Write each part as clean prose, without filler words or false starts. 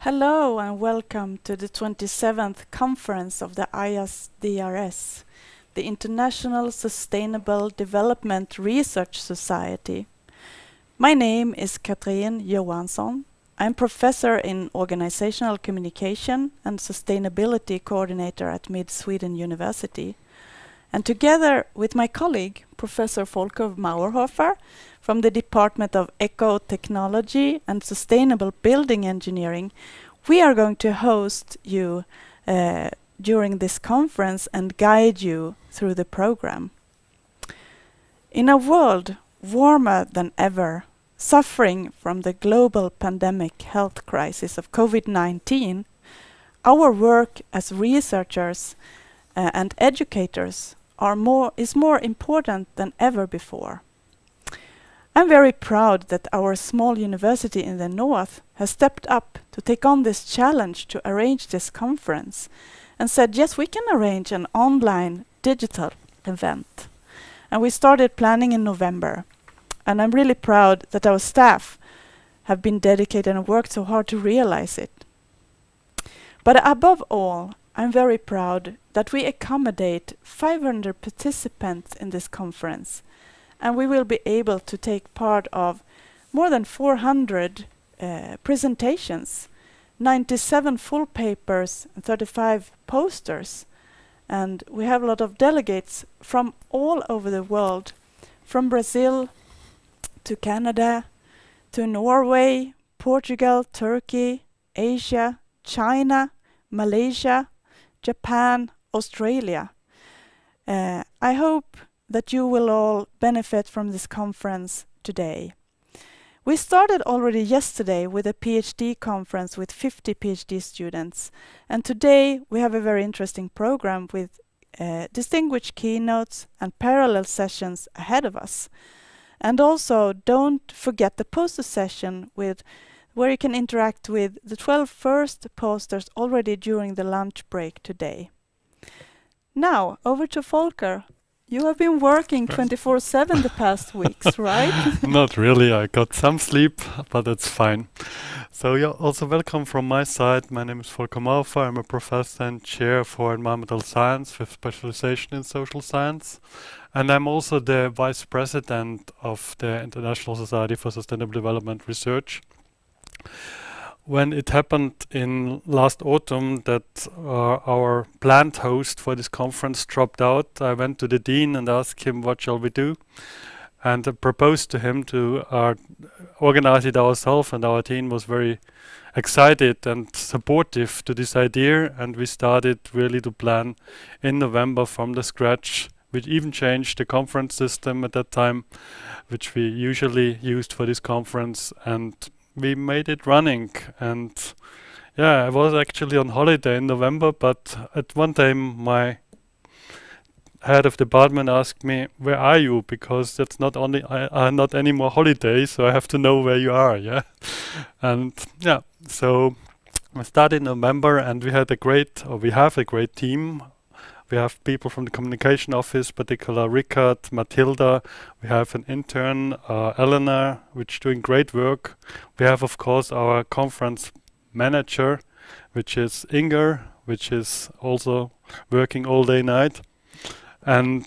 Hello and welcome to the 27th conference of the ISDRS, the International Sustainable Development Research Society. My name is Katrin Johansson. I'm professor in organizational communication and sustainability coordinator at Mid Sweden University. And together with my colleague, Professor Volker Mauerhofer, from the Department of Eco-Technology and Sustainable Building Engineering, we are going to host you during this conference and guide you through the program. In a world warmer than ever, suffering from the global pandemic health crisis of COVID-19, our work as researchers and educators is more important than ever before. I'm very proud that our small university in the north has stepped up to take on this challenge to arrange this conference and said, yes, we can arrange an online digital event. And we started planning in November. And I'm really proud that our staff have been dedicated and worked so hard to realize it. But above all, I'm very proud that we accommodate 500 participants in this conference, and we will be able to take part of more than 400 presentations, 97 full papers, and 35 posters. And we have a lot of delegates from all over the world, from Brazil to Canada, to Norway, Portugal, Turkey, Asia, China, Malaysia, Japan, Australia. I hope that you will all benefit from this conference today. We started already yesterday with a PhD conference with 50 PhD students, and today we have a very interesting program with distinguished keynotes and parallel sessions ahead of us. And also don't forget the poster session where you can interact with the 12 first posters already during the lunch break today. Now, over to Volker. You have been working 24/7 the past weeks, right? Not really. I got some sleep, but it's fine. So yeah, also welcome from my side. My name is Volker Mauerhofer. I'm a professor and chair for environmental science with specialization in social science. And I'm also the vice president of the International Society for Sustainable Development Research. When it happened in last autumn that our planned host for this conference dropped out, I went to the dean and asked him what shall we do, and I proposed to him to organize it ourselves, and our dean was very excited and supportive to this idea, and we started really to plan in November from the scratch. We even changed the conference system at that time, which we usually used for this conference, and we made it running. And yeah, I was actually on holiday in November, but at one time my head of department asked me, where are you? Because that's not any more holidays, so I have to know where you are, yeah. And yeah, so I started in November, and we have a great team. We have people from the communication office, particularly Richard, Matilda. We have an intern, Eleanor, which is doing great work. We have, of course, our conference manager, which is Inger, which is also working all day night. And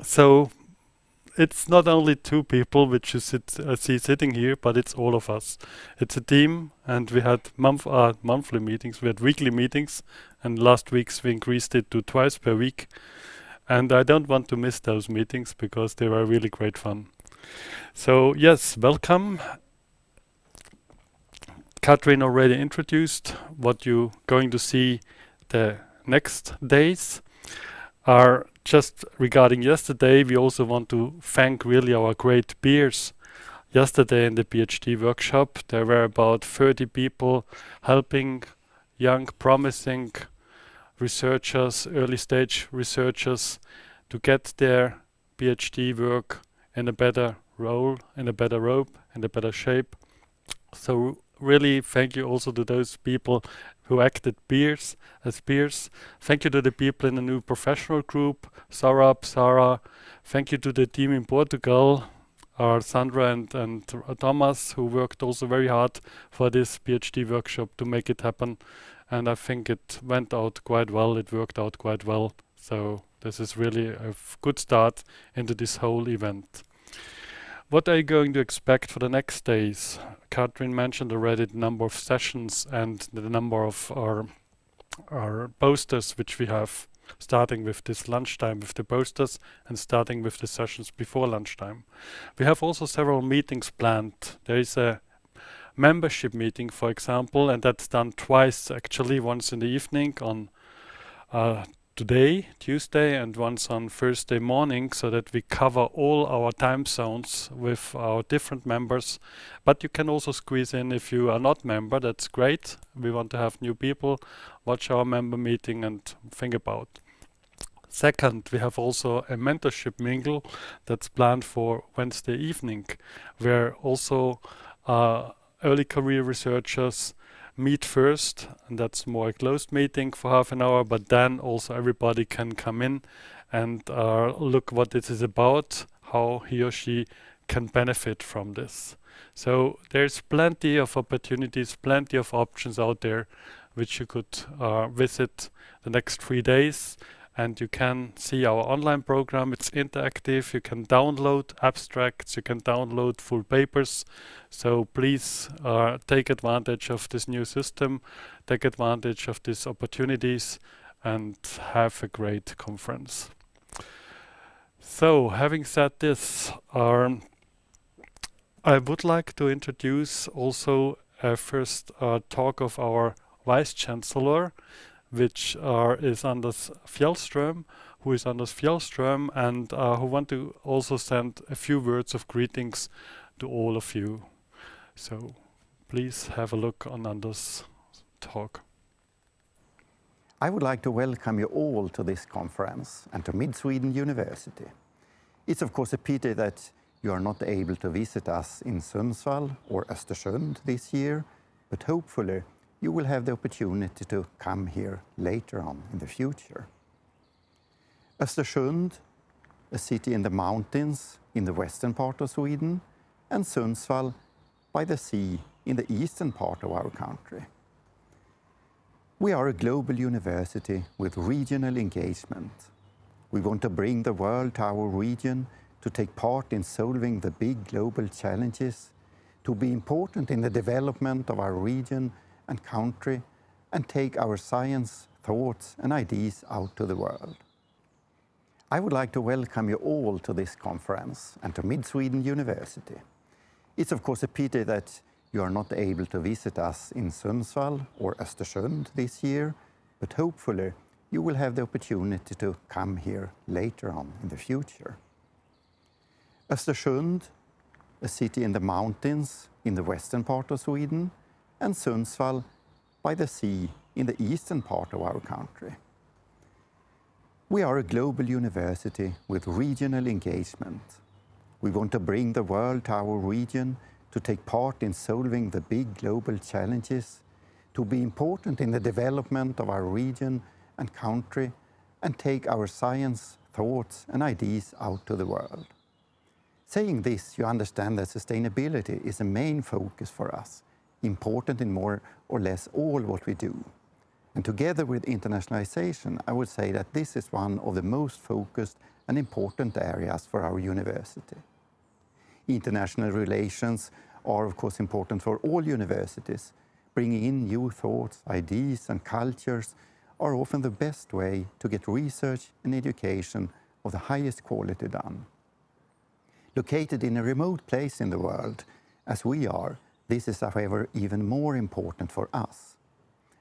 so it's not only two people which I see sitting here, but it's all of us. It's a team, and we had monthly meetings, we had weekly meetings, and last weeks we increased it to twice per week. And I don't want to miss those meetings because they were really great fun. So yes, welcome. Katrin already introduced what you're going to see the next days. Are just regarding yesterday, we also want to thank really our great peers. Yesterday in the PhD workshop, there were about 30 people helping young, promising researchers, early stage researchers, to get their PhD work in a better role, in a better rope, in a better shape. So really thank you also to those people who acted as peers. Thank you to the people in the new professional group, Sarah. Thank you to the team in Portugal, are Sandra and Thomas, who worked also very hard for this PhD workshop to make it happen. And I think it went out quite well, it worked out quite well. So this is really a good start into this whole event. What are you going to expect for the next days? Katrin mentioned already the number of sessions and the number of our posters which we have, starting with this lunchtime with the posters and starting with the sessions before lunchtime. We have also several meetings planned. There is a membership meeting, for example, and that's done twice actually, once in the evening on today, Tuesday, and once on Thursday morning, so that we cover all our time zones with our different members. But you can also squeeze in if you are not member, that's great. We want to have new people watch our member meeting and think about. Second, we have also a mentorship mingle that's planned for Wednesday evening, where also early career researchers meet first, and that's more a closed meeting for half an hour, but then also everybody can come in and look what this is about, how he or she can benefit from this. So there's plenty of opportunities, plenty of options out there which you could visit the next 3 days. And you can see our online program. It's interactive. You can download abstracts. You can download full papers. So please take advantage of this new system, take advantage of these opportunities, and have a great conference. So having said this, I would like to introduce also a first talk of our Vice Chancellor, which is Anders Fjellström, and who want to also send a few words of greetings to all of you. So please have a look on Anders' talk. I would like to welcome you all to this conference and to Mid-Sweden University. It's of course a pity that you are not able to visit us in Sundsvall or Östersund this year, but hopefully you will have the opportunity to come here later on in the future. Östersund, a city in the mountains in the western part of Sweden, and Sundsvall by the sea in the eastern part of our country. We are a global university with regional engagement. We want to bring the world to our region, to take part in solving the big global challenges, to be important in the development of our region and country, and take our science, thoughts and ideas out to the world. I would like to welcome you all to this conference and to Mid-Sweden University. It's of course a pity that you are not able to visit us in Sundsvall or Östersund this year, but hopefully you will have the opportunity to come here later on in the future. Östersund, a city in the mountains in the western part of Sweden, and Sundsvall by the sea in the eastern part of our country. We are a global university with regional engagement. We want to bring the world to our region, to take part in solving the big global challenges, to be important in the development of our region and country, and take our science, thoughts and ideas out to the world. Saying this, you understand that sustainability is a main focus for us, important in more or less all what we do. And together with internationalization, I would say that this is one of the most focused and important areas for our university. International relations are of course important for all universities. Bringing in new thoughts, ideas and cultures are often the best way to get research and education of the highest quality done. Located in a remote place in the world, as we are, this is, however, even more important for us.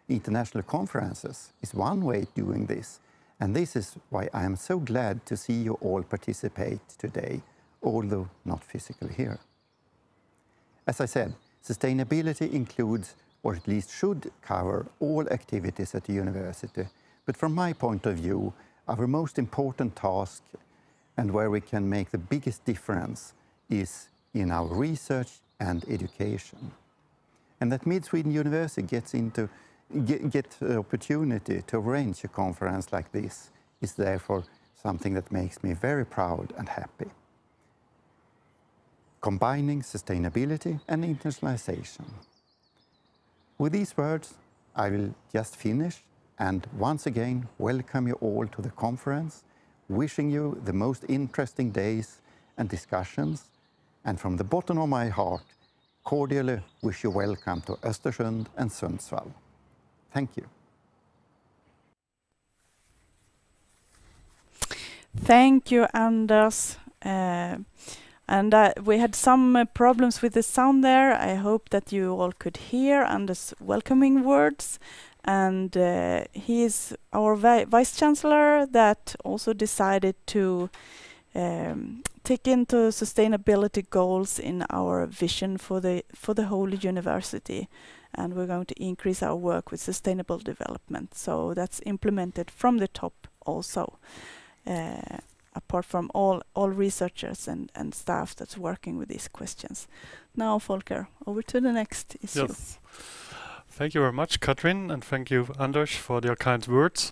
International conferences is one way of doing this, and this is why I am so glad to see you all participate today, although not physically here. As I said, sustainability includes, or at least should cover, all activities at the university, but from my point of view, our most important task and where we can make the biggest difference is in our research and education. And that Mid-Sweden University gets the opportunity to arrange a conference like this is therefore something that makes me very proud and happy. combining sustainability and internationalization. With these words, I will just finish and once again welcome you all to the conference, wishing you the most interesting days and discussions, and from the bottom of my heart, cordially wish you welcome to Östersund and Sundsvall. Thank you. Thank you, Anders. We had some problems with the sound there. I hope that you all could hear Anders' welcoming words. And he is our Vice Chancellor that also decided to take into sustainability goals in our vision for the whole university. And we're going to increase our work with sustainable development. So that's implemented from the top also. Apart from all researchers and staff that's working with these questions. Now, Volker, over to the next issue. Yes. Thank you very much, Katrin, and thank you, Anders, for your kind words.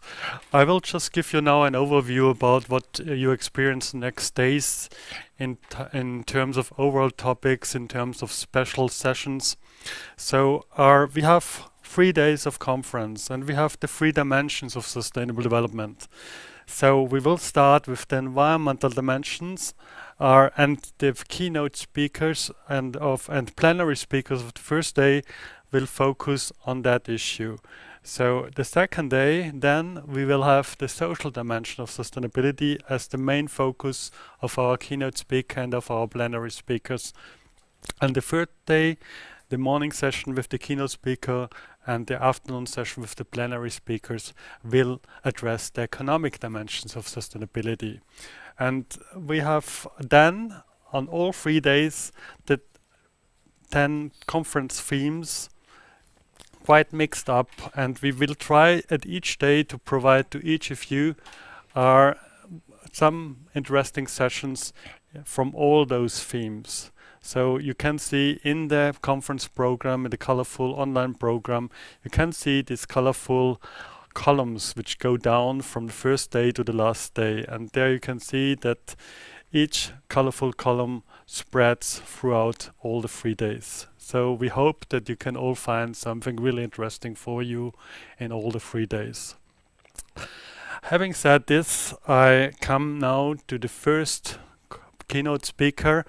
I will just give you now an overview about what you experience next days in terms of overall topics, in terms of special sessions. So we have 3 days of conference, and we have the 3 dimensions of sustainable development. So we will start with the environmental dimensions, and the keynote speakers and plenary speakers of the first day will focus on that issue. So the second day, then we will have the social dimension of sustainability as the main focus of our keynote speaker and of our plenary speakers. And the third day, the morning session with the keynote speaker and the afternoon session with the plenary speakers will address the economic dimensions of sustainability. And we have then, on all 3 days, the 10 conference themes quite mixed up, and we will try at each day to provide to each of you some interesting sessions from all those themes. So you can see in the conference program, in the colorful online program, you can see these colorful columns which go down from the first day to the last day. And there you can see that each colorful column spreads throughout all the 3 days. So we hope that you can all find something really interesting for you in all the 3 days. Having said this, I come now to the first keynote speaker,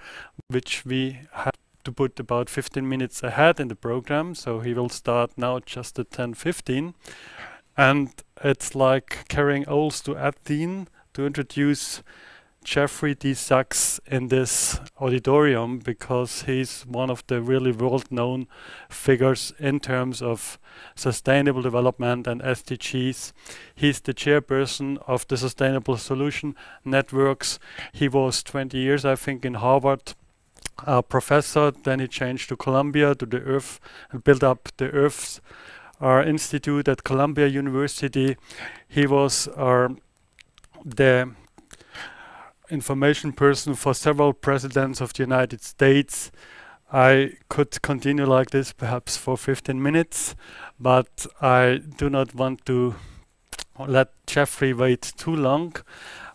which we had to put about 15 minutes ahead in the program. So he will start now just at 10:15. And it's like carrying oils to Athene to introduce Jeffrey D. Sachs in this auditorium, because he's one of the really world-known figures in terms of sustainable development and SDGs. He's the chairperson of the Sustainable Solution Networks. He was 20 years, I think, in Harvard, professor. Then he changed to Columbia, to the Earth, and built up the Earth's Institute at Columbia University. He was the information person for several presidents of the United States. I could continue like this perhaps for 15 minutes, but I do not want to let Jeffrey wait too long.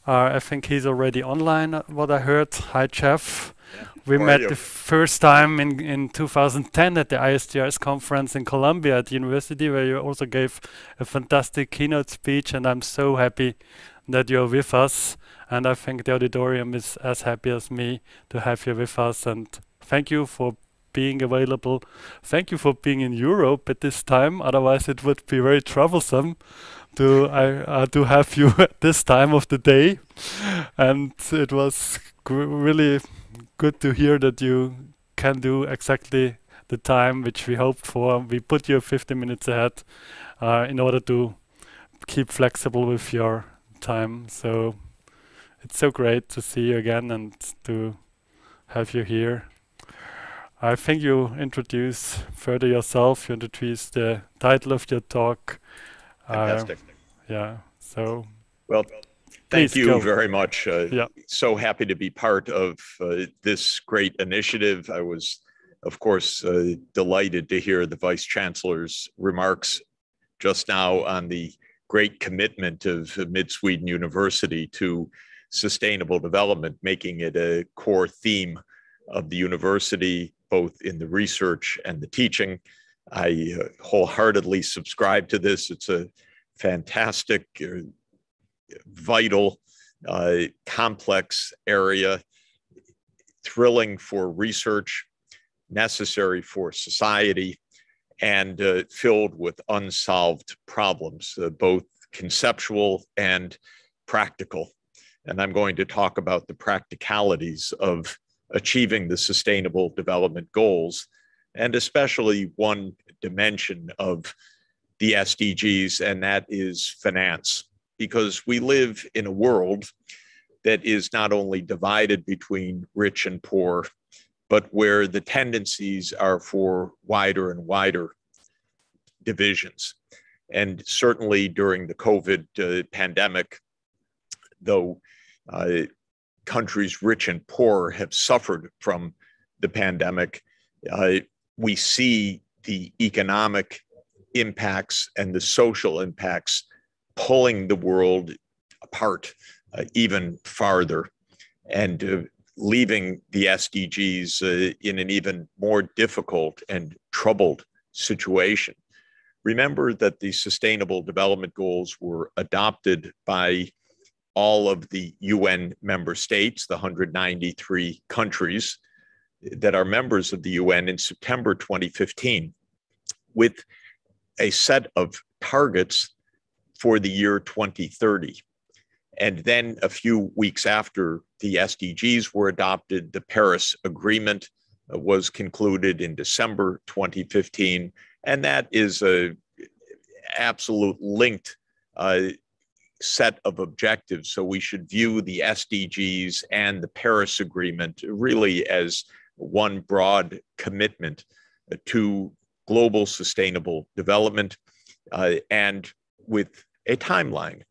I think he's already online, what I heard. Hi, Jeff. Yeah. We met the first time in 2010 at the ISDRS conference in Columbia at the university, where you also gave a fantastic keynote speech, and I'm so happy that you're with us. And I think the auditorium is as happy as me to have you with us. And thank you for being available. Thank you for being in Europe at this time. Otherwise, it would be very troublesome to have you at this time of the day. And it was really good to hear that you can do exactly the time which we hoped for. We put you 15 minutes ahead in order to keep flexible with your time. So it's so great to see you again and to have you here. I think you introduce further yourself. You introduce the title of your talk. Fantastic. Yeah. So. Well, thank you go. very much. Yeah. So happy to be part of this great initiative. I was, of course, delighted to hear the Vice Chancellor's remarks just now on the great commitment of Mid-Sweden University to sustainable development, making it a core theme of the university, both in the research and the teaching. I wholeheartedly subscribe to this. It's a fantastic, vital, complex area, thrilling for research, necessary for society, and filled with unsolved problems, both conceptual and practical. And I'm going to talk about the practicalities of achieving the Sustainable Development Goals, and especially one dimension of the SDGs, and that is finance. Because we live in a world that is not only divided between rich and poor, but where the tendencies are for wider and wider divisions. And certainly during the COVID pandemic, though countries rich and poor have suffered from the pandemic, we see the economic impacts and the social impacts pulling the world apart even farther, and leaving the SDGs in an even more difficult and troubled situation. Remember that the Sustainable Development Goals were adopted by all of the UN member states, the 193 countries that are members of the UN, in September 2015, with a set of targets for the year 2030. And then a few weeks after the SDGs were adopted, the Paris Agreement was concluded in December 2015. And that is an absolute linked set of objectives. So we should view the SDGs and the Paris Agreement really as one broad commitment to global sustainable development, and with a timeline.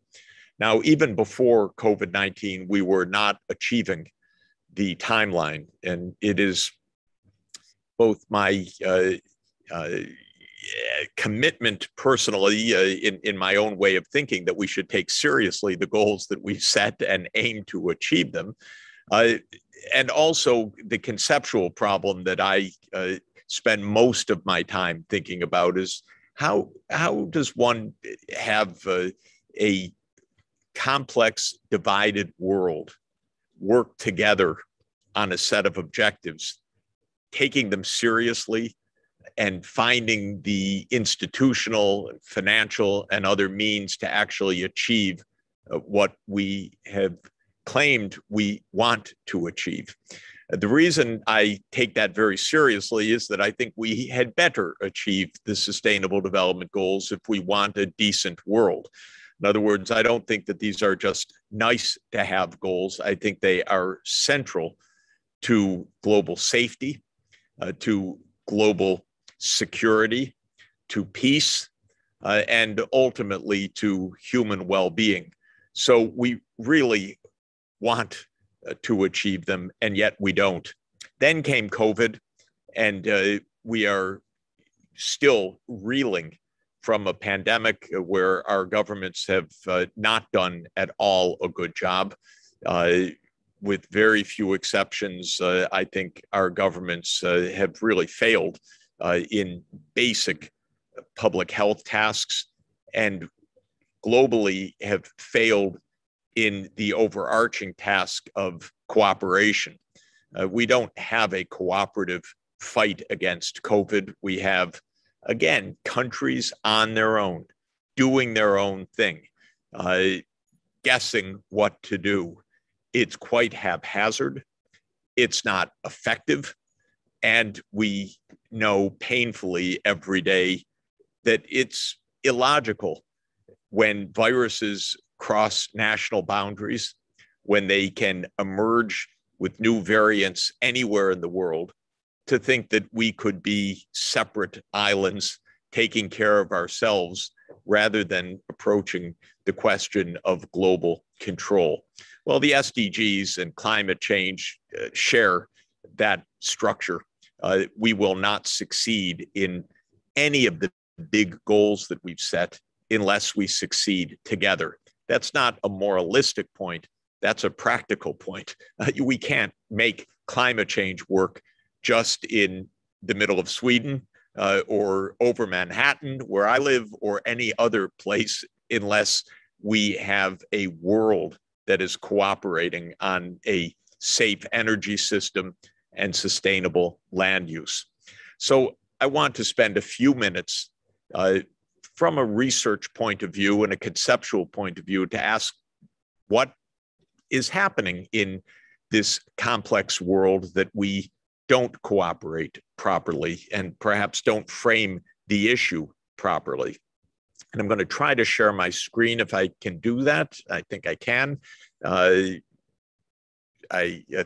Now, even before COVID-19, we were not achieving the timeline, and it is both my commitment personally in my own way of thinking that we should take seriously the goals that we've set and aim to achieve them. And also the conceptual problem that I spend most of my time thinking about is how does one have a complex, divided world work together on a set of objectives, taking them seriously and finding the institutional, financial, and other means to actually achieve what we have claimed we want to achieve. The reason I take that very seriously is that I think we had better achieve the Sustainable Development Goals if we want a decent world. In other words, I don't think that these are just nice to have goals. I think they are central to global safety, to global security, to peace, and ultimately to human well-being. So we really want to achieve them, and yet we don't. Then came COVID, and we are still reeling from a pandemic where our governments have not done at all a good job. With very few exceptions, I think our governments have really failed in basic public health tasks, and globally have failed in the overarching task of cooperation. We don't have a cooperative fight against COVID. We have, again, countries on their own, doing their own thing, guessing what to do. It's quite haphazard. It's not effective. And we know painfully every day that it's illogical when viruses cross national boundaries, when they can emerge with new variants anywhere in the world, to think that we could be separate islands taking care of ourselves rather than approaching the question of global control. Well, the SDGs and climate change share that structure. We will not succeed in any of the big goals that we've set unless we succeed together. That's not a moralistic point. That's a practical point. We can't make climate change work just in the middle of Sweden or over Manhattan, where I live, or any other place, unless we have a world that is cooperating on a safe energy system and sustainable land use. So I want to spend a few minutes from a research point of view and a conceptual point of view to ask what is happening in this complex world that we don't cooperate properly and perhaps don't frame the issue properly. And I'm going to try to share my screen if I can do that. I think I can. I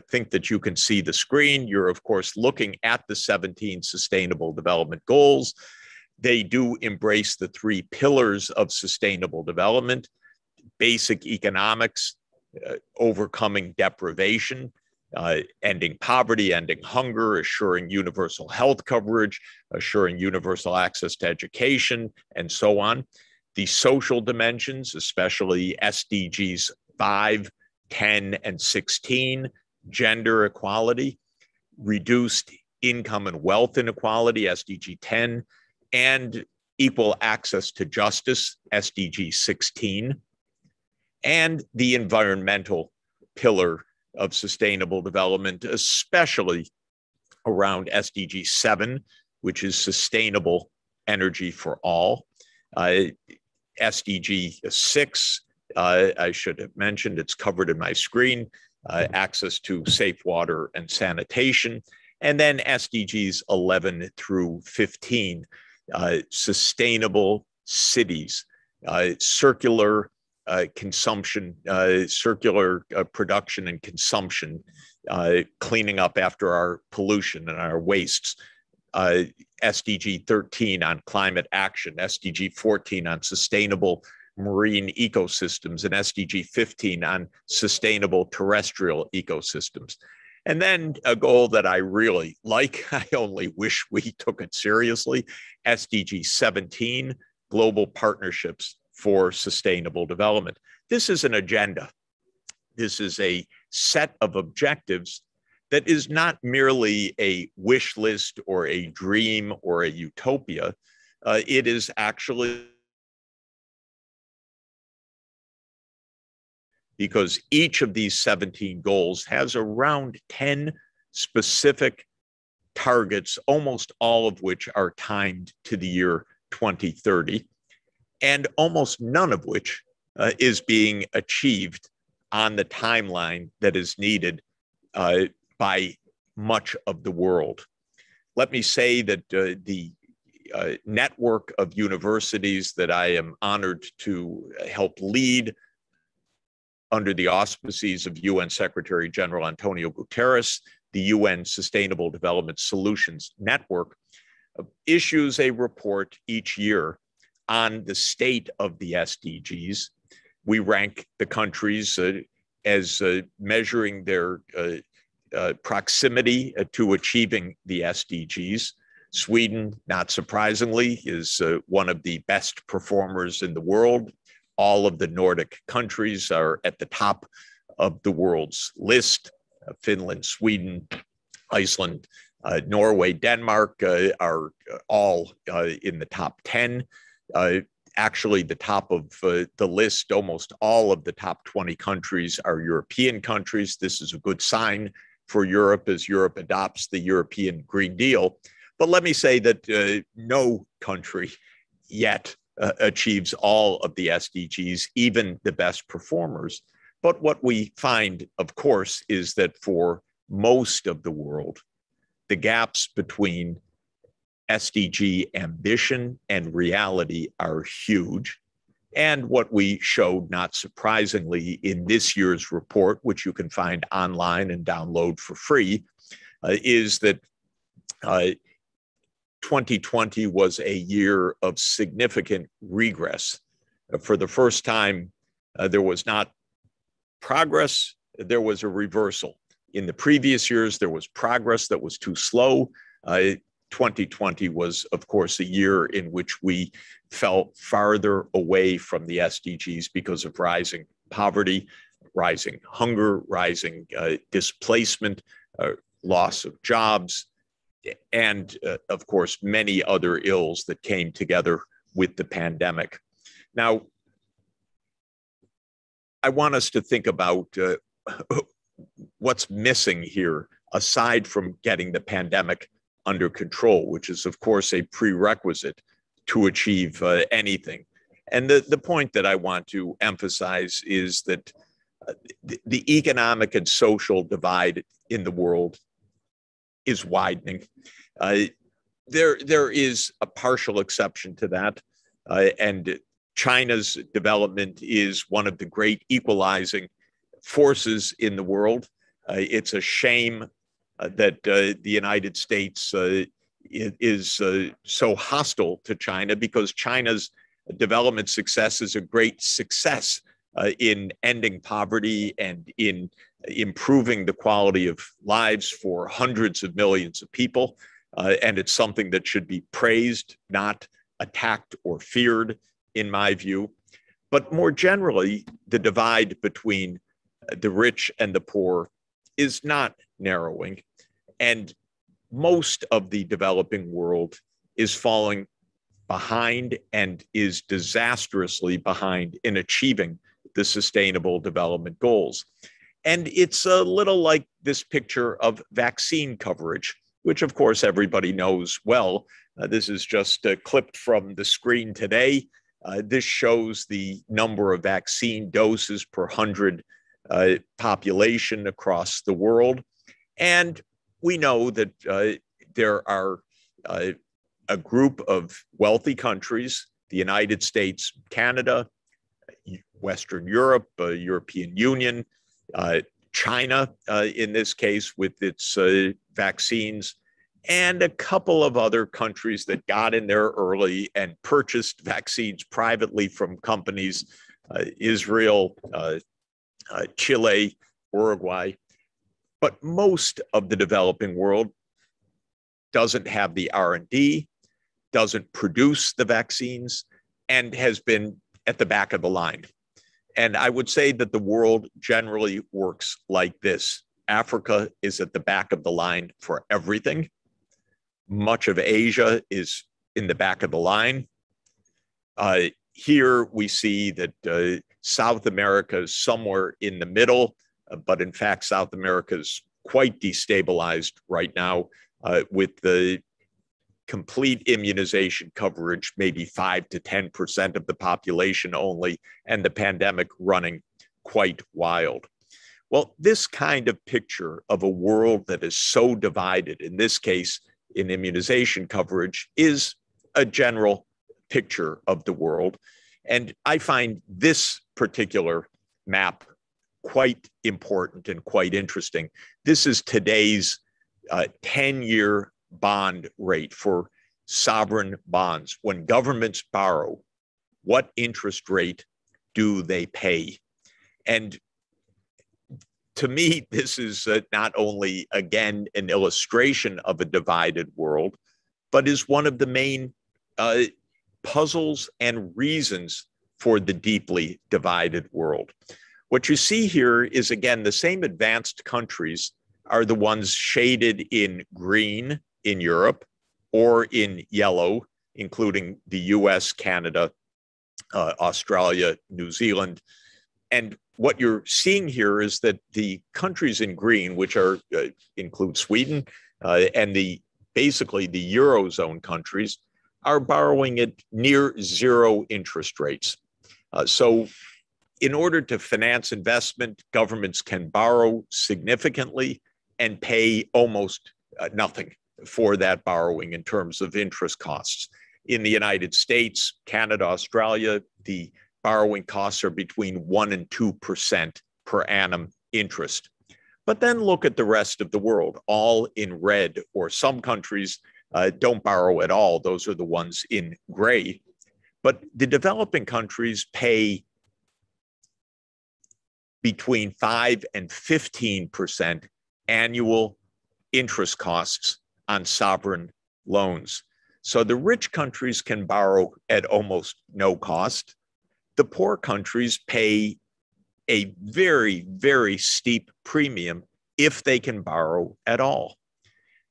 think that you can see the screen. You're, of course, looking at the 17 Sustainable Development Goals. They do embrace the 3 pillars of sustainable development: basic economics, overcoming deprivation, ending poverty, ending hunger, assuring universal health coverage, assuring universal access to education, and so on. The social dimensions, especially SDGs 5, 10, and 16, gender equality, reduced income and wealth inequality, SDG 10, and equal access to justice, SDG 16, and the environmental pillar of sustainable development, especially around SDG 7, which is sustainable energy for all. SDG 6, I should have mentioned, it's covered in my screen, access to safe water and sanitation. And then SDGs 11 through 15, sustainable cities, circular consumption, circular production and consumption, cleaning up after our pollution and our wastes, SDG 13 on climate action, SDG 14 on sustainable marine ecosystems, and SDG 15 on sustainable terrestrial ecosystems. And then a goal that I really like, I only wish we took it seriously, SDG 17, global partnerships for sustainable development. This is an agenda. This is a set of objectives that is not merely a wish list or a dream or a utopia. It is actually, because each of these 17 goals has around 10 specific targets, almost all of which are timed to the year 2030, and almost none of which is being achieved on the timeline that is needed by much of the world. Let me say that the network of universities that I am honored to help lead under the auspices of UN Secretary General Antonio Guterres, the UN Sustainable Development Solutions Network, issues a report each year on the state of the SDGs. We rank the countries as measuring their proximity to achieving the SDGs. Sweden, not surprisingly, is one of the best performers in the world. All of the Nordic countries are at the top of the world's list. Finland, Sweden, Iceland, Norway, Denmark are all in the top 10. Actually, the top of the list, almost all of the top 20 countries are European countries. This is a good sign for Europe as Europe adopts the European Green Deal. But let me say that no country yet achieves all of the SDGs, even the best performers. But what we find, of course, is that for most of the world, the gaps between SDG ambition and reality are huge. And what we showed, not surprisingly, in this year's report, which you can find online and download for free, is that 2020 was a year of significant regress. For the first time, there was not progress, there was a reversal. In the previous years, there was progress that was too slow. 2020 was, of course, a year in which we fell farther away from the SDGs because of rising poverty, rising hunger, rising displacement, loss of jobs, and of course, many other ills that came together with the pandemic. Now, I want us to think about what's missing here, aside from getting the pandemic under control, which is, of course, a prerequisite to achieve anything. And the point that I want to emphasize is that the economic and social divide in the world is widening. There is a partial exception to that, and China's development is one of the great equalizing forces in the world. It's a shame that the United States is so hostile to China, because China's development success is a great success in ending poverty and in improving the quality of lives for hundreds of millions of people. And it's something that should be praised, not attacked or feared, in my view. But more generally, the divide between the rich and the poor is not narrowing. And most of the developing world is falling behind and is disastrously behind in achieving the Sustainable Development Goals. And it's a little like this picture of vaccine coverage, which of course everybody knows well. This is just clipped from the screen today. This shows the number of vaccine doses per 100 population across the world. And we know that there are a group of wealthy countries, the United States, Canada, Western Europe, European Union, China, in this case, with its vaccines, and a couple of other countries that got in there early and purchased vaccines privately from companies, Israel, Chile, Uruguay. But most of the developing world doesn't have the R&D, doesn't produce the vaccines, and has been at the back of the line. And I would say that the world generally works like this. Africa is at the back of the line for everything. Much of Asia is in the back of the line. Here we see that South America is somewhere in the middle, but in fact, South America is quite destabilized right now with the complete immunization coverage, maybe 5 to 10% of the population only, and the pandemic running quite wild. Well, this kind of picture of a world that is so divided, in this case, in immunization coverage, is a general picture of the world. And I find this particular map quite important and quite interesting. This is today's 10-year bond rate for sovereign bonds. When governments borrow, what interest rate do they pay? And to me, this is not only, again, an illustration of a divided world, but is one of the main puzzles and reasons for the deeply divided world. What you see here is, again, the same advanced countries are the ones shaded in green in Europe or in yellow, including the US, Canada, Australia, New Zealand. And what you're seeing here is that the countries in green, which are include Sweden and basically the Eurozone countries, are borrowing at near zero interest rates. So in order to finance investment, governments can borrow significantly and pay almost nothing for that borrowing in terms of interest costs. In the United States, Canada, Australia, the borrowing costs are between 1% and 2% per annum interest. But then look at the rest of the world, all in red, or some countries don't borrow at all. Those are the ones in gray. But the developing countries pay between 5 and 15% annual interest costs on sovereign loans. So the rich countries can borrow at almost no cost. The poor countries pay a very, very steep premium if they can borrow at all.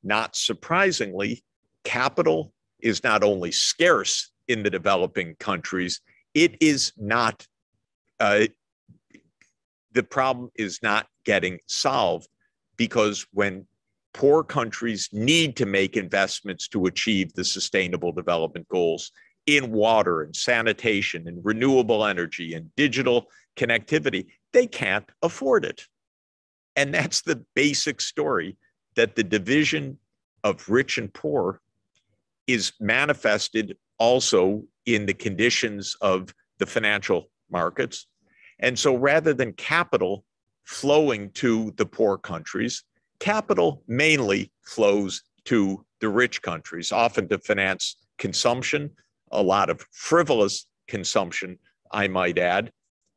Not surprisingly, capital is not only scarce in the developing countries, it is not, the problem is not getting solved, because when poor countries need to make investments to achieve the Sustainable Development Goals in water and sanitation and renewable energy and digital connectivity, they can't afford it. And that's the basic story, that the division of rich and poor is manifested also in the conditions of the financial markets. And so rather than capital flowing to the poor countries, capital mainly flows to the rich countries, often to finance consumption, a lot of frivolous consumption, I might add.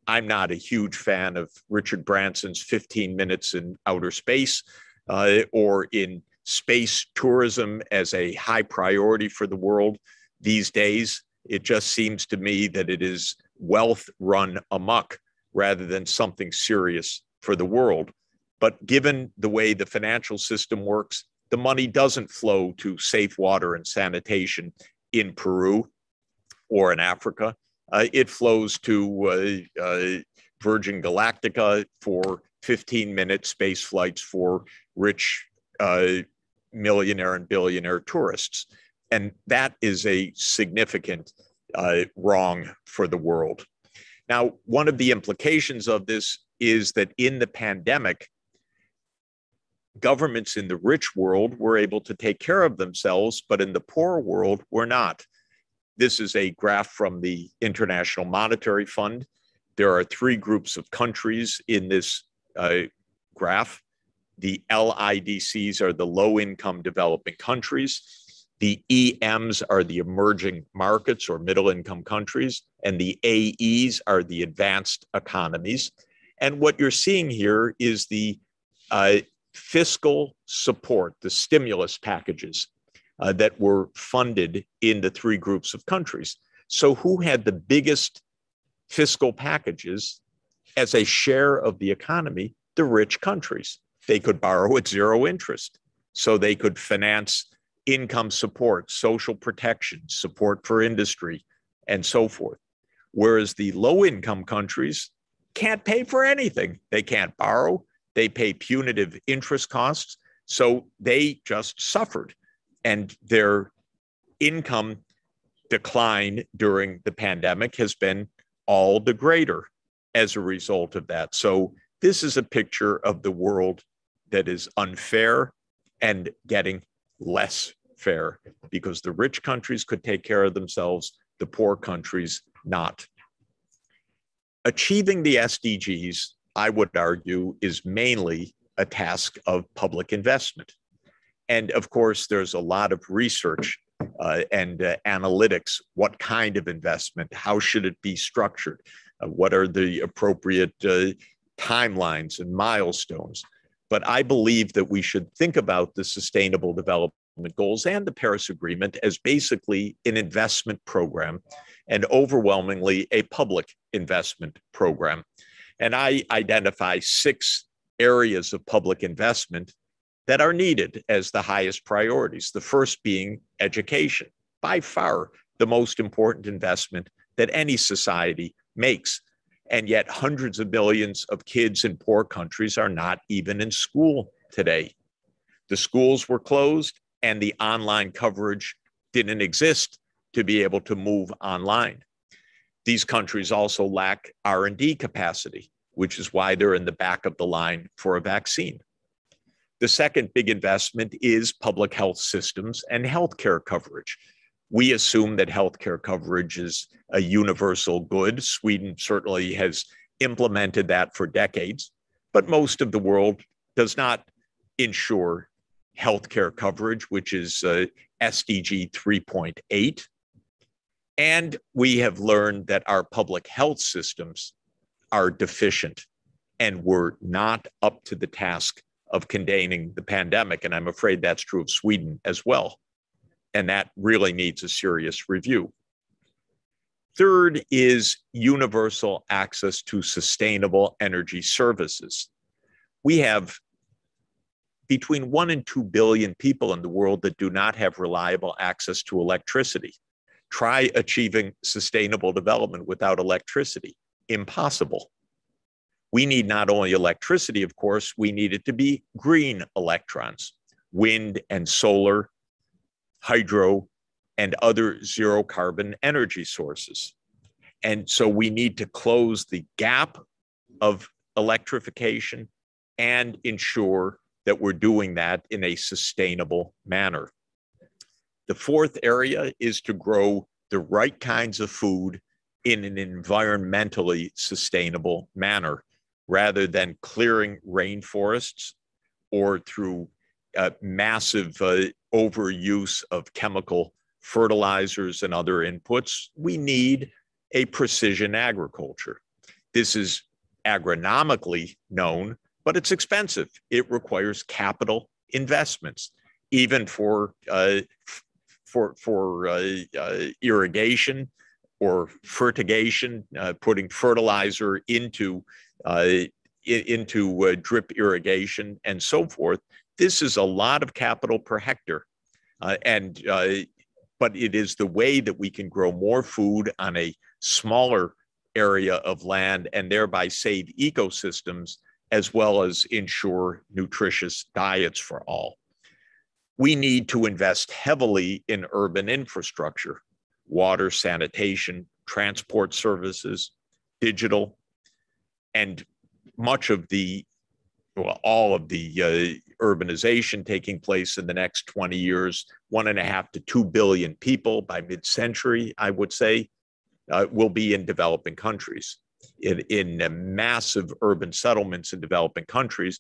I'm not a huge fan of Richard Branson's 15 minutes in outer space or in space tourism as a high priority for the world these days. It just seems to me that it is wealth run amok rather than something serious for the world. But given the way the financial system works, the money doesn't flow to safe water and sanitation in Peru or in Africa. It flows to Virgin Galactica for 15-minute space flights for rich millionaire and billionaire tourists. And that is a significant wrong for the world. Now, one of the implications of this is that in the pandemic, governments in the rich world were able to take care of themselves, but in the poor world were not. This is a graph from the International Monetary Fund. There are three groups of countries in this graph. The LIDCs are the low-income developing countries. The EMs are the emerging markets or middle-income countries, and the AEs are the advanced economies. And what you're seeing here is the fiscal support, the stimulus packages that were funded in the three groups of countries. So who had the biggest fiscal packages as a share of the economy? The rich countries. They could borrow at zero interest, so they could finance income support, social protection, support for industry, and so forth. Whereas the low-income countries can't pay for anything. They can't borrow. They pay punitive interest costs, so they just suffered. And their income decline during the pandemic has been all the greater as a result of that. So this is a picture of the world that is unfair and getting less fair, because the rich countries could take care of themselves, the poor countries not. Achieving the SDGs, I would argue, is mainly a task of public investment. And of course, there's a lot of research and analytics. What kind of investment? How should it be structured? What are the appropriate timelines and milestones? But I believe that we should think about the Sustainable Development Goals and the Paris Agreement as basically an investment program, and overwhelmingly a public investment program. And I identify 6 areas of public investment that are needed as the highest priorities. The first being education, by far the most important investment that any society makes. And yet hundreds of millions of kids in poor countries are not even in school today. The schools were closed and the online coverage didn't exist to be able to move online. These countries also lack R&D capacity, which is why they're in the back of the line for a vaccine. The second big investment is public health systems and healthcare coverage. We assume that healthcare coverage is a universal good. Sweden certainly has implemented that for decades, but most of the world does not ensure healthcare coverage, which is SDG 3.8. And we have learned that our public health systems are deficient and were not up to the task of containing the pandemic. And I'm afraid that's true of Sweden as well. And that really needs a serious review. Third is universal access to sustainable energy services. We have between 1 and 2 billion people in the world that do not have reliable access to electricity. Try achieving sustainable development without electricity. Impossible. We need not only electricity, of course, we need it to be green electrons, wind and solar, hydro, and other zero carbon energy sources. And so we need to close the gap of electrification and ensure that we're doing that in a sustainable manner. The fourth area is to grow the right kinds of food in an environmentally sustainable manner, rather than clearing rainforests or through massive overuse of chemical fertilizers and other inputs. We need a precision agriculture. This is agronomically known, but it's expensive. It requires capital investments, even for irrigation or fertigation, putting fertilizer into drip irrigation and so forth. This is a lot of capital per hectare, but it is the way that we can grow more food on a smaller area of land and thereby save ecosystems as well as ensure nutritious diets for all. We need to invest heavily in urban infrastructure, water, sanitation, transport services, digital, and much of the, well, all of the urbanization taking place in the next 20 years, 1.5 to 2 billion people by mid-century, I would say, will be in developing countries, in massive urban settlements in developing countries.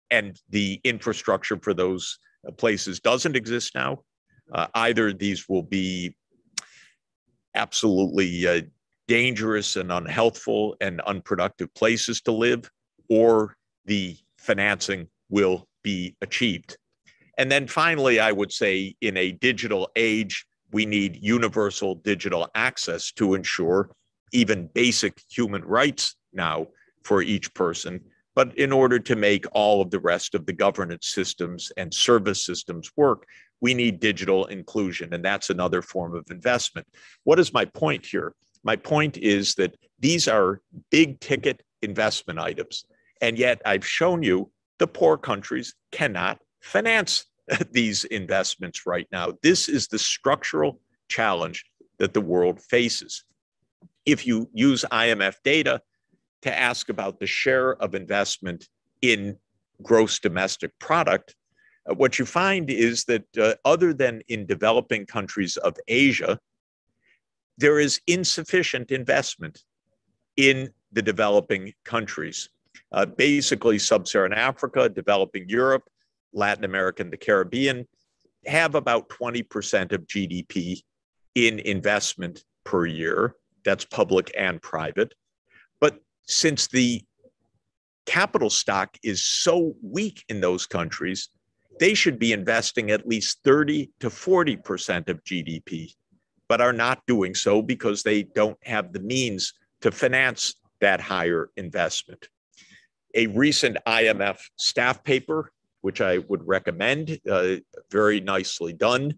And the infrastructure for those places doesn't exist now. Either these will be absolutely dangerous and unhealthful and unproductive places to live, or the financing will be achieved. And then finally, I would say in a digital age, we need universal digital access to ensure even basic human rights now for each person. But in order to make all of the rest of the governance systems and service systems work, we need digital inclusion, and that's another form of investment. What is my point here? My point is that these are big ticket investment items, and yet I've shown you the poor countries cannot finance these investments right now. This is the structural challenge that the world faces. If you use IMF data to ask about the share of investment in gross domestic product, what you find is that other than in developing countries of Asia, there is insufficient investment in the developing countries. Basically, Sub-Saharan Africa, developing Europe, Latin America, and the Caribbean have about 20% of GDP in investment per year. That's public and private. But since the capital stock is so weak in those countries, they should be investing at least 30 to 40% of GDP, but are not doing so because they don't have the means to finance that higher investment. A recent IMF staff paper, which I would recommend, very nicely done,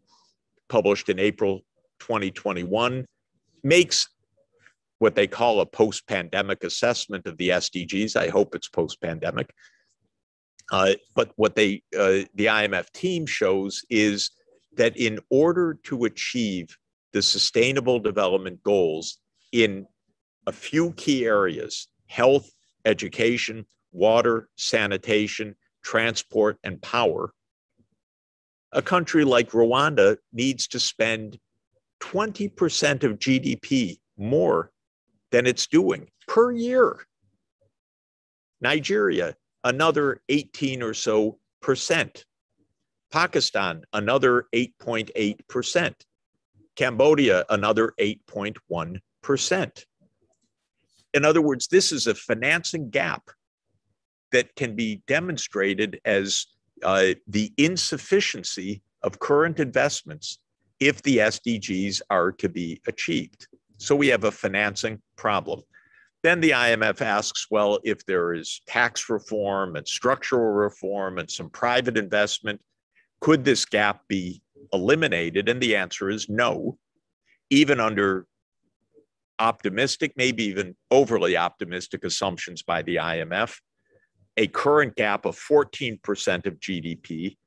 published in April 2021, makes what they call a post-pandemic assessment of the SDGs. I hope it's post-pandemic. But what the IMF team shows is that in order to achieve the Sustainable Development Goals in a few key areas, health, education, water, sanitation, transport, and power, a country like Rwanda needs to spend 20% of GDP more than it's doing per year. Nigeria, another 18 or so percent. Pakistan, another 8.8%. Cambodia, another 8.1%. In other words, this is a financing gap that can be demonstrated as the insufficiency of current investments if the SDGs are to be achieved. So we have a financing problem. Then the IMF asks, well, if there is tax reform and structural reform and some private investment, could this gap be eliminated? And the answer is no, even under optimistic, maybe even overly optimistic assumptions by the IMF. A current gap of 14% of GDP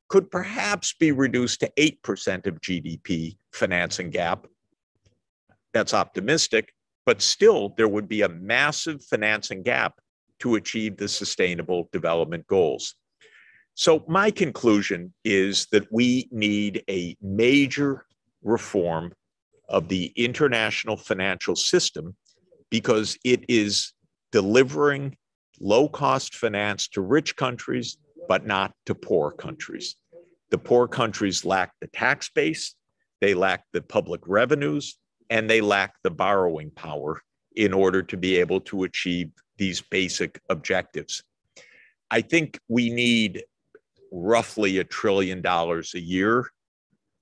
could perhaps be reduced to 8% of GDP financing gap. That's optimistic, but still there would be a massive financing gap to achieve the Sustainable Development Goals. So my conclusion is that we need a major reform of the international financial system because it is delivering low-cost finance to rich countries, but not to poor countries. The poor countries lack the tax base, they lack the public revenues, and they lack the borrowing power in order to be able to achieve these basic objectives. I think we need roughly $1 trillion a year,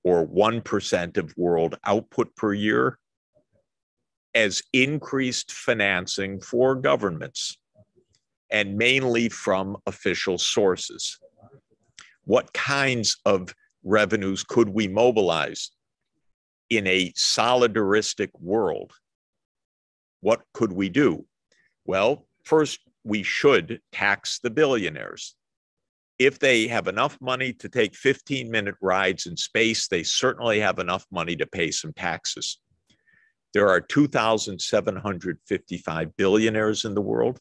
or 1% of world output per year, as increased financing for governments, and mainly from official sources. What kinds of revenues could we mobilize in a solidaristic world? What could we do? Well, first, we should tax the billionaires. If they have enough money to take 15-minute rides in space, they certainly have enough money to pay some taxes. There are 2,755 billionaires in the world.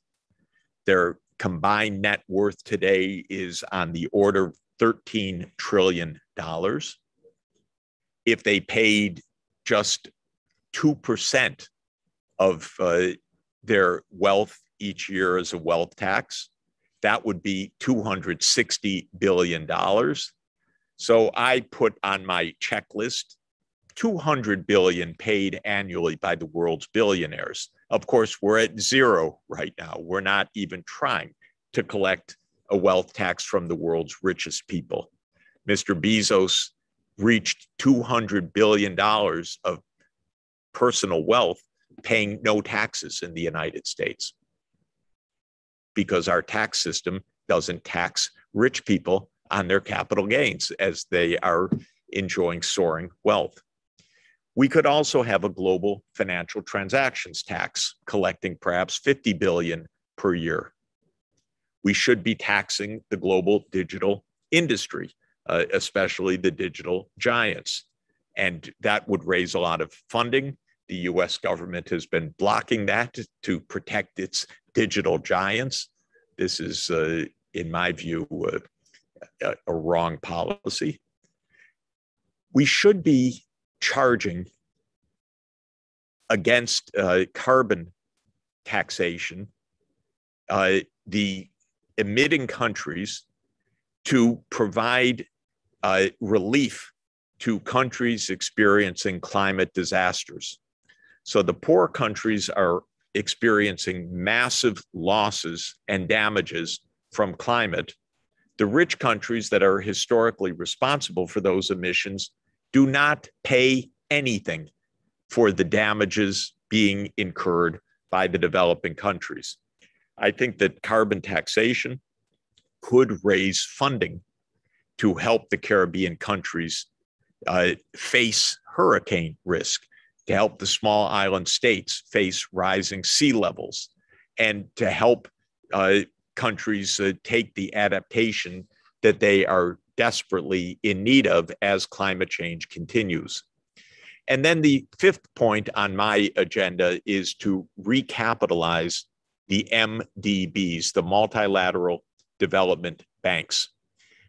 Their combined net worth today is on the order of $13 trillion. If they paid just 2% of their wealth each year as a wealth tax, that would be $260 billion. So I put on my checklist 200 billion paid annually by the world's billionaires. Of course, we're at zero right now. We're not even trying to collect a wealth tax from the world's richest people. Mr. Bezos reached $200 billion of personal wealth paying no taxes in the United States because our tax system doesn't tax rich people on their capital gains as they are enjoying soaring wealth. We could also have a global financial transactions tax collecting perhaps 50 billion per year. We should be taxing the global digital industry, especially the digital giants. And that would raise a lot of funding. The US government has been blocking that to protect its digital giants. This is, in my view, a wrong policy. We should be charging against carbon taxation the emitting countries to provide relief to countries experiencing climate disasters. So the poor countries are experiencing massive losses and damages from climate. The rich countries that are historically responsible for those emissions do not pay anything for the damages being incurred by the developing countries. I think that carbon taxation could raise funding to help the Caribbean countries face hurricane risk, to help the small island states face rising sea levels, and to help countries take the adaptation that they are desperately in need of as climate change continues. And then the fifth point on my agenda is to recapitalize the MDBs, the multilateral development banks.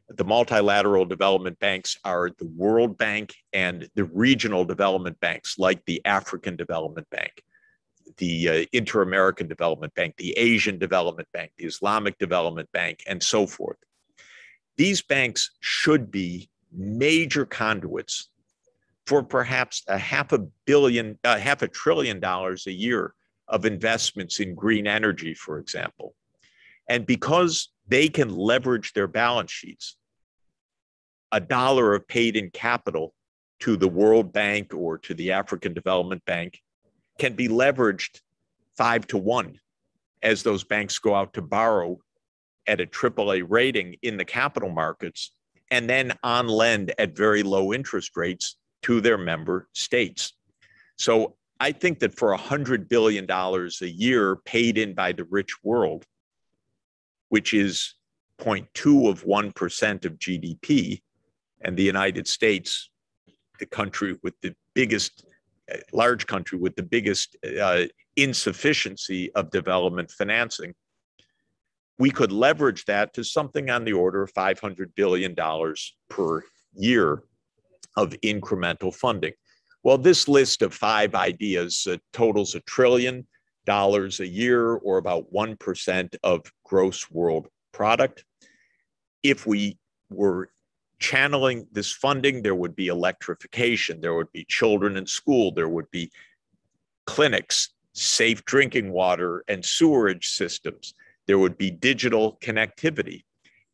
The multilateral development banks are the World Bank and the regional development banks like the African Development Bank, the Inter-American Development Bank, the Asian Development Bank, the Islamic Development Bank, and so forth. These banks should be major conduits for perhaps $500 billion a year of investments in green energy, for example. And because they can leverage their balance sheets, $1 of paid-in capital to the World Bank or to the African Development Bank can be leveraged 5-to-1 as those banks go out to borrow at a AAA rating in the capital markets and then on lend at very low interest rates to their member states. So I think that for $100 billion a year paid in by the rich world, which is 0.2% of GDP, and the United States, the country with the biggest, large country with the biggest insufficiency of development financing, we could leverage that to something on the order of $500 billion per year of incremental funding. Well, this list of 5 ideas totals $1 trillion a year, or about 1% of gross world product. If we were channeling this funding, there would be electrification, there would be children in school, there would be clinics, safe drinking water and sewerage systems, there would be digital connectivity.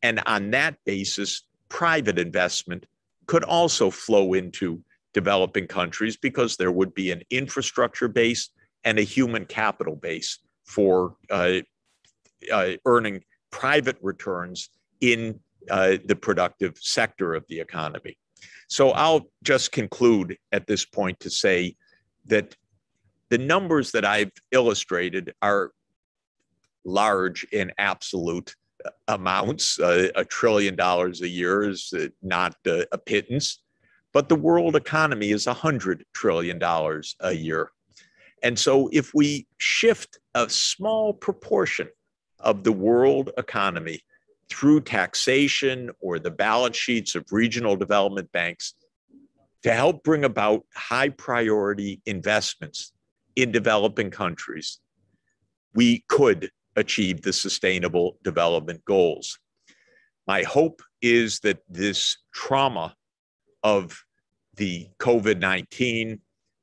And on that basis, private investment could also flow into developing countries because there would be an infrastructure base and a human capital base for earning private returns in the productive sector of the economy. So I'll just conclude at this point to say that the numbers that I've illustrated are large in absolute amounts. $1 trillion a year is not a pittance, but the world economy is $100 trillion a year. And so if we shift a small proportion of the world economy through taxation or the balance sheets of regional development banks to help bring about high priority investments in developing countries, we could achieve the Sustainable Development Goals. My hope is that this trauma of the COVID-19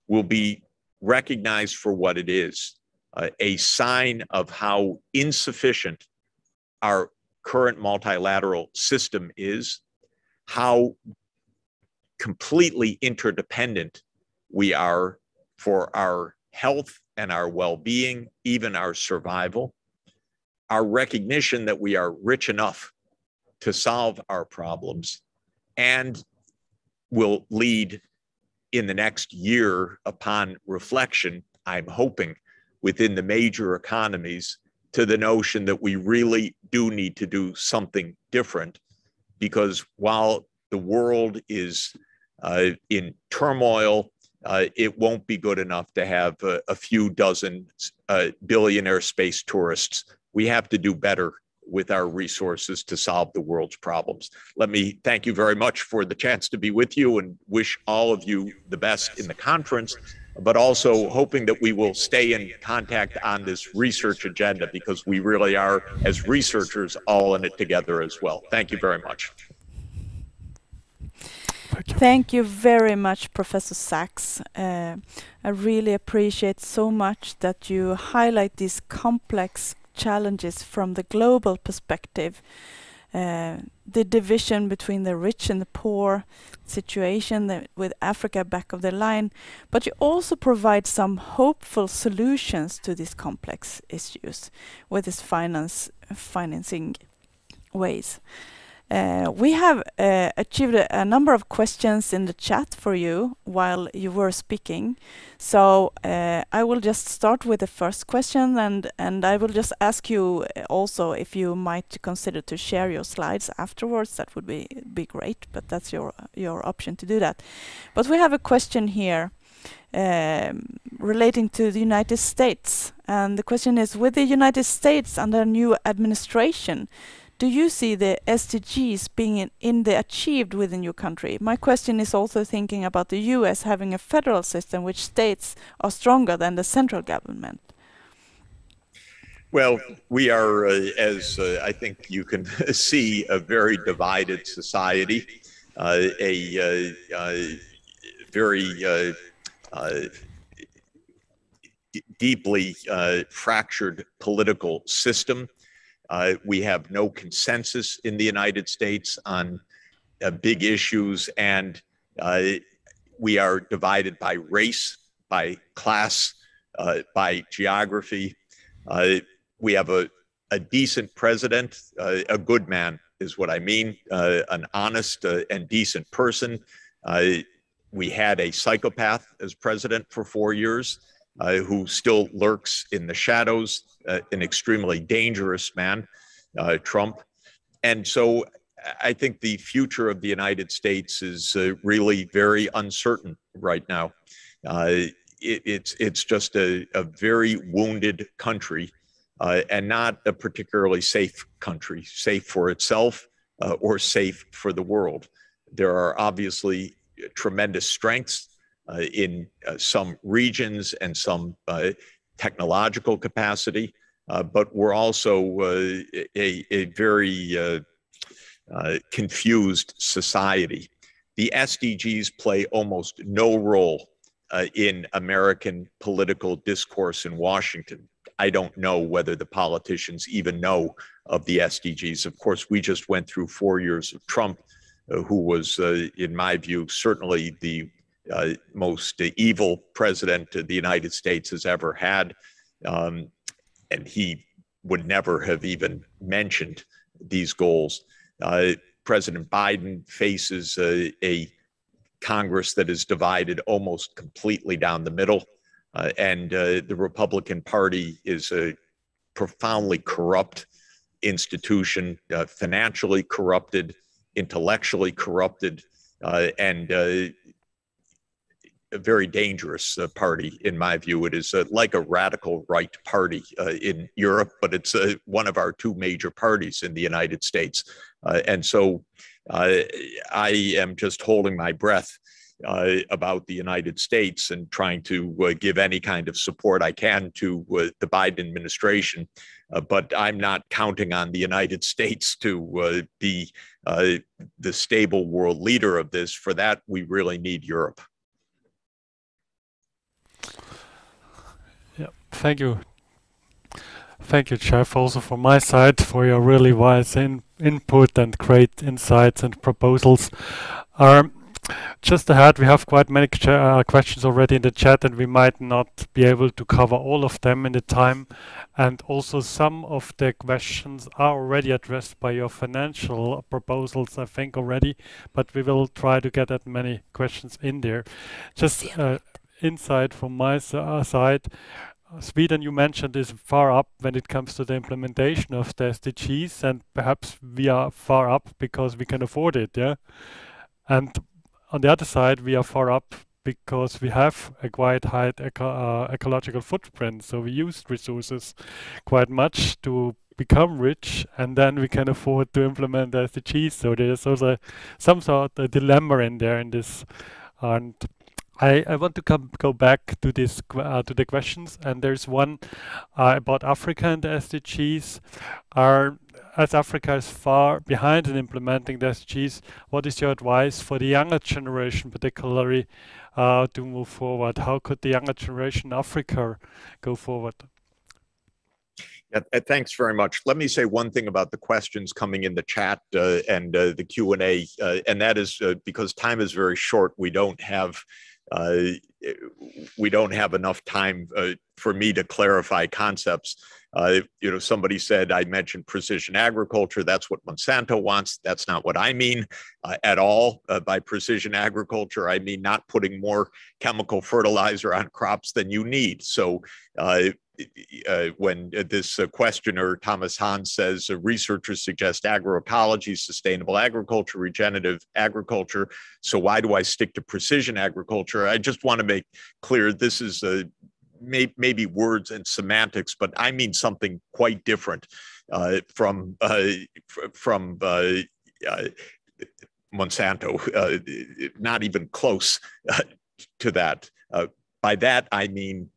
will be recognized for what it is, a sign of how insufficient our current multilateral system is, how completely interdependent we are for our health and our well-being, even our survival, our recognition that we are rich enough to solve our problems, and will lead in the next year upon reflection, I'm hoping, within the major economies to the notion that we really do need to do something different, because while the world is in turmoil, it won't be good enough to have a few dozen billionaire space tourists. We have to do better with our resources to solve the world's problems. Let me thank you very much for the chance to be with you and wish all of you the best in the conference, but also hoping that we will stay in contact on this research agenda, because we really are, as researchers, all in it together as well. Thank you very much. Thank you very much, Professor Sachs. I really appreciate so much that you highlight these complex challenges from the global perspective, the division between the rich and the poor, situation with Africa back of the line, but you also provide some hopeful solutions to these complex issues with this financing ways. We have achieved a number of questions in the chat for you while you were speaking. So I will just start with the first question, and I will just ask you also if you might consider to share your slides afterwards. That would be great, but that's your option to do that. But we have a question here relating to the United States. And the question is, with the United States under new administration, do you see the SDGs being achieved within your country? My question is also thinking about the US having a federal system which states are stronger than the central government. Well, we are, as I think you can see, a very divided society, a very deeply fractured political system. We have no consensus in the United States on big issues, and we are divided by race, by class, by geography. We have a decent president, a good man is what I mean, an honest and decent person. We had a psychopath as president for 4 years who still lurks in the shadows, an extremely dangerous man, Trump. And so I think the future of the United States is really very uncertain right now. It's just a very wounded country and not a particularly safe country, safe for itself or safe for the world. There are obviously tremendous strengths in some regions and some technological capacity, but we're also a very confused society. The SDGs play almost no role in American political discourse in Washington. I don't know whether the politicians even know of the SDGs. Of course, we just went through 4 years of Trump, who was, in my view, certainly the most evil president the United States has ever had. And he would never have even mentioned these goals. President Biden faces a Congress that is divided almost completely down the middle. And the Republican Party is a profoundly corrupt institution, financially corrupted, intellectually corrupted, and a very dangerous party, in my view. It is like a radical right party in Europe, but it's one of our two major parties in the United States. And so I am just holding my breath about the United States and trying to give any kind of support I can to the Biden administration. But I'm not counting on the United States to be the stable world leader of this. For that, we really need Europe. Yeah, thank you. Thank you, Jeff, also from my side for your really wise input and great insights and proposals. Just ahead, we have quite many questions already in the chat, and we might not be able to cover all of them in the time. And also some of the questions are already addressed by your financial proposals, I think already, but we will try to get as many questions in there. Just insight from my side. Sweden, you mentioned, is far up when it comes to the implementation of the SDGs, and perhaps we are far up because we can afford it, yeah? And on the other side, we are far up because we have a quite high ecological footprint, so we use resources quite much to become rich, and then we can afford to implement the SDGs. So there's also some sort of dilemma in there in this. And I want to go back to this to the questions, and there's one about Africa and the SDGs. As Africa is far behind in implementing the SDGs, what is your advice for the younger generation, particularly, to move forward? How could the younger generation in Africa go forward? Yeah, thanks very much. Let me say one thing about the questions coming in the chat and the Q&A, and that is because time is very short, we don't have enough time for me to clarify concepts. Somebody said I mentioned precision agriculture. That's what Monsanto wants. That's not what I mean at all by precision agriculture. I mean not putting more chemical fertilizer on crops than you need. So when this questioner, Thomas Hahn, says researchers suggest agroecology, sustainable agriculture, regenerative agriculture, so why do I stick to precision agriculture? I just want to make clear this is maybe words and semantics, but I mean something quite different from Monsanto, not even close to that. By that, I mean,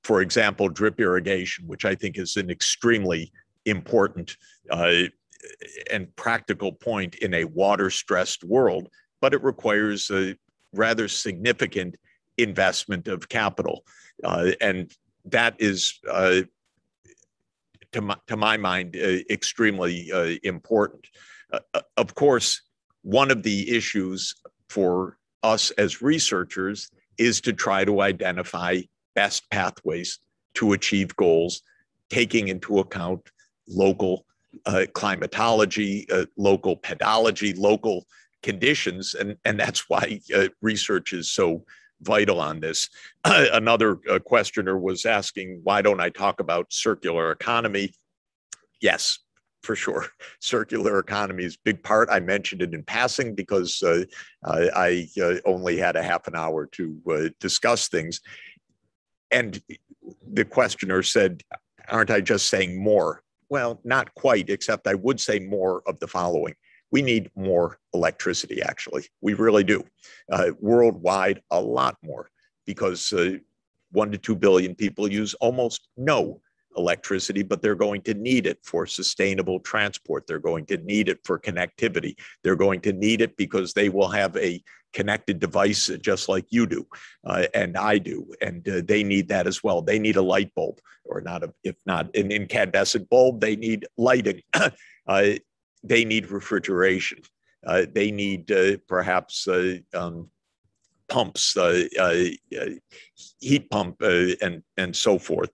for example, drip irrigation, which I think is an extremely important and practical point in a water-stressed world, but it requires a rather significant investment of capital. And that is, to my mind, extremely important. Of course, one of the issues for us as researchers is to try to identify best pathways to achieve goals, taking into account local climatology, local pedology, local conditions. And that's why research is so vital on this. Another questioner was asking, why don't I talk about circular economy? Yes, for sure. Circular economy is a big part. I mentioned it in passing because I only had a half an hour to discuss things. And the questioner said, aren't I just saying more? Well, not quite, except I would say more of the following. We need more electricity, actually. We really do. Worldwide, a lot more, because 1 to 2 billion people use almost no electricity, but they're going to need it for sustainable transport. They're going to need it for connectivity. They're going to need it because they will have a connected device just like you do and I do, and they need that as well. They need a light bulb, or not, if not an incandescent bulb, they need lighting. They need refrigeration. They need perhaps pumps, heat pump, and so forth.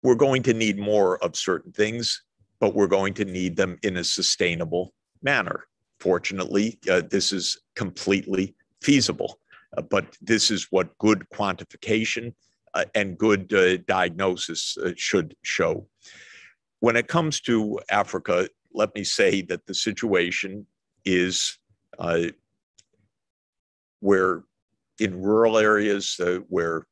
We're going to need more of certain things, but we're going to need them in a sustainable manner. Fortunately, this is completely feasible, but this is what good quantification and good diagnosis should show. When it comes to Africa, let me say that the situation is where in rural areas where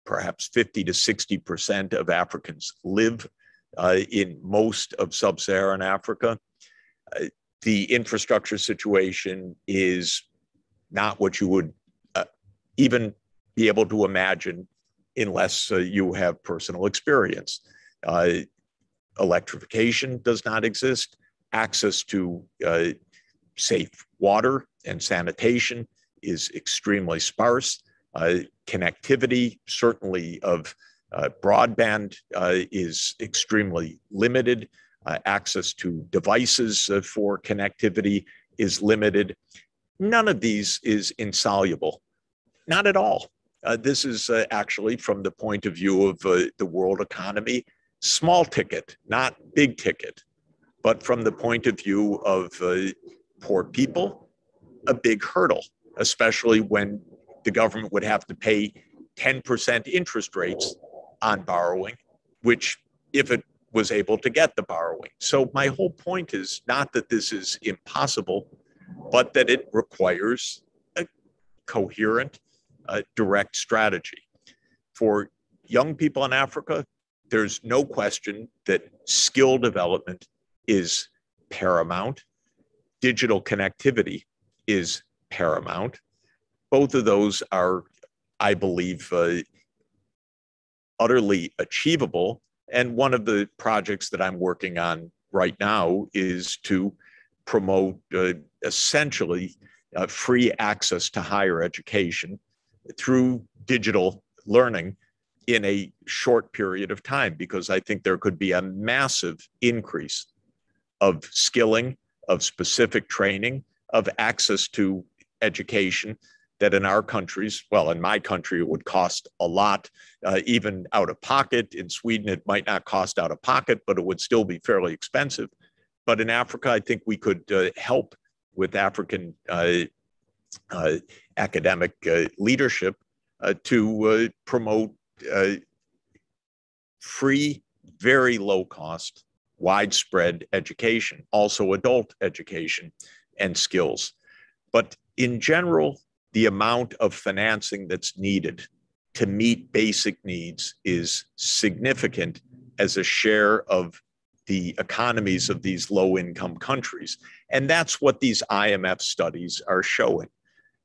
perhaps 50 to 60% of Africans live in most of sub-Saharan Africa, the infrastructure situation is not what you would even be able to imagine unless you have personal experience. Electrification does not exist. Access to safe water and sanitation is extremely sparse. Connectivity, certainly of broadband, is extremely limited. Access to devices for connectivity is limited. None of these is insoluble, not at all. This is actually, from the point of view of the world economy, small ticket, not big ticket. But from the point of view of poor people, a big hurdle, especially when the government would have to pay 10% interest rates on borrowing, which if it was able to get the borrowing. So my whole point is not that this is impossible, but that it requires a coherent, direct strategy. For young people in Africa, there's no question that skill development is paramount. Digital connectivity is paramount. Both of those are, I believe, utterly achievable. And one of the projects that I'm working on right now is to promote essentially free access to higher education through digital learning in a short period of time, because I think there could be a massive increase of skilling, of specific training, of access to education that in our countries, well, in my country, it would cost a lot, even out of pocket. In Sweden, it might not cost out of pocket, but it would still be fairly expensive. But in Africa, I think we could help with African academic leadership to promote free, very low cost, widespread education, also adult education and skills. But in general, the amount of financing that's needed to meet basic needs is significant as a share of the economies of these low-income countries. And that's what these IMF studies are showing.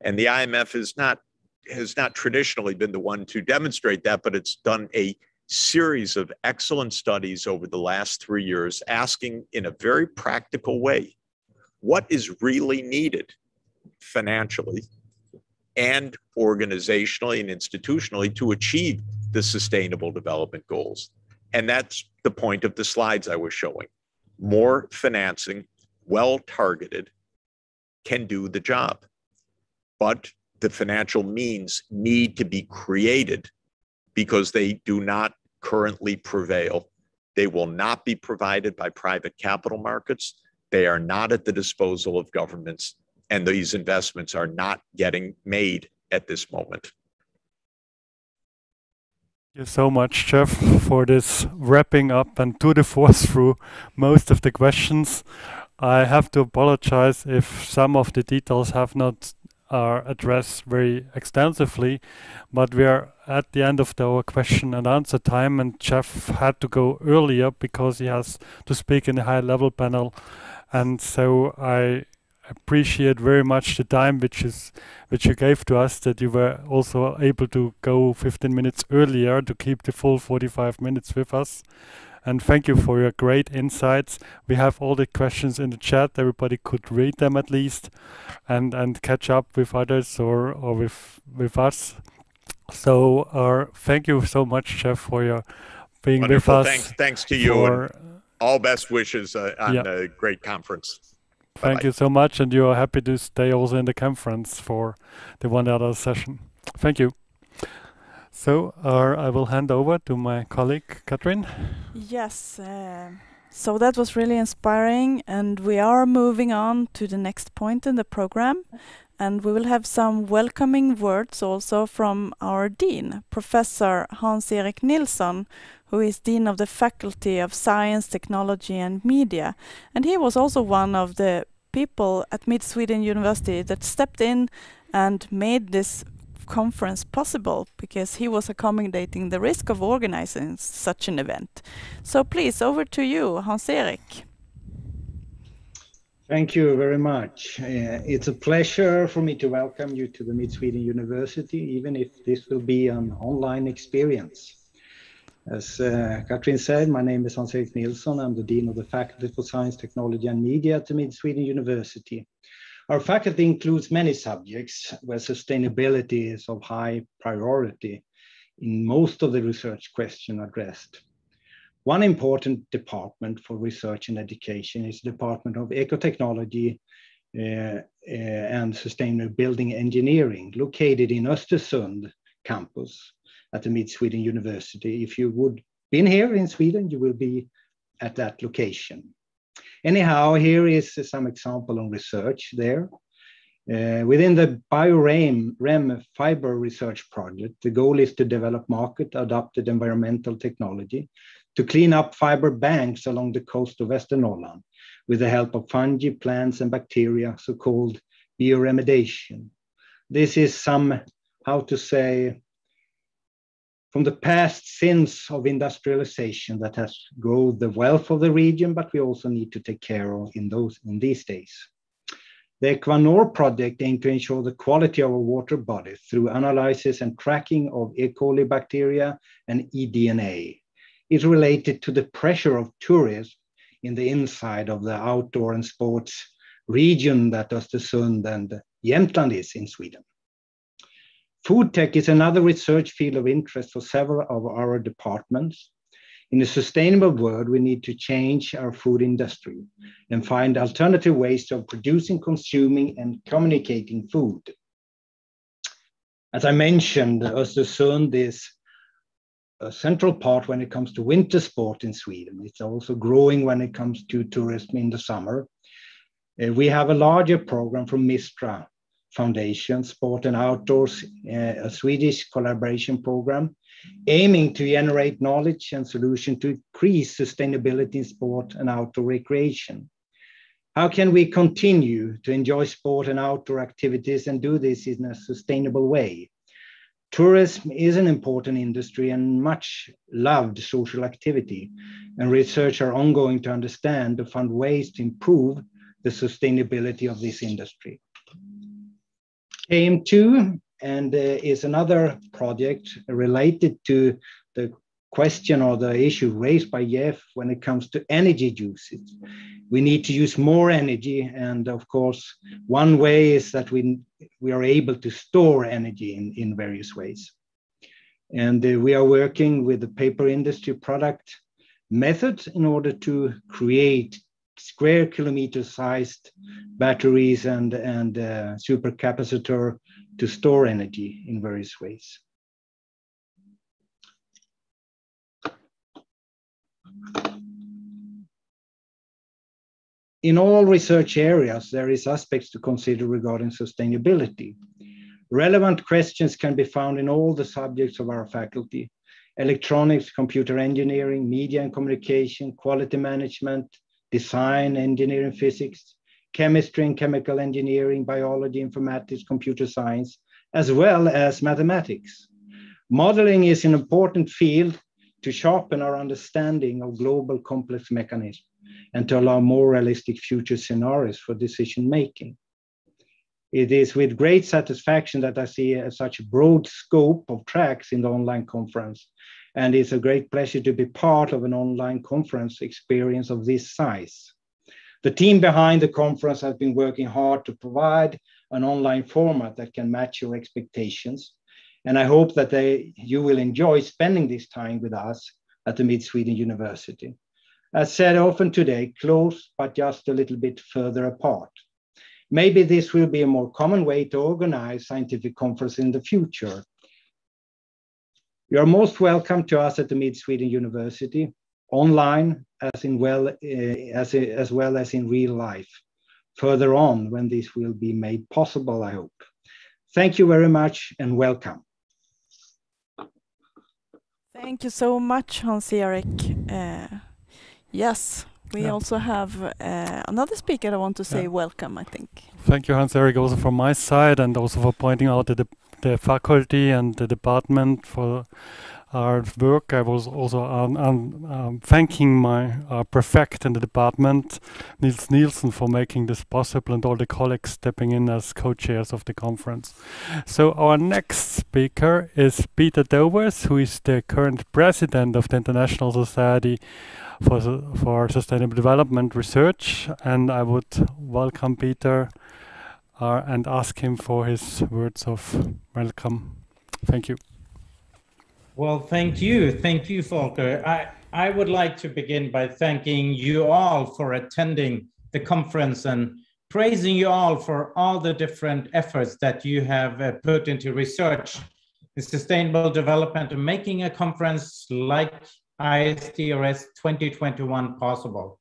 And the IMF has not traditionally been the one to demonstrate that, but it's done a series of excellent studies over the last 3 years, asking in a very practical way, what is really needed financially and organizationally and institutionally to achieve the Sustainable Development Goals. And that's the point of the slides I was showing. More financing, well targeted, can do the job. But the financial means need to be created because they do not currently prevail. They will not be provided by private capital markets. They are not at the disposal of governments, and these investments are not getting made at this moment. Thank you so much, Jeff, for this wrapping up and to the force through most of the questions. I have to apologize if some of the details have not addressed very extensively, but we are at the end of our question and answer time, and Jeff had to go earlier because he has to speak in a high-level panel, and so I appreciate very much the time which you gave to us, that you were also able to go 15 minutes earlier to keep the full 45 minutes with us. And thank you for your great insights. We have all the questions in the chat. Everybody could read them at least and catch up with others or with us. So thank you so much, Jeff, for your being Wonderful. with us. Thanks to you, and all best wishes on a great conference. Thank you so much, and you are happy to stay also in the conference for the 1 hour session. Thank you. So I will hand over to my colleague, Katrin. Yes, so that was really inspiring, and we are moving on to the next point in the program, and we will have some welcoming words also from our Dean, Professor Hans-Erik Nilsson, who is Dean of the Faculty of Science, Technology and Media, and he was also one of the people at Mid-Sweden University that stepped in and made this conference possible, because he was accommodating the risk of organizing such an event. So please, over to you, Hans-Erik. Thank you very much. It's a pleasure for me to welcome you to the Mid-Sweden University, even if this will be an online experience. As Katrin said, my name is Hans-Erik Nilsson. I'm the Dean of the Faculty for Science, Technology and Media at the Mid-Sweden University. Our faculty includes many subjects where sustainability is of high priority in most of the research questions addressed. One important department for research and education is the Department of Ecotechnology and Sustainable Building Engineering, located in Östersund campus at the Mid-Sweden University. If you would been here in Sweden, you will be at that location. Anyhow, here is some example on research there. Within the BioREM fiber research project, the goal is to develop market-adapted environmental technology to clean up fiber banks along the coast of Västernorrland with the help of fungi, plants, and bacteria, so-called bioremediation. This is some, how to say, from the past sins of industrialization that has grown the wealth of the region, but we also need to take care of in these days. The Equanor project aims to ensure the quality of our water bodies through analysis and tracking of E. coli bacteria and eDNA. It's related to the pressure of tourists in the inside of the outdoor and sports region that Östersund and Jämtland is in Sweden. Food tech is another research field of interest for several of our departments. In a sustainable world, we need to change our food industry and find alternative ways of producing, consuming, and communicating food. As I mentioned, Östersund is a central part when it comes to winter sport in Sweden. It's also growing when it comes to tourism in the summer. We have a larger program from Mistra Foundation, Sport and Outdoors, a Swedish collaboration program, aiming to generate knowledge and solutions to increase sustainability in sport and outdoor recreation. How can we continue to enjoy sport and outdoor activities and do this in a sustainable way? Tourism is an important industry and much loved social activity, and research are ongoing to understand and find ways to improve the sustainability of this industry. AIM2 and is another project related to the question or the issue raised by Jeff when it comes to energy usage. We need to use more energy, and of course, one way is that we are able to store energy in various ways. And we are working with the paper industry product methods in order to create square kilometer sized batteries and supercapacitor to store energy in various ways. In all research areas, there is aspects to consider regarding sustainability. Relevant questions can be found in all the subjects of our faculty: electronics, computer engineering, media and communication, quality management, design, engineering, physics, chemistry and chemical engineering, biology, informatics, computer science, as well as mathematics. Modeling is an important field to sharpen our understanding of global complex mechanisms and to allow more realistic future scenarios for decision making. It is with great satisfaction that I see such a broad scope of tracks in the online conference, and it's a great pleasure to be part of an online conference experience of this size. The team behind the conference has been working hard to provide an online format that can match your expectations, and I hope that you will enjoy spending this time with us at the Mid-Sweden University. As said often today, close but just a little bit further apart. Maybe this will be a more common way to organize scientific conference in the future. You are most welcome to us at the Mid-Sweden University, online as well as in real life, further on when this will be made possible, I hope. Thank you very much and welcome. Thank you so much, Hans-Erik. Yes, we also have another speaker I want to say welcome, I think. Thank you, Hans-Erik, also from my side, and also for pointing out the faculty and the department for our work. I was also thanking my prefect in the department, Nils Nielsen, for making this possible, and all the colleagues stepping in as co-chairs of the conference. So our next speaker is Peter Dovers, who is the current president of the International Society for Sustainable Development Research, and I would welcome Peter and ask him for his words of welcome. Thank you. Well, thank you, Volker. I would like to begin by thanking you all for attending the conference and praising you all for all the different efforts that you have put into research in sustainable development and making a conference like ISDRS 2021 possible,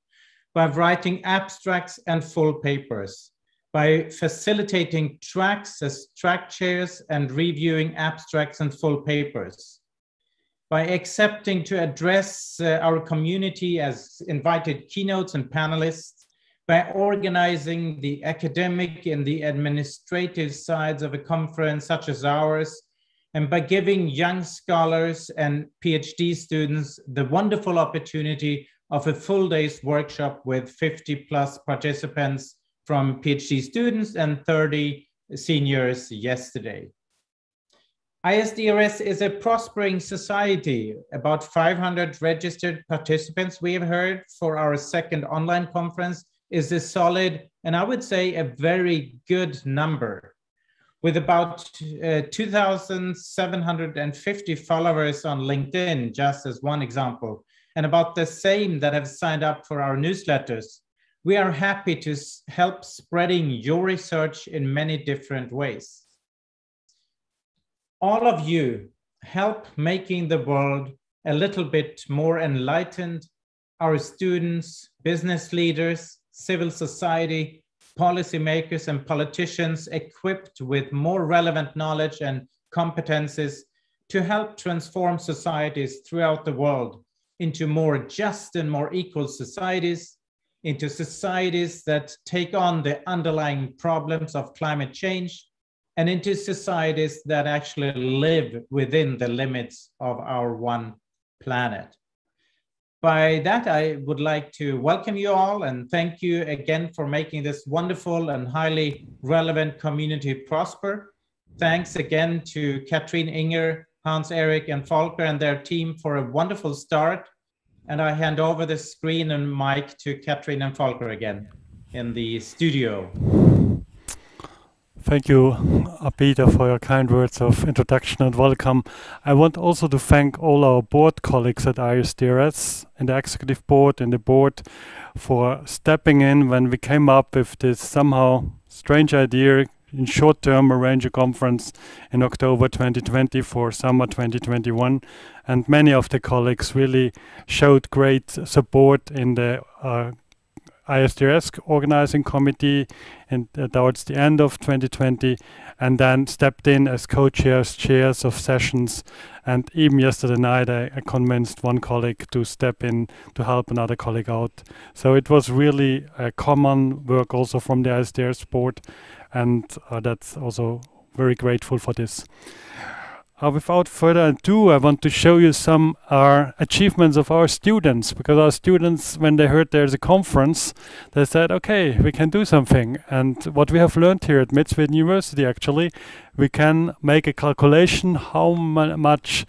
by writing abstracts and full papers, by facilitating tracks as track chairs and reviewing abstracts and full papers, by accepting to address our community as invited keynotes and panelists, by organizing the academic and the administrative sides of a conference such as ours, and by giving young scholars and PhD students the wonderful opportunity of a full day's workshop with 50+ participants from PhD students and 30 seniors yesterday. ISDRS is a prospering society. About 500 registered participants we have heard for our second online conference is a solid, and I would say a very good number. With about 2,750 followers on LinkedIn, just as one example, and about the same that have signed up for our newsletters, we are happy to help spreading your research in many different ways. All of you help making the world a little bit more enlightened. Our students, business leaders, civil society, policymakers and politicians equipped with more relevant knowledge and competences to help transform societies throughout the world into more just and more equal societies, into societies that take on the underlying problems of climate change, and into societies that actually live within the limits of our one planet. By that, I would like to welcome you all and thank you again for making this wonderful and highly relevant community prosper. Thanks again to Katrin, Inger, Hans-Erik, and Volker and their team for a wonderful start. And I hand over the screen and mic to Katrin and Volker again in the studio. Thank you, Peter, for your kind words of introduction and welcome. I want also to thank all our board colleagues at ISDRS and the executive board and the board for stepping in when we came up with this somehow strange idea in short term arrange a conference in October 2020 for summer 2021. And many of the colleagues really showed great support in the ISDRS organizing committee and towards the end of 2020, and then stepped in as co-chairs, chairs of sessions. And even yesterday night, I convinced one colleague to step in to help another colleague out. So it was really a common work also from the ISDRS board, and that's also very grateful for this. Without further ado, I want to show you some achievements of our students, because our students, when they heard there's a conference, they said, okay, we can do something. And what we have learned here at Mid-Sweden University, actually, we can make a calculation how much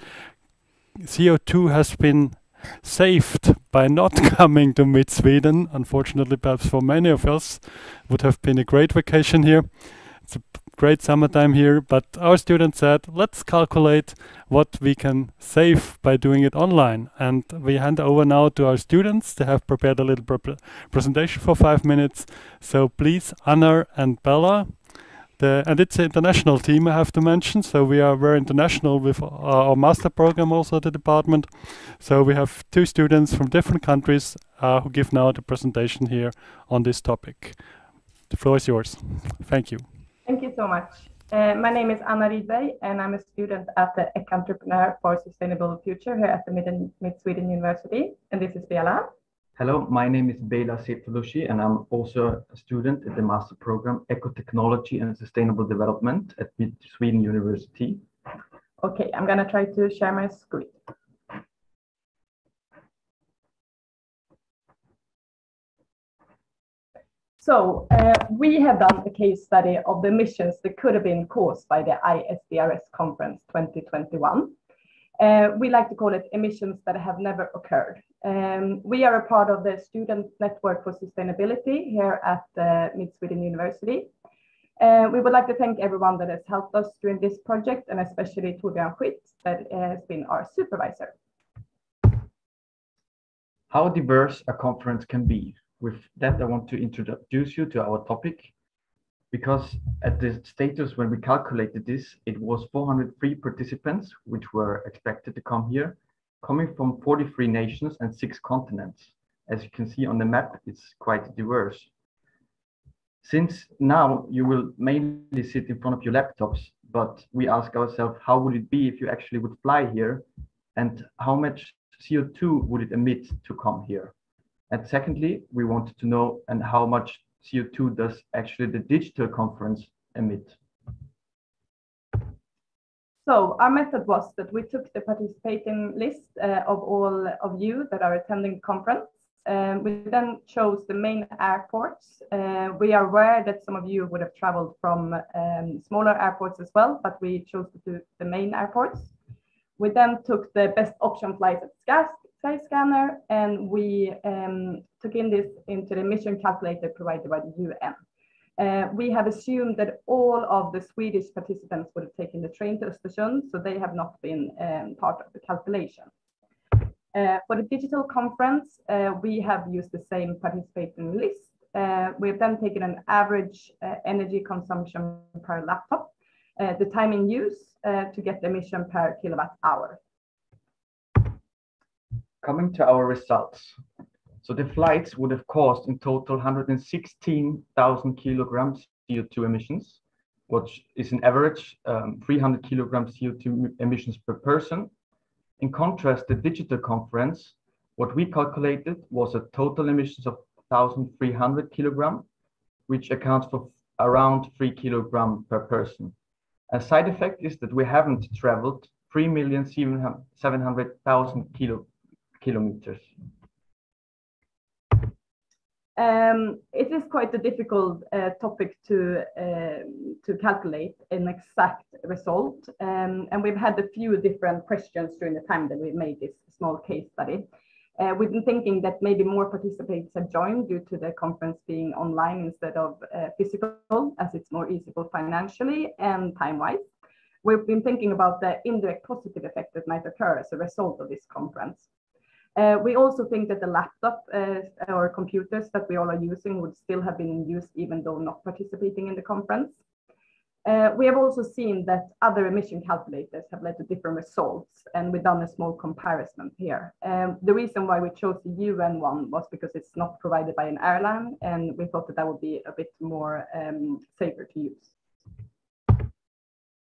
CO2 has been saved by not coming to Mid-Sweden. Unfortunately, perhaps for many of us, would have been a great vacation here. It's a great summertime here, but our students said, let's calculate what we can save by doing it online. And we hand over now to our students. They have prepared a little presentation for 5 minutes. So please, Anna and Bella. And it's an international team, I have to mention. So we are very international with our master program also at the department. So we have 2 students from different countries who give now the presentation here on this topic. The floor is yours. Thank you. Thank you so much. My name is Anna Rydberg, and I'm a student at the EC Entrepreneur for Sustainable Future here at the Mid-Sweden University. And this is Bela. Hello, my name is Bela Setolushi, and I'm also a student at the master program Ecotechnology and Sustainable Development at Mid-Sweden University. Okay, I'm going to try to share my screen. So we have done a case study of the emissions that could have been caused by the ISDRS conference 2021. We like to call it emissions that have never occurred. We are a part of the Student Network for Sustainability here at Mid-Sweden University. We would like to thank everyone that has helped us during this project, and especially Torbjörn Schwitt, that has been our supervisor. How diverse a conference can be. With that, I want to introduce you to our topic, because at the status when we calculated this, it was 403 participants which were expected to come here, coming from 43 nations and 6 continents. As you can see on the map, it's quite diverse. Since now you will mainly sit in front of your laptops, but we ask ourselves, how would it be if you actually would fly here, and how much CO2 would it emit to come here? And secondly, we wanted to know and how much CO2 does actually the digital conference emit? So our method was that we took the participating list of all of you that are attending the conference. We then chose the main airports. We are aware that some of you would have traveled from smaller airports as well, but we chose to do the main airports. We then took the best option flights at Skyscanner, and we took in this into the emission calculator provided by the UN. We have assumed that all of the Swedish participants would have taken the train to Östersund, so they have not been part of the calculation. For the digital conference, we have used the same participating list. We have then taken an average energy consumption per laptop, the time in use to get the emission per kilowatt hour. Coming to our results. So the flights would have caused in total 116,000 kilograms CO2 emissions, which is an average 300 kilograms CO2 emissions per person. In contrast, the digital conference, what we calculated was a total emissions of 1,300 kilograms, which accounts for around 3 kilograms per person. A side effect is that we haven't traveled 3,700,000 kilometers. It is quite a difficult topic to calculate an exact result, and we've had a few different questions during the time that we made this small case study. We've been thinking that maybe more participants have joined due to the conference being online instead of physical, as it's more easable financially and time-wise. We've been thinking about the indirect positive effect that might occur as a result of this conference. We also think that the laptop or computers that we all are using would still have been in use even though not participating in the conference. We have also seen that other emission calculators have led to different results, and we've done a small comparison here. The reason why we chose the UN one was because it's not provided by an airline, and we thought that that would be a bit more safer to use.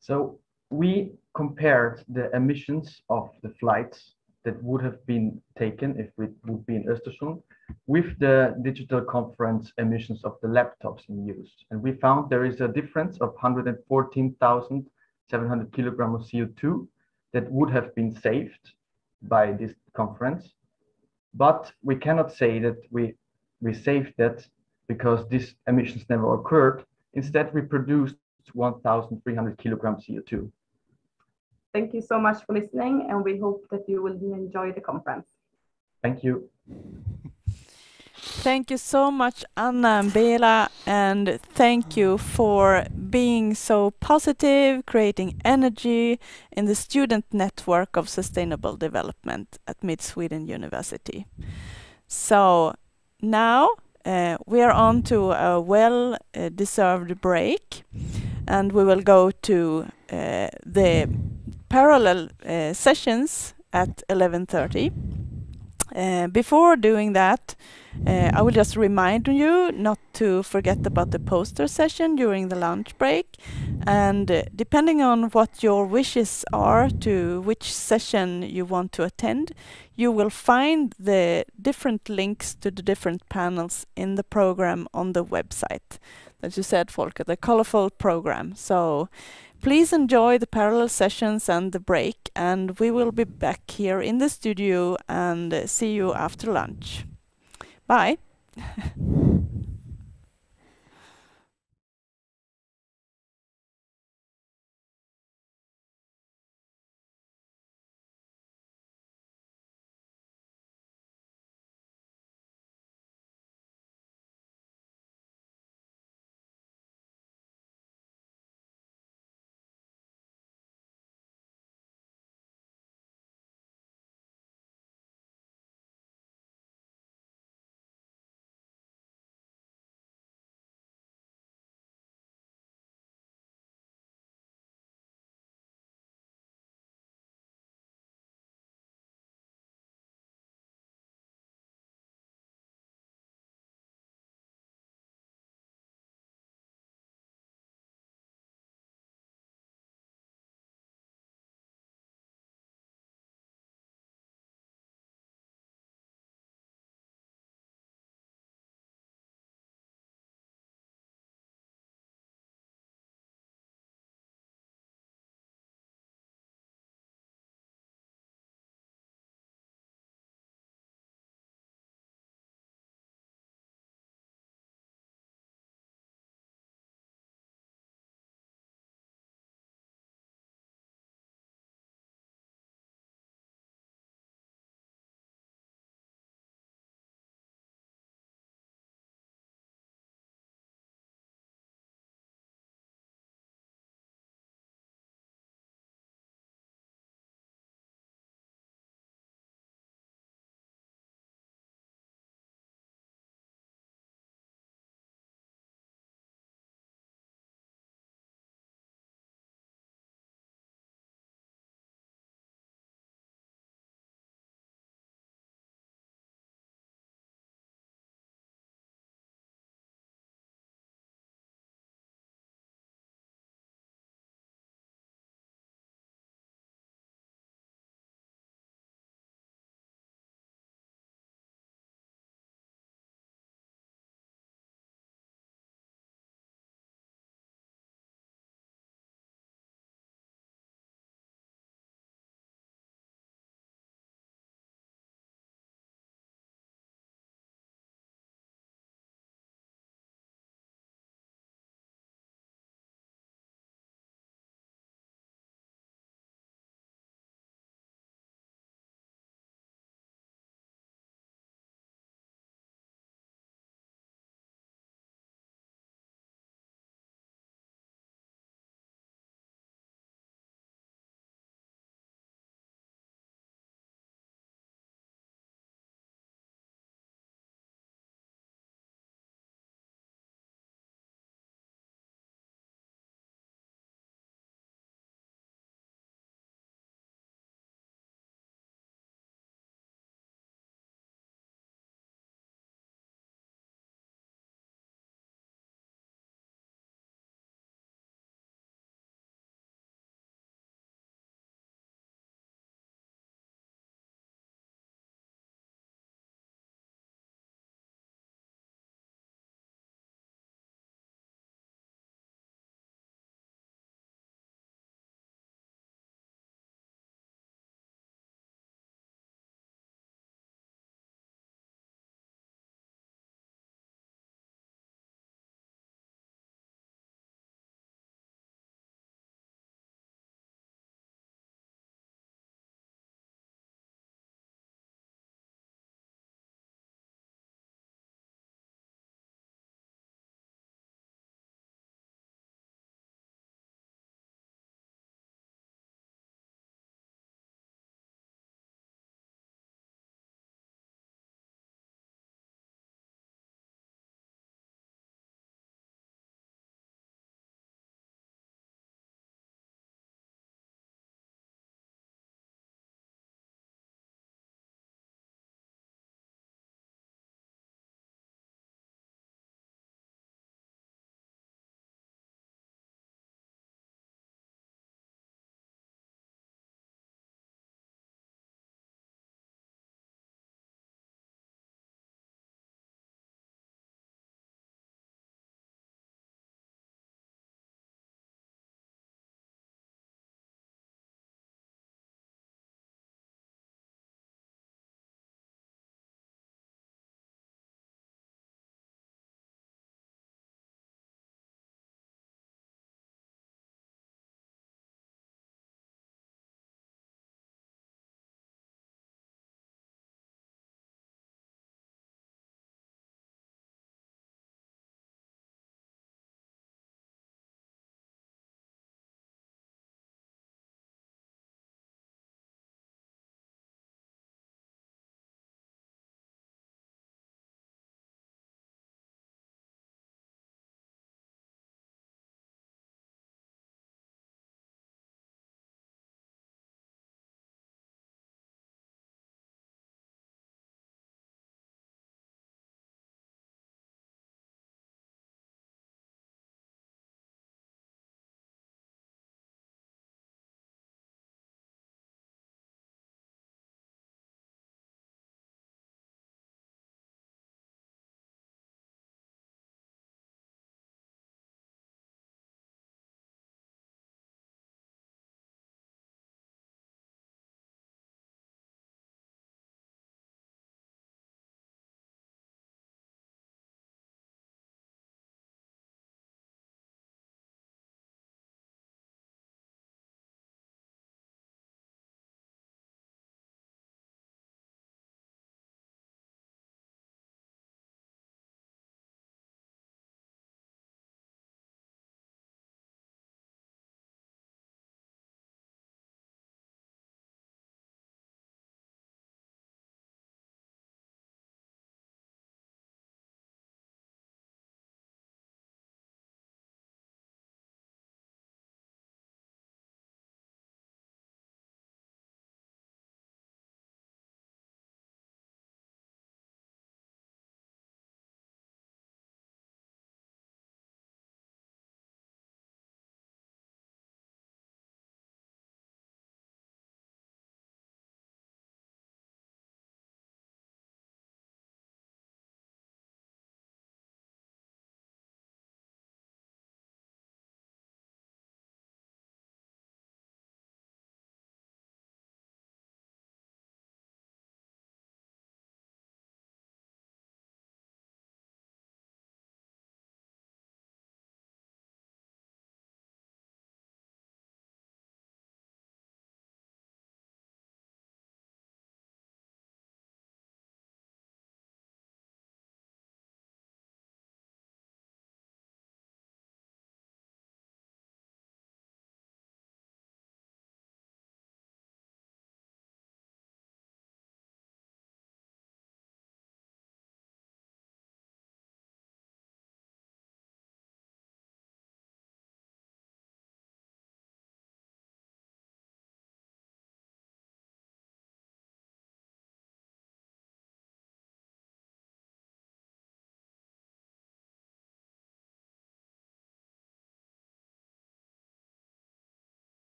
So we compared the emissions of the flights that would have been taken if it would be in Östersund with the digital conference emissions of the laptops in use. And we found there is a difference of 114,700 kilograms of CO2 that would have been saved by this conference. But we cannot say that we saved that because these emissions never occurred. Instead, we produced 1,300 kilograms CO2. Thank you so much for listening, and we hope that you will enjoy the conference. Thank you. Thank you so much, Anna and Bela, and thank you for being so positive, creating energy in the student network of sustainable development at Mid-Sweden University. So now we are on to a well-deserved break, and we will go to the parallel sessions at 11:30. Before doing that, I will just remind you not to forget about the poster session during the lunch break. And depending on what your wishes are to which session you want to attend, you will find the different links to the different panels in the program on the website. As you said, Volker, the colorful program. So please enjoy the parallel sessions and the break, and we will be back here in the studio and see you after lunch. Bye.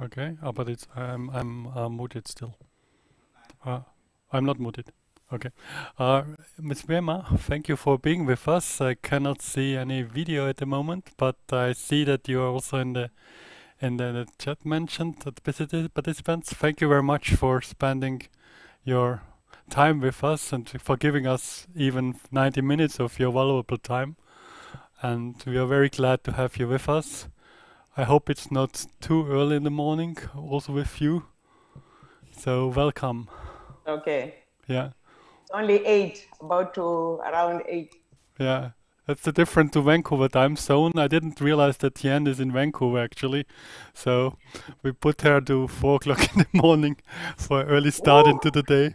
Okay, but it's I'm muted still. I'm not muted. Okay. Ms. Wehrma, thank you for being with us. I cannot see any video at the moment, but I see that you are also in the chat mentioned that participants. Thank you very much for spending your time with us and for giving us even 90 minutes of your valuable time. And we are very glad to have you with us. I hope it's not too early in the morning also with you. So welcome. Okay. Yeah. It's only 8, about to around 8. Yeah. That's the difference to Vancouver time zone. I didn't realize that Tian is in Vancouver actually. So we put her to 4 o'clock in the morning for early start into the day.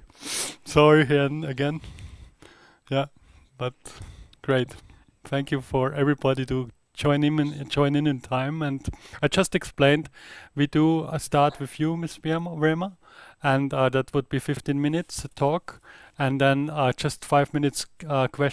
Sorry, Tian, again. Yeah, but great. Thank you for everybody to join in time. And I just explained we do start with you, Ms. Wehrma, and that would be 15 minutes talk, and then just 5 minutes question.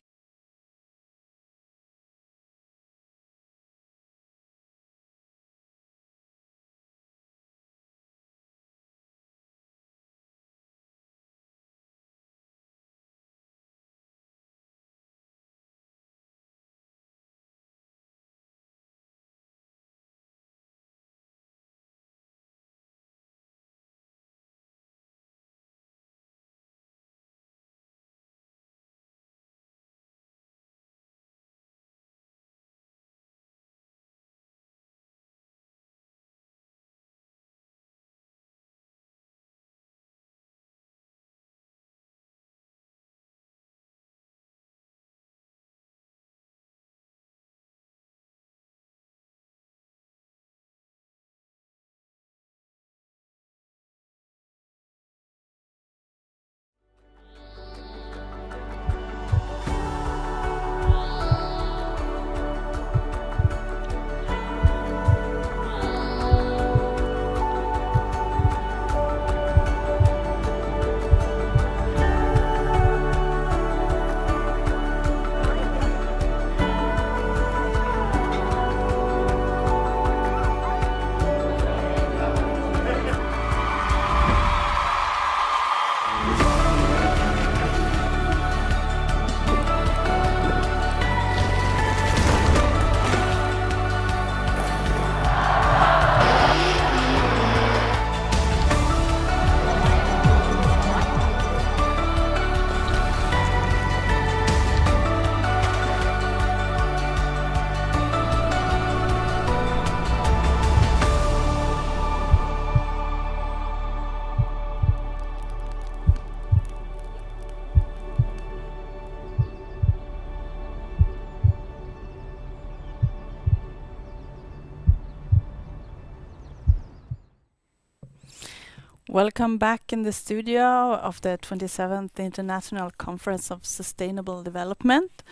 Welcome back in the studio of the 27th International Conference of Sustainable Development.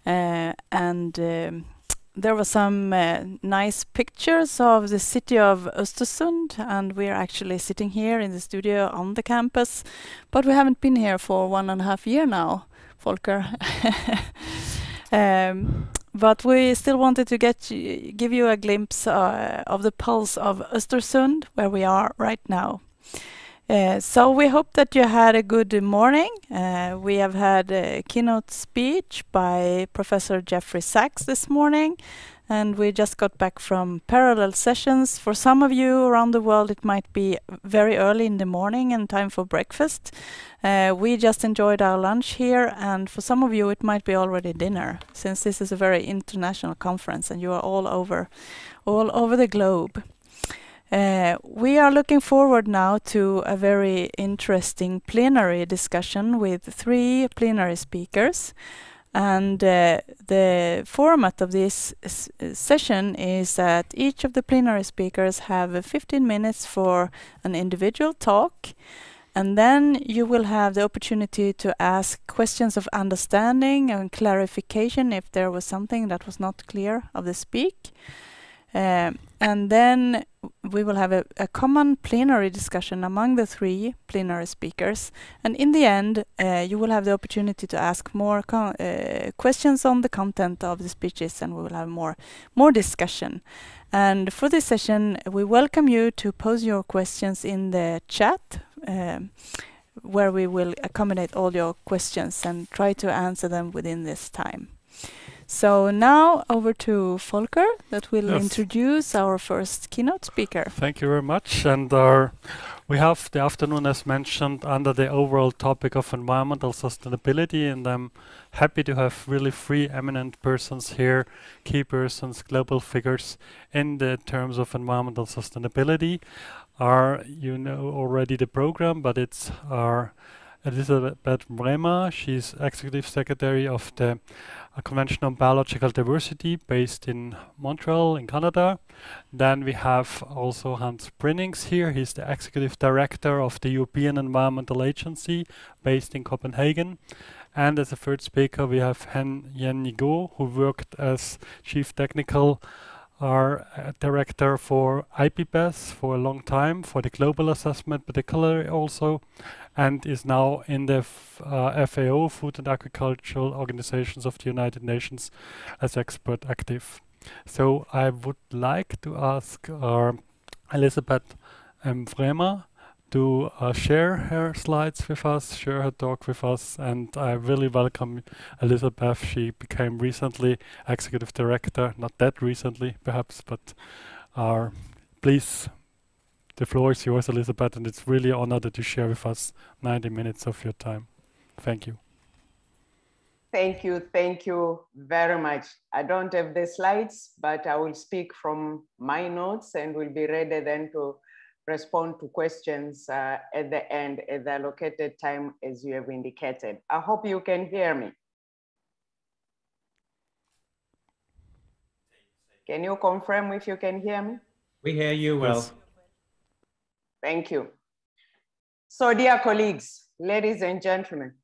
There were some nice pictures of the city of Östersund, and we're actually sitting here in the studio on the campus, but we haven't been here for 1.5 years now, Volker. But we still wanted to give you a glimpse of the pulse of Östersund, where we are right now. So we hope that you had a good morning. We have had a keynote speech by Professor Jeffrey Sachs this morning, and we just got back from parallel sessions. For some of you around the world, it might be very early in the morning and time for breakfast. We just enjoyed our lunch here, and for some of you, it might be already dinner, since this is a very international conference and you are all over the globe. We are looking forward now to a very interesting plenary discussion with 3 plenary speakers. And the format of this session is that each of the plenary speakers have 15 minutes for an individual talk. And then you will have the opportunity to ask questions of understanding and clarification if there was something that was not clear of the speak. And then we will have a common plenary discussion among the 3 plenary speakers, and in the end you will have the opportunity to ask more questions on the content of the speeches, and we will have more discussion. And for this session we welcome you to pose your questions in the chat, where we will accommodate all your questions and try to answer them within this time. So now over to Volker, that will introduce our first keynote speaker. Thank you very much. And we have the afternoon, as mentioned, under the overall topic of environmental sustainability, and I'm happy to have really 3 eminent persons here, key persons, global figures in the terms of environmental sustainability. You know already the program, but it's our Elisabeth Bremer. She's Executive Secretary of the Convention on Biological Diversity based in Montreal in Canada. Then we have also Hans Brinnings here. He's the Executive Director of the European Environmental Agency based in Copenhagen. And as a third speaker we have Yen Nigo, who worked as Chief Technical Director for IPBES for a long time, for the global assessment particularly also, and is now in the FAO, Food and Agricultural Organizations of the United Nations, as expert active. So I would like to ask Elisabeth Bremer to share her slides with us, share her talk with us, and I really welcome Elisabeth. She became recently Executive Director, not that recently perhaps, but please, the floor is yours, Elisabeth, and it's really an honor that you share with us 90 minutes of your time. Thank you. Thank you very much. I don't have the slides, but I will speak from my notes and will be ready then to respond to questions at the end at the allocated time as you have indicated. I hope you can hear me. Can you confirm if you can hear me? We hear you well. Yes. Thank you. So dear colleagues, ladies and gentlemen,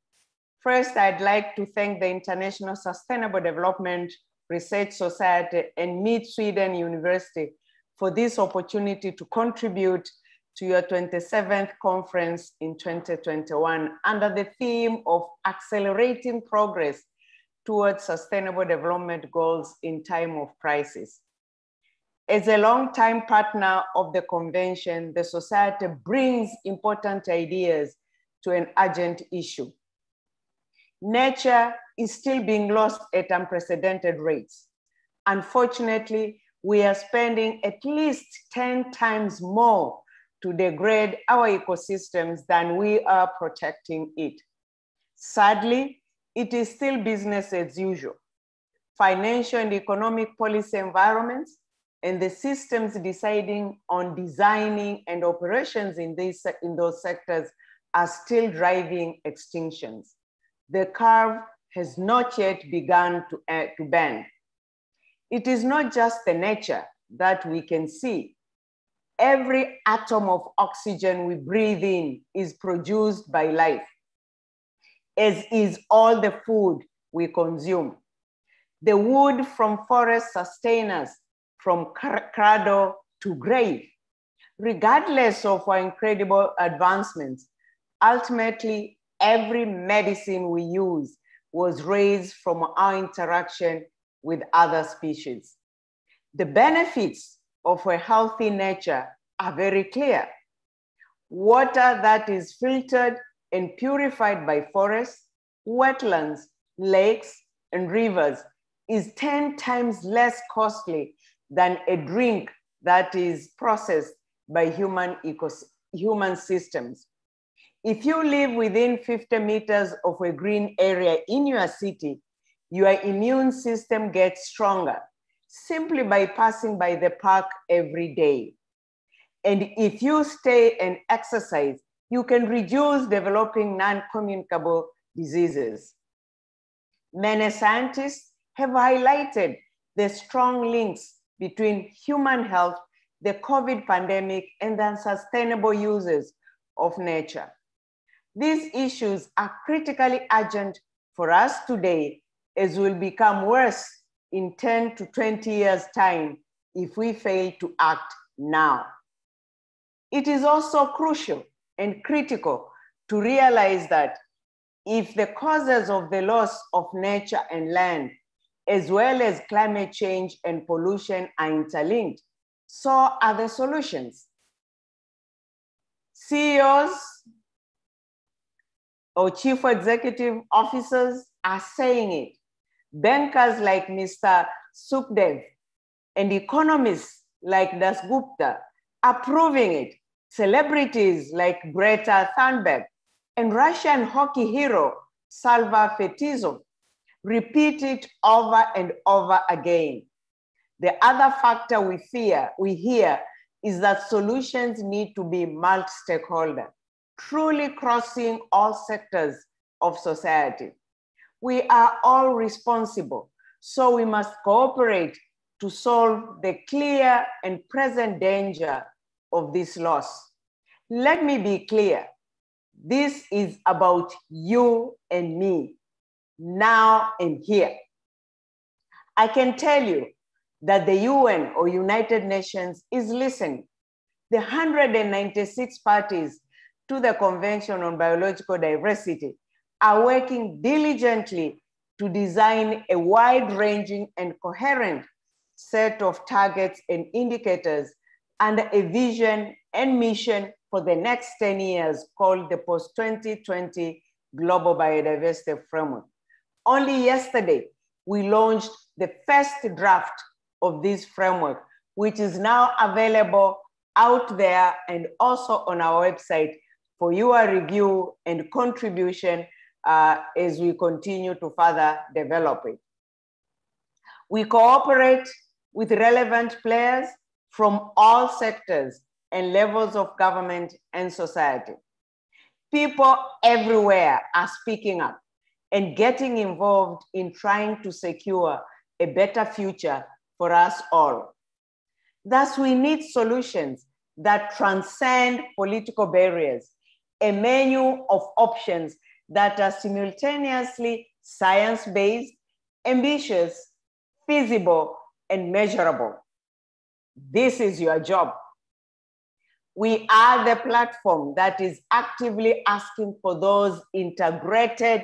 first I'd like to thank the International Sustainable Development Research Society and Mid Sweden University for this opportunity to contribute to your 27th conference in 2021 under the theme of accelerating progress towards sustainable development goals in time of crisis. As a long-time partner of the convention, the society brings important ideas to an urgent issue. Nature is still being lost at unprecedented rates. Unfortunately, we are spending at least 10 times more to degrade our ecosystems than we are protecting it. Sadly, it is still business as usual. Financial and economic policy environments and the systems deciding on designing and operations in those sectors are still driving extinctions. The curve has not yet begun to bend. It is not just the nature that we can see. Every atom of oxygen we breathe in is produced by life, as is all the food we consume. The wood from forests sustain us from cradle to grave. Regardless of our incredible advancements, ultimately, every medicine we use was raised from our interaction with other species. The benefits of a healthy nature are very clear. Water that is filtered and purified by forests, wetlands, lakes, and rivers is 10 times less costly than a drink that is processed by human systems. If you live within 50 meters of a green area in your city, your immune system gets stronger simply by passing by the park every day. And if you stay and exercise, you can reduce developing non-communicable diseases. Many scientists have highlighted the strong links between human health, the COVID pandemic, and the unsustainable uses of nature. These issues are critically urgent for us today, as will become worse in 10 to 20 years' time if we fail to act now. It is also crucial and critical to realize that if the causes of the loss of nature and land, as well as climate change and pollution, are interlinked, so are the solutions. CEOs or chief executive officers are saying it. Bankers like Mr. Sukhdev and economists like Dasgupta are proving it. Celebrities like Greta Thunberg and Russian hockey hero Salva Fetizov repeat it over and over again. The other factor we hear is that solutions need to be multi-stakeholder, truly crossing all sectors of society. We are all responsible, so we must cooperate to solve the clear and present danger of this loss. Let me be clear. This is about you and me, now and here. I can tell you that the UN or United Nations is listening. The 196 parties to the Convention on Biological Diversity are working diligently to design a wide-ranging and coherent set of targets and indicators under a vision and mission for the next 10 years called the Post-2020 Global Biodiversity Framework. Only yesterday, we launched the first draft of this framework, which is now available out there and also on our website for your review and contribution as we continue to further develop it. We cooperate with relevant players from all sectors and levels of government and society. People everywhere are speaking up and getting involved in trying to secure a better future for us all. Thus, we need solutions that transcend political barriers, a menu of options that are simultaneously science-based, ambitious, feasible, and measurable. This is your job. We are the platform that is actively asking for those integrated,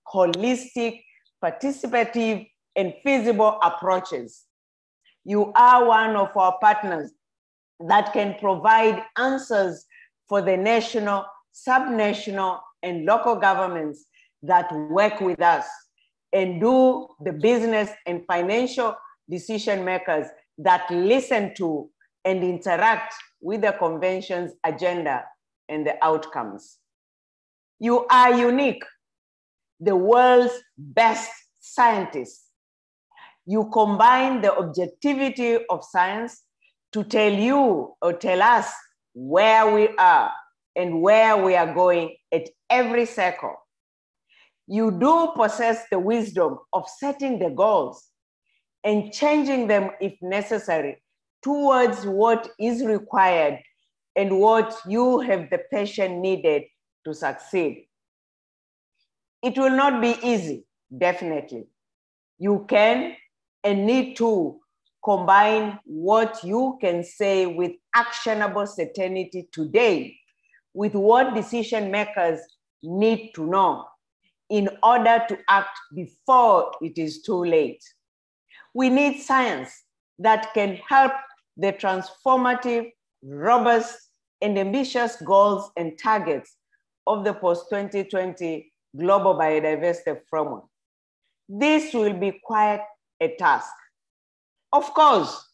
holistic, participative, and feasible approaches. You are one of our partners that can provide answers for the national, subnational, and local governments that work with us and do the business and financial decision makers that listen to and interact with the convention's agenda and the outcomes. You are unique, the world's best scientists. You combine the objectivity of science to tell you or tell us where we are and where we are going at every cycle. You do possess the wisdom of setting the goals and changing them if necessary towards what is required and what you have the passion needed to succeed. It will not be easy, definitely. You can and need to combine what you can say with actionable certainty today with what decision makers need to know in order to act before it is too late. We need science that can help the transformative, robust, and ambitious goals and targets of the post-2020 Global Biodiversity Framework. This will be quite a task. Of course,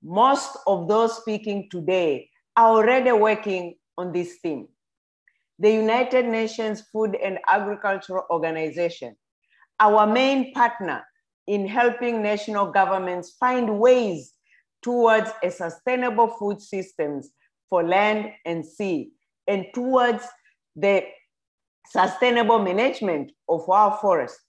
most of those speaking today are already working on this theme. The United Nations Food and Agriculture Organization, our main partner in helping national governments find ways towards a sustainable food systems for land and sea, and towards the sustainable management of our forests,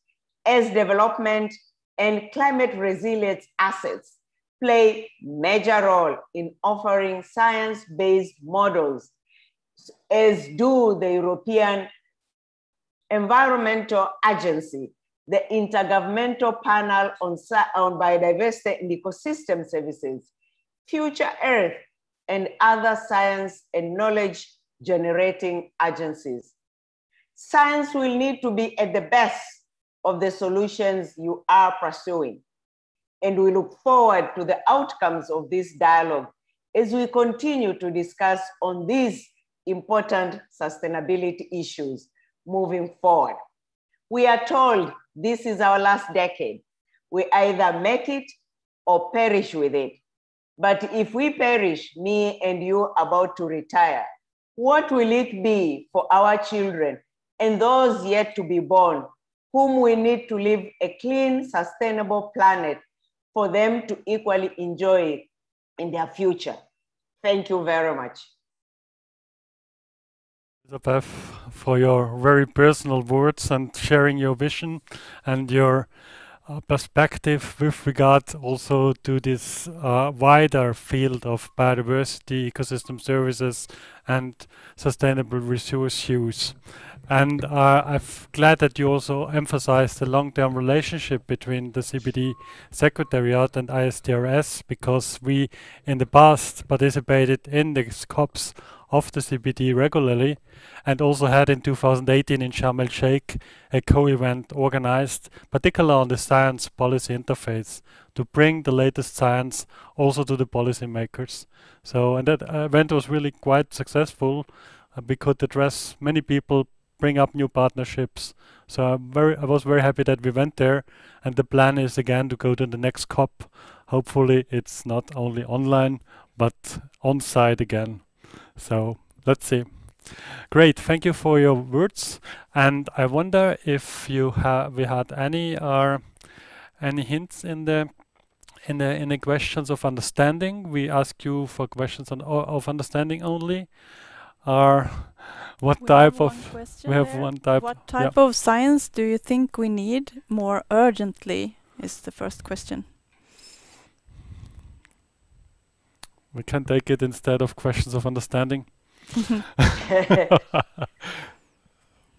as development and climate resilience assets play major role in offering science-based models, as do the European Environmental Agency, the Intergovernmental Panel on Biodiversity and Ecosystem Services, Future Earth, and other science and knowledge generating agencies. Science will need to be at the best of the solutions you are pursuing. And we look forward to the outcomes of this dialogue as we continue to discuss on these important sustainability issues moving forward. We are told this is our last decade. We either make it or perish with it. But if we perish, me and you about to retire, what will it be for our children and those yet to be born, whom we need to leave a clean, sustainable planet for them to equally enjoy in their future? Thank you very much. Elizabeth, for your very personal words and sharing your vision and your perspective with regard also to this wider field of biodiversity, ecosystem services, and sustainable resource use. And I'm glad that you also emphasized the long-term relationship between the CBD Secretariat and ISDRS, because we in the past participated in the COPs of the CBD regularly, and also had in 2018 in Sharm el-Sheikh a co-event organized, particularly on the science policy interface, to bring the latest science also to the policymakers. So, and that event was really quite successful. We could address many people, bring up new partnerships. So I was very happy that we went there, and the plan is again to go to the next COP. Hopefully it's not only online, but on site again. So let's see. Great, thank you for your words. And I wonder if we had any hints in the questions of understanding. We ask you for questions of understanding only. Or what we type have of question we have there. one type. What type of science do you think we need more urgently? Is the first question. We can take it instead of questions of understanding.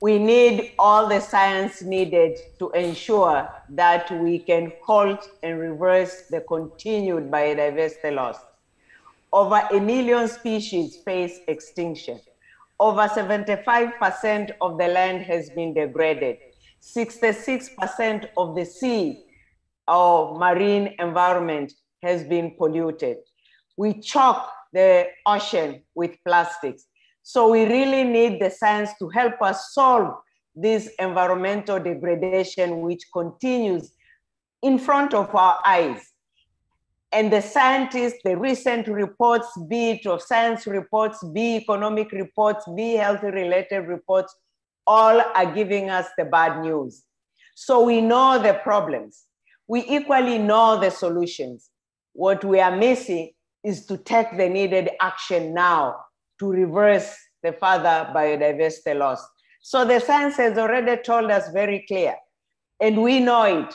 We need all the science needed to ensure that we can halt and reverse the continued biodiversity loss. Over 1 million species face extinction. Over 75% of the land has been degraded. 66% of the sea or marine environment has been polluted. We choke the ocean with plastics. So we really need the science to help us solve this environmental degradation, which continues in front of our eyes. And the scientists, the recent reports, be it of science reports, be economic reports, be health-related reports, all are giving us the bad news. So we know the problems. We equally know the solutions. What we are missing is to take the needed action now to reverse the further biodiversity loss. So the science has already told us very clear, and we know it.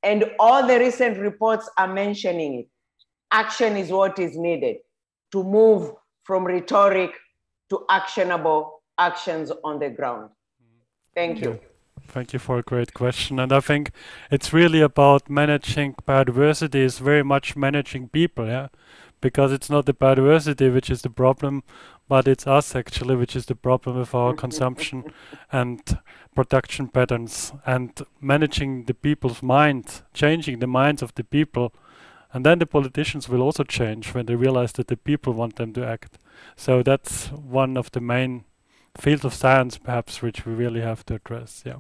And all the recent reports are mentioning it. Action is what is needed to move from rhetoric to actionable actions on the ground. Thank you. Thank you for a great question. And I think it's really about managing biodiversity is very much managing people, yeah? Because it's not the biodiversity which is the problem, but it's us actually which is the problem with our consumption and production patterns, and managing the people's mind, changing the minds of the people. And then the politicians will also change when they realize that the people want them to act. So that's one of the main fields of science perhaps which we really have to address. Yeah.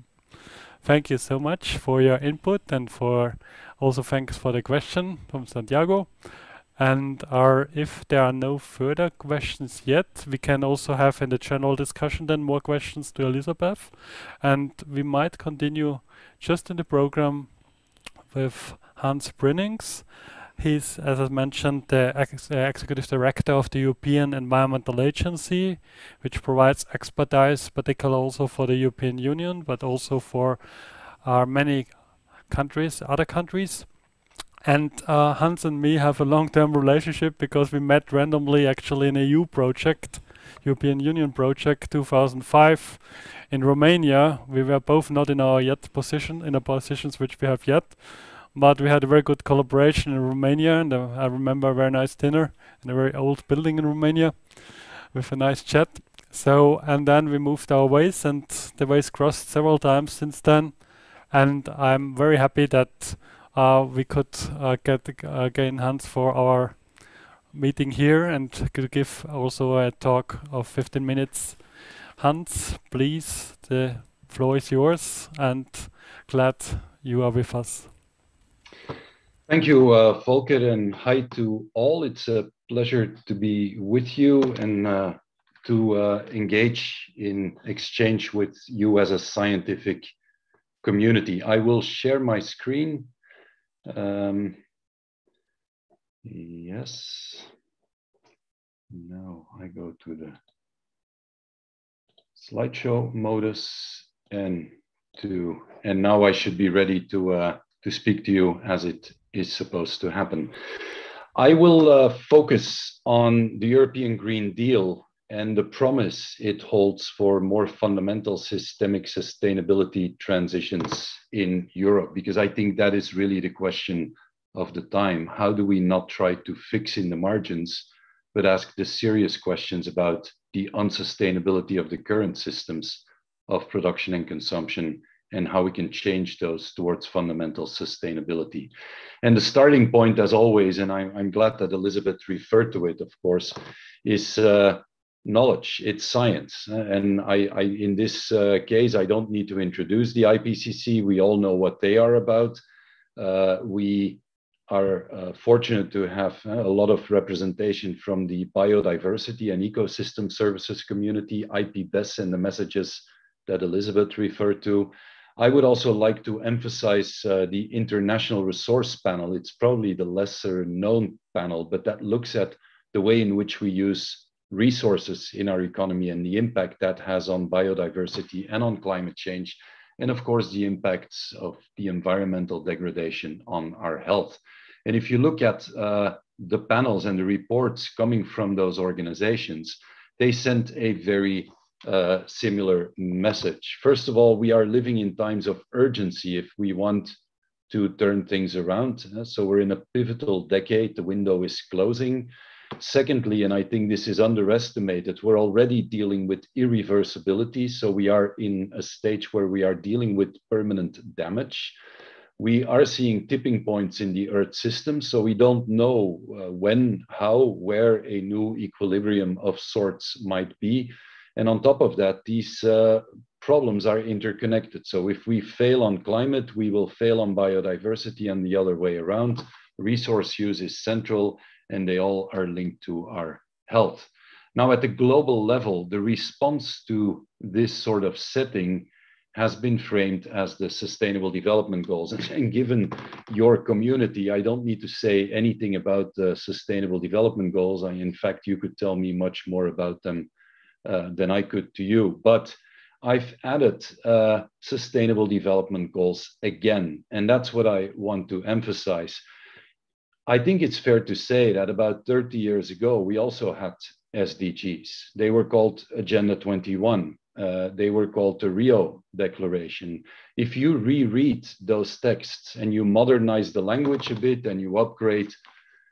Thank you so much for your input, and for also thanks for the question from Santiago. And if there are no further questions yet, we can also have in the general discussion then more questions to Elizabeth. And we might continue just in the program with Hans Brünnings. He's, as I mentioned, the Executive Director of the European Environmental Agency, which provides expertise, particularly also for the European Union, but also for many countries, other countries. And Hans and me have a long-term relationship because we met randomly actually in a EU project, European Union project, 2005 in Romania. We were both not in our positions which we have yet, but we had a very good collaboration in Romania, and I remember a very nice dinner in a very old building in Romania with a nice chat. So, and then we moved our ways, and the ways crossed several times since then. And I'm very happy that we could gain hands for our meeting here and could give also a talk of 15 minutes. Hans, please, the floor is yours, and glad you are with us. Thank you, Volker, and hi to all. It's a pleasure to be with you and to engage in exchange with you as a scientific community. I will share my screen. Yes. Now I go to the slideshow modus and now I should be ready to speak to you as it is supposed to happen. I will focus on the European Green Deal and the promise it holds for more fundamental systemic sustainability transitions in Europe, because I think that is really the question of the time. How do we not try to fix in the margins, but ask the serious questions about the unsustainability of the current systems of production and consumption, and how we can change those towards fundamental sustainability. And the starting point, as always, and I'm glad that Elizabeth referred to it, of course, is knowledge. It's science. And in this case, I don't need to introduce the IPCC. We all know what they are about. We are fortunate to have a lot of representation from the biodiversity and ecosystem services community, IPBES, and the messages that Elizabeth referred to. I would also like to emphasize the International Resource Panel. It's probably the lesser known panel, but that looks at the way in which we use resources in our economy and the impact that has on biodiversity and on climate change, and of course the impacts of the environmental degradation on our health. And if you look at the panels and the reports coming from those organizations, they sent a very similar message. First of all, we are living in times of urgency if we want to turn things around. So we're in a pivotal decade, the window is closing. Secondly, and I think this is underestimated, we're already dealing with irreversibility. So we are in a stage where we are dealing with permanent damage. We are seeing tipping points in the Earth system. So we don't know when, how, where a new equilibrium of sorts might be. And on top of that, these problems are interconnected. So if we fail on climate, we will fail on biodiversity, and the other way around. Resource use is central, and they all are linked to our health. Now, at the global level, the response to this sort of setting has been framed as the Sustainable Development Goals. And given your community, I don't need to say anything about the Sustainable Development Goals. In fact, you could tell me much more about them than I could to you. But I've added Sustainable Development Goals again, and that's what I want to emphasize. I think it's fair to say that about 30 years ago, we also had SDGs. They were called Agenda 21. They were called the Rio Declaration. If you reread those texts and you modernize the language a bit and you upgrade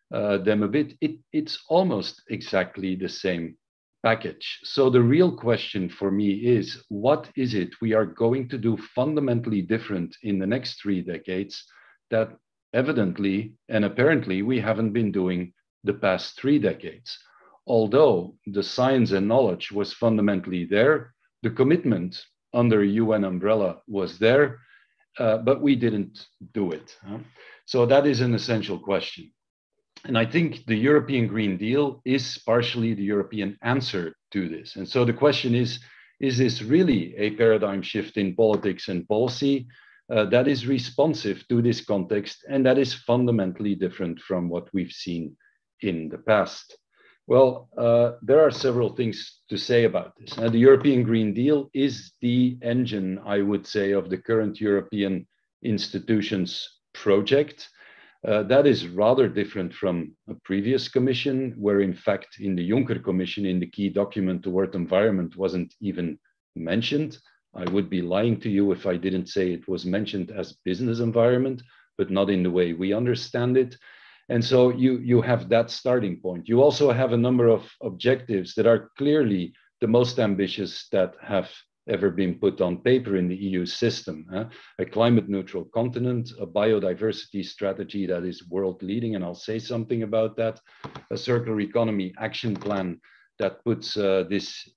them a bit, it's almost exactly the same package. So the real question for me is, what is it we are going to do fundamentally different in the next 3 decades that evidently and apparently we haven't been doing the past 3 decades? Although the science and knowledge was fundamentally there, the commitment under a UN umbrella was there, but we didn't do it. So that is an essential question. And I think the European Green Deal is partially the European answer to this. And so the question is this really a paradigm shift in politics and policy that is responsive to this context and that is fundamentally different from what we've seen in the past? Well, there are several things to say about this. The European Green Deal is the engine, I would say, of the current European institutions project. That is rather different from a previous commission, where in fact in the Juncker Commission, in the key document, the word environment wasn't even mentioned. I would be lying to you if I didn't say it was mentioned as business environment. but not in the way we understand it. And so you have that starting point. You also have a number of objectives that are clearly the most ambitious that have ever been put on paper in the EU system. A climate neutral continent, a biodiversity strategy that is world leading, and I'll say something about that, a circular economy action plan that puts this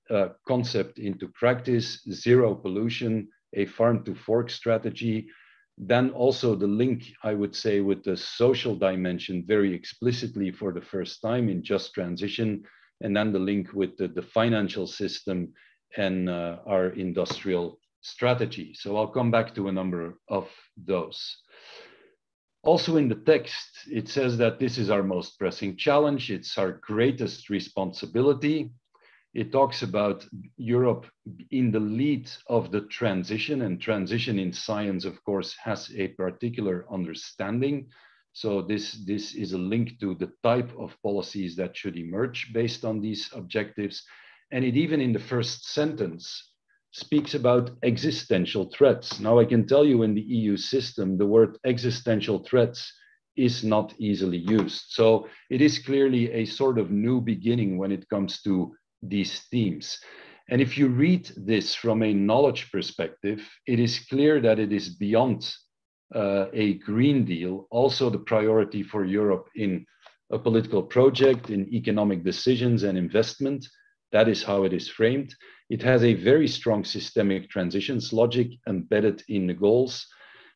concept into practice, zero pollution, a farm to fork strategy, then also the link, I would say, with the social dimension very explicitly for the first time in Just Transition, and then the link with the financial system and our industrial strategy. So I'll come back to a number of those. Also in the text, it says that this is our most pressing challenge. It's our greatest responsibility. It talks about Europe in the lead of the transition, and transition in science, of course, has a particular understanding. So this is a link to the type of policies that should emerge based on these objectives. And it even in the first sentence speaks about existential threats. Now I can tell you in the EU system, the word existential threats is not easily used. So it is clearly a sort of new beginning when it comes to these themes. And if you read this from a knowledge perspective, it is clear that it is beyond a Green Deal, also the priority for Europe in a political project, in economic decisions and investment. That is how it is framed. It has a very strong systemic transitions logic embedded in the goals.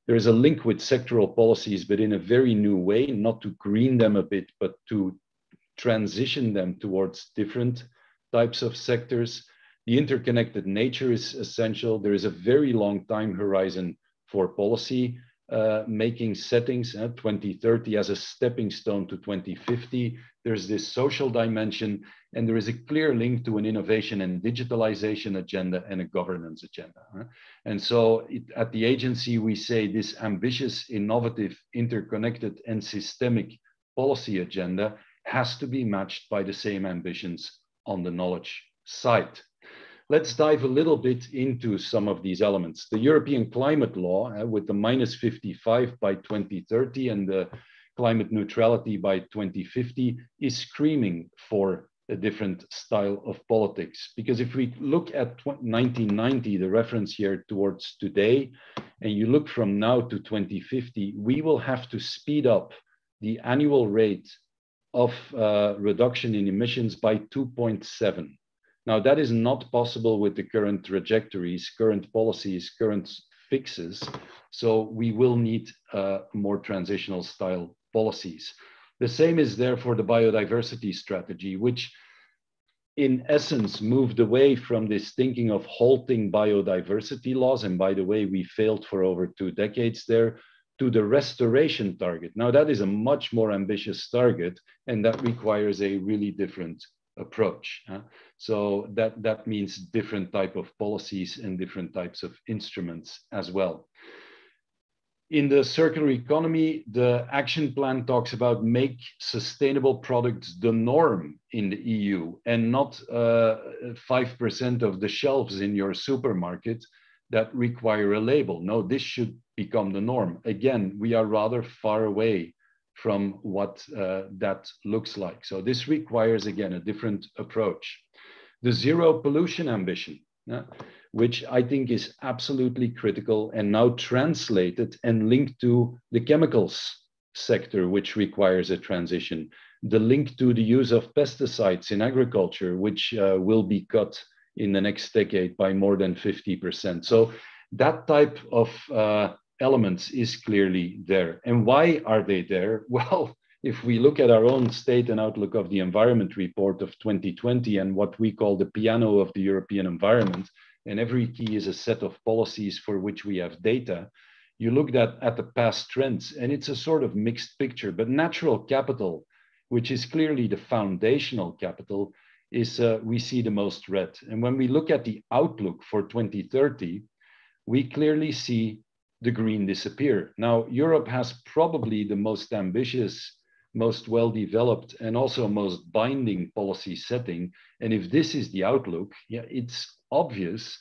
There is a link with sectoral policies, but in a very new way, not to green them a bit, but to transition them towards different types of sectors. The interconnected nature is essential. There is a very long time horizon for policy making settings, 2030 as a stepping stone to 2050. There's this social dimension, and there is a clear link to an innovation and digitalization agenda and a governance agenda. And so at the agency, we say this ambitious, innovative, interconnected, and systemic policy agenda has to be matched by the same ambitions on the knowledge side. Let's dive a little bit into some of these elements. The European climate law with the -55 by 2030 and the climate neutrality by 2050 is screaming for a different style of politics. Because if we look at 1990, the reference year towards today, and you look from now to 2050, we will have to speed up the annual rate of reduction in emissions by 2.7. Now, that is not possible with the current trajectories, current policies, current fixes. So we will need more transitional style policies. The same is there for the biodiversity strategy, which in essence moved away from this thinking of halting biodiversity loss. And by the way, we failed for over 2 decades there, to the restoration target. Now, that is a much more ambitious target, and that requires a really different approach. So that means different type of policies and different types of instruments as well. In the circular economy, the action plan talks about make sustainable products the norm in the EU and not 5% of the shelves in your supermarket that require a label. No, this should become the norm. Again, we are rather far away from what that looks like. So this requires, again, a different approach. The zero pollution ambition, which I think is absolutely critical and now translated and linked to the chemicals sector, which requires a transition. The link to the use of pesticides in agriculture, which will be cut in the next decade by more than 50%. So that type of elements is clearly there. And why are they there? Well, if we look at our own state and outlook of the environment report of 2020 and what we call the piano of the European environment, and every key is a set of policies for which we have data, you look at the past trends and it's a sort of mixed picture, but natural capital, which is clearly the foundational capital, is we see the most red. And when we look at the outlook for 2030, we clearly see the green disappear. Now, Europe has probably the most ambitious, most well-developed, and also most binding policy setting. And if this is the outlook, yeah, it's obvious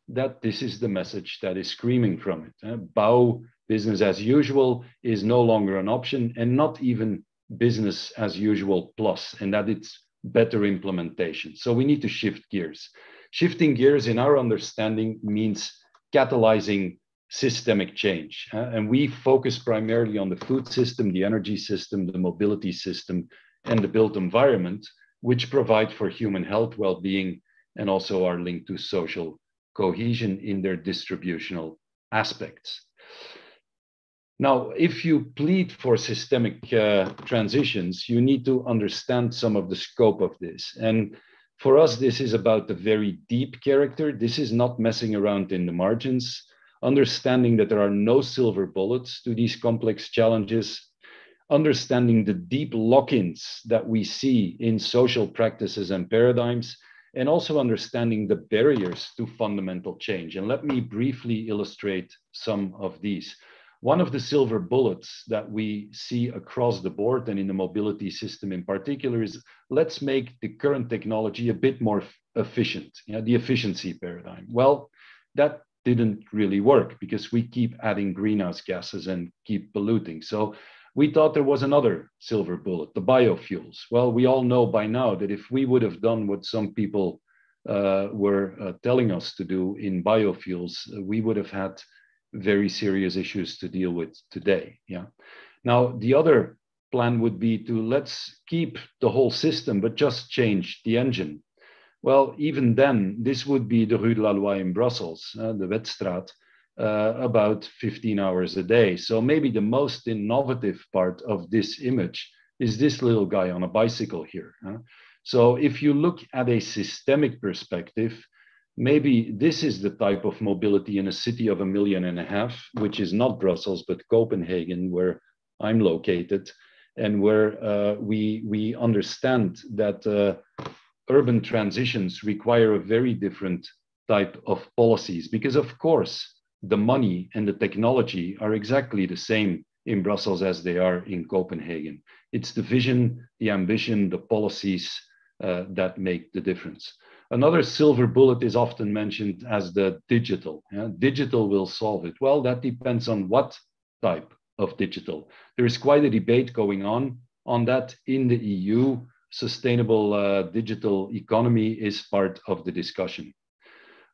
that this is the message that is screaming from it. Bouw Business as usual is no longer an option, and not even business as usual plus, and that it's better implementation. So we need to shift gears. Shifting gears, in our understanding, means catalyzing systemic change. And we focus primarily on the food system, the energy system, the mobility system, and the built environment, which provide for human health, well-being, and also are linked to social cohesion in their distributional aspects. Now, if you plead for systemic transitions, you need to understand some of the scope of this. And for us, this is about the very deep character. This is not messing around in the margins, understanding that there are no silver bullets to these complex challenges, understanding the deep lock-ins that we see in social practices and paradigms, and also understanding the barriers to fundamental change. And let me briefly illustrate some of these. One of the silver bullets that we see across the board and in the mobility system in particular is, let's make the current technology a bit more efficient, the efficiency paradigm. Well, that didn't really work because we keep adding greenhouse gases and keep polluting. So we thought there was another silver bullet, the biofuels. Well, we all know by now that if we would have done what some people were telling us to do in biofuels, we would have had very serious issues to deal with today. Now, the other plan would be to let's keep the whole system, but just change the engine. Well, even then, this would be the Rue de la Loi in Brussels, the Wetstraat, about 15 hours a day. So maybe the most innovative part of this image is this little guy on a bicycle here. So if you look at a systemic perspective, maybe this is the type of mobility in a city of 1.5 million, which is not Brussels, but Copenhagen, where I'm located, and where we understand that urban transitions require a very different type of policies, because of course, the money and the technology are exactly the same in Brussels as they are in Copenhagen. It's the vision, the ambition, the policies that make the difference. Another silver bullet is often mentioned as the digital. Digital will solve it. Well, that depends on what type of digital. There is quite a debate going on that in the EU. Sustainable digital economy is part of the discussion.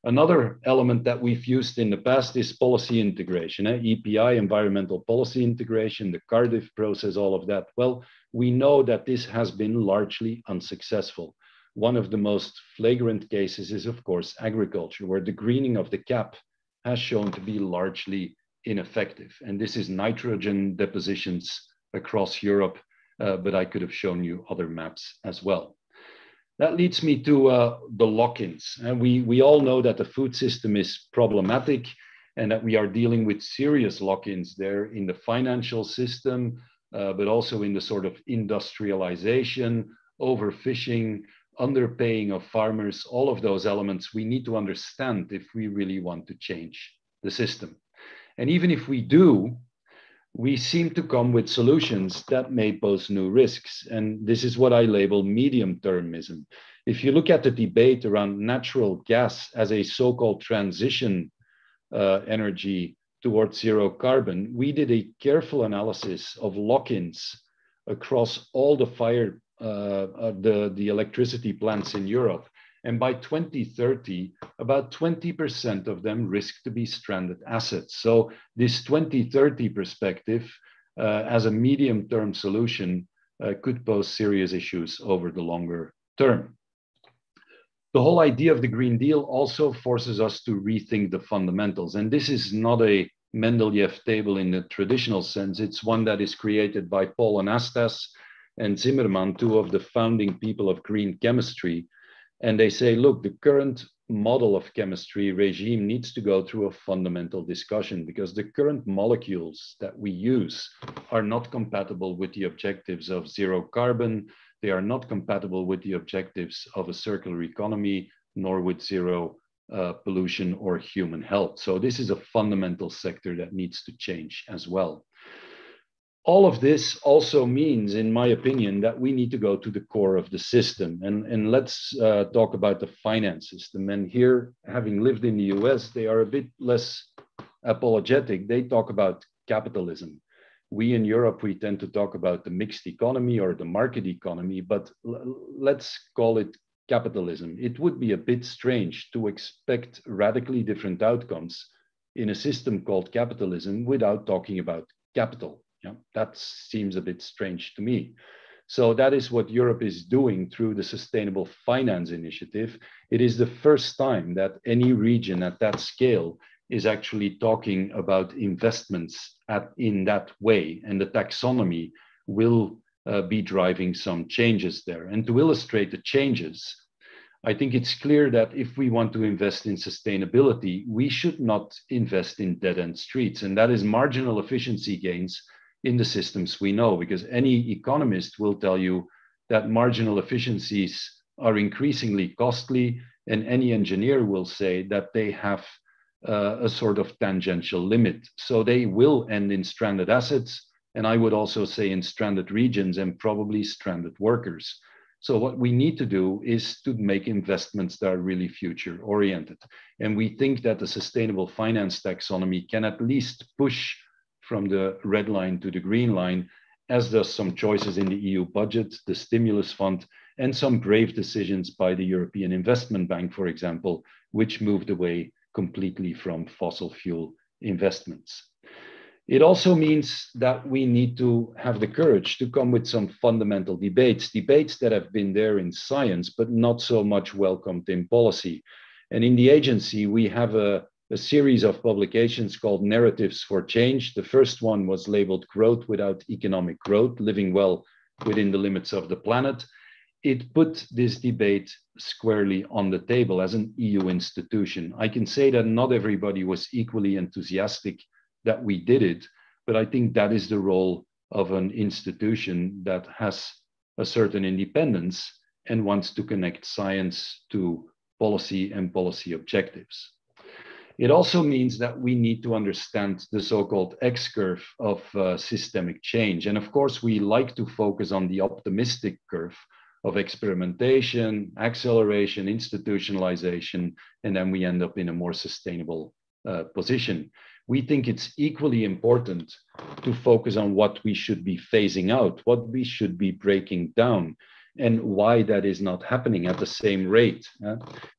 Another element that we've used in the past is policy integration, EPI, environmental policy integration, the Cardiff process, all of that. Well, we know that this has been largely unsuccessful. One of the most flagrant cases is, of course, agriculture, where the greening of the CAP has shown to be largely ineffective. And this is nitrogen depositions across Europe, but I could have shown you other maps as well. That leads me to the lock-ins. And we all know that the food system is problematic and that we are dealing with serious lock-ins there in the financial system, but also in the sort of industrialization, overfishing, underpaying of farmers, all of those elements we need to understand if we really want to change the system. And even if we do, we seem to come with solutions that may pose new risks. And this is what I label medium-termism. If you look at the debate around natural gas as a so-called transition energy towards zero carbon, we did a careful analysis of lock-ins across all the the electricity plants in Europe. And by 2030, about 20% of them risk to be stranded assets. So this 2030 perspective as a medium-term solution could pose serious issues over the longer term. The whole idea of the Green Deal also forces us to rethink the fundamentals. And this is not a Mendeleev table in the traditional sense. It's one that is created by Paul Anastas and Zimmermann, two of the founding people of green chemistry. And they say, look, the current model of chemistry regime needs to go through a fundamental discussion because the current molecules that we use are not compatible with the objectives of zero carbon. They are not compatible with the objectives of a circular economy, nor with zero pollution or human health. So this is a fundamental sector that needs to change as well. All of this also means, in my opinion, that we need to go to the core of the system. And let's talk about the finance system. And here, having lived in the US, they are a bit less apologetic. They talk about capitalism. We in Europe, we tend to talk about the mixed economy or the market economy, but let's call it capitalism. It would be a bit strange to expect radically different outcomes in a system called capitalism without talking about capital. Yeah, that seems a bit strange to me. So that is what Europe is doing through the Sustainable Finance Initiative. It is the first time that any region at that scale is actually talking about investments in that way, and the taxonomy will be driving some changes there. And to illustrate the changes, I think it's clear that if we want to invest in sustainability, we should not invest in dead-end streets, and that is marginal efficiency gains in the systems we know, because any economist will tell you that marginal efficiencies are increasingly costly, and any engineer will say that they have a sort of tangential limit. So they will end in stranded assets, and I would also say in stranded regions and probably stranded workers. So what we need to do is to make investments that are really future oriented. And we think that the sustainable finance taxonomy can at least push from the red line to the green line, as does some choices in the EU budget, the stimulus fund, and some brave decisions by the European Investment Bank, for example, which moved away completely from fossil fuel investments. It also means that we need to have the courage to come with some fundamental debates that have been there in science, but not so much welcomed in policy. And in the agency, we have a series of publications called Narratives for Change. The first one was labeled Growth Without Economic Growth, Living Well Within the Limits of the Planet. It put this debate squarely on the table as an EU institution. I can say that not everybody was equally enthusiastic that we did it, but I think that is the role of an institution that has a certain independence and wants to connect science to policy and policy objectives. It also means that we need to understand the so-called X-curve of systemic change. And of course, we like to focus on the optimistic curve of experimentation, acceleration, institutionalization, and then we end up in a more sustainable position. We think it's equally important to focus on what we should be phasing out, what we should be breaking down, and why that is not happening at the same rate.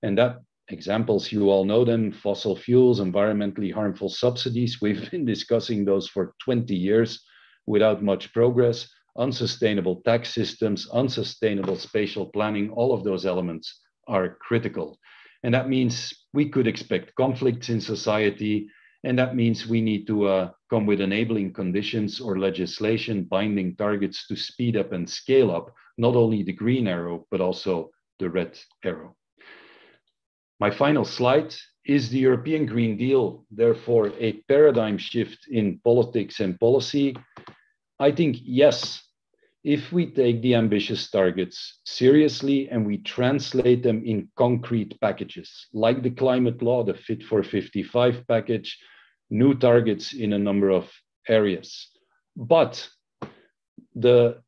And that examples, you all know them: fossil fuels, environmentally harmful subsidies. We've been discussing those for 20 years without much progress. Unsustainable tax systems, unsustainable spatial planning, all of those elements are critical. And that means we could expect conflicts in society, and that means we need to come with enabling conditions or legislation, binding targets to speed up and scale up, not only the green arrow, but also the red arrow. My final slide: is the European Green Deal therefore a paradigm shift in politics and policy? I think yes, if we take the ambitious targets seriously and we translate them in concrete packages, like the climate law, the Fit for 55 package, new targets in a number of areas. But the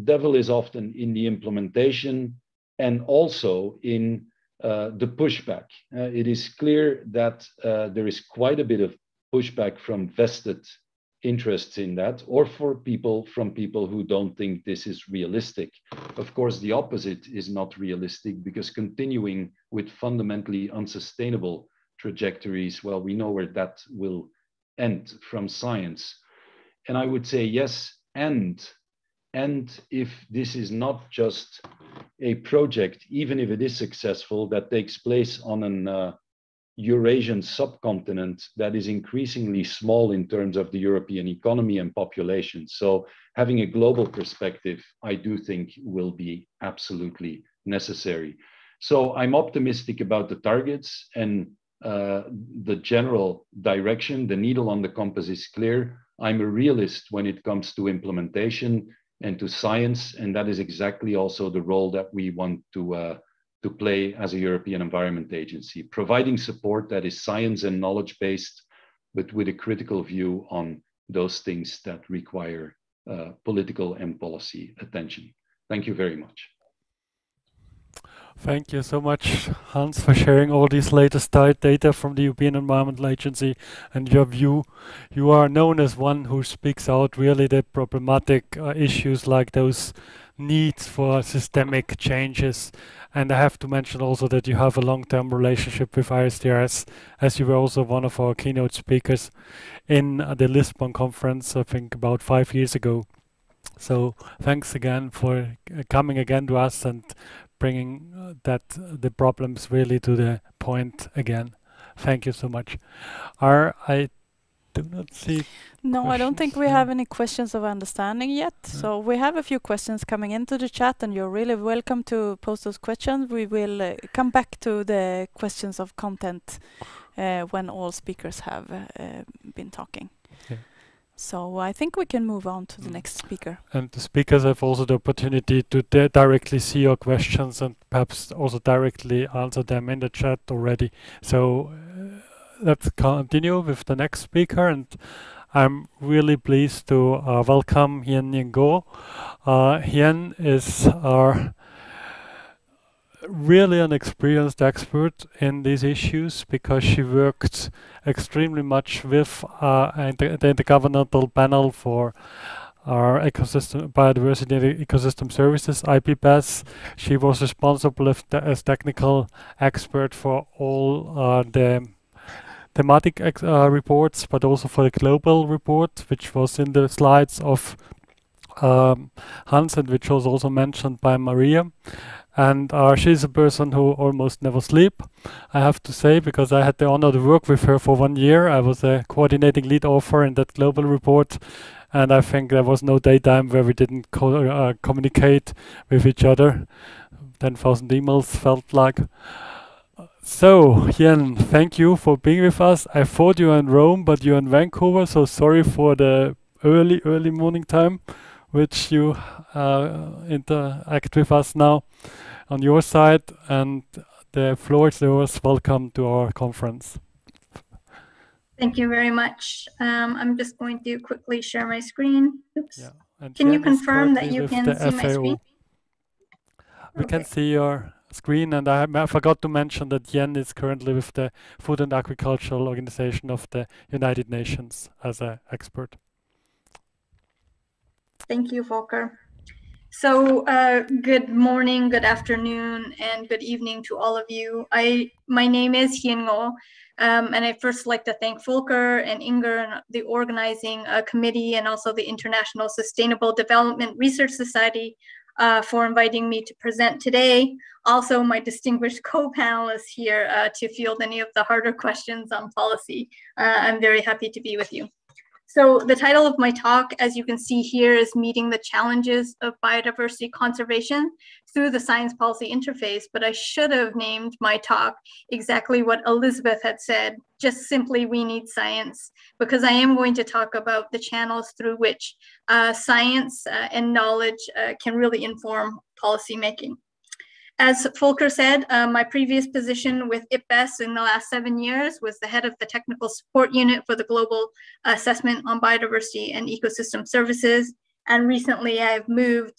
devil is often in the implementation and also in the pushback. It is clear that there is quite a bit of pushback from vested interests in that, or from people who don't think this is realistic. Of course, the opposite is not realistic, because continuing with fundamentally unsustainable trajectories, well, we know where that will end from science. And I would say yes, and if this is not just a project, even if it is successful, that takes place on an Eurasian subcontinent that is increasingly small in terms of the European economy and population. So having a global perspective, I do think, will be absolutely necessary. So I'm optimistic about the targets and the general direction. The needle on the compass is clear. I'm a realist when it comes to implementation and to science, and that is exactly also the role that we want to play as a European Environment Agency, providing support that is science and knowledge-based, but with a critical view on those things that require political and policy attention. Thank you very much. Thank you so much, Hans, for sharing all these latest data from the European Environmental Agency and your view. You are known as one who speaks out really the problematic issues like those needs for systemic changes. And I have to mention also that you have a long-term relationship with ISDRS, as you were also one of our keynote speakers in the Lisbon conference, I think about 5 years ago. So thanks again for coming again to us and bringing the problems really to the point again. Thank you so much. I do not see. No, I don't think we questions, have any questions of understanding yet. So we have a few questions coming into the chat, and you're really welcome to post those questions. We will come back to the questions of content when all speakers have been talking. Yeah. So I think we can move on to the next speaker. And the speakers have also the opportunity to directly see your questions and perhaps also directly answer them in the chat already. So let's continue with the next speaker, and I'm really pleased to welcome Hien Ngo. Hien is really an experienced expert in these issues because she worked extremely much with the Intergovernmental Panel for our biodiversity and ecosystem services, IPBES. She was responsible as technical expert for all the thematic reports, but also for the global report, which was in the slides of Hans and which was also mentioned by Maria. And she's a person who almost never sleep, I have to say, because I had the honor to work with her for 1 year. I was a coordinating lead author in that global report, and I think there was no daytime where we didn't communicate with each other. 10,000 emails felt like. So, Hien, thank you for being with us. I thought you were in Rome, but you're in Vancouver, so sorry for the early morning time, which you interact with us now on your side, and the floor is yours. Welcome to our conference. Thank you very much. I'm just going to quickly share my screen. Oops. Yeah. And Can you Hien is confirm that currently you with can the see my screen? We can Okay. see your screen, and I forgot to mention that Hien is currently with the Food and Agricultural Organization of the United Nations as an expert. Thank you, Volker. So good morning, good afternoon, and good evening to all of you. My name is Hien Ngo, and I'd first like to thank Volker and Inger and the organizing committee and also the International Sustainable Development Research Society for inviting me to present today. Also, my distinguished co-panelists here to field any of the harder questions on policy. I'm very happy to be with you. So the title of my talk, as you can see here, is Meeting the Challenges of Biodiversity Conservation Through the Science Policy Interface, but I should have named my talk exactly what Elizabeth had said, just simply we need science, because I am going to talk about the channels through which science and knowledge can really inform policymaking. As Volker said, my previous position with IPBES in the last 7 years was the head of the technical support unit for the Global Assessment on Biodiversity and Ecosystem Services. And recently I've moved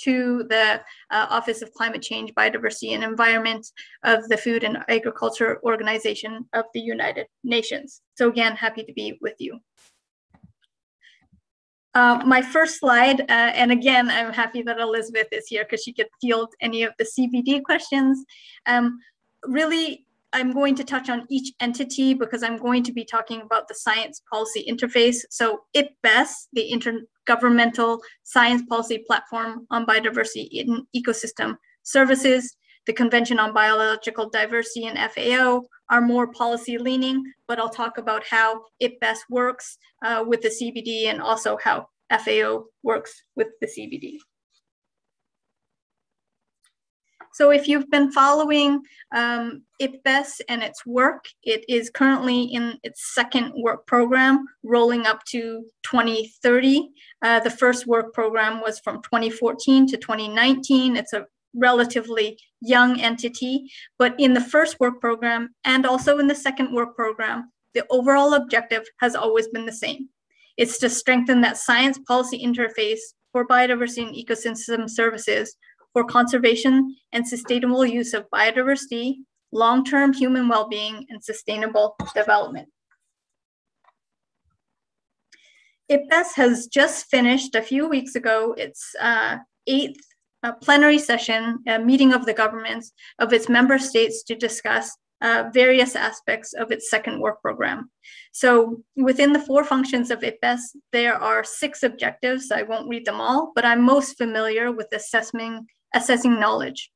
to the Office of Climate Change, Biodiversity and Environment of the Food and Agriculture Organization of the United Nations. So again, happy to be with you. My first slide, and again, I'm happy that Elizabeth is here because she could field any of the CBD questions. Really, I'm going to touch on each entity because I'm going to be talking about the Science Policy Interface. So IPBES, the Intergovernmental Science Policy Platform on Biodiversity in Ecosystem Services, the Convention on Biological Diversity and FAO are more policy leaning, but I'll talk about how IPBES works with the CBD and also how FAO works with the CBD. So if you've been following IPBES and its work, it is currently in its second work program, rolling up to 2030. The first work program was from 2014 to 2019. It's a relatively young entity, but in the first work program and also in the second work program, the overall objective has always been the same. It's to strengthen that science policy interface for biodiversity and ecosystem services for conservation and sustainable use of biodiversity, long-term human well-being, and sustainable development. IPBES has just finished a few weeks ago its 8th plenary session, meeting of the governments of its member states to discuss various aspects of its second work program. So within the 4 functions of IPBES, there are 6 objectives. I won't read them all, but I'm most familiar with assessing knowledge.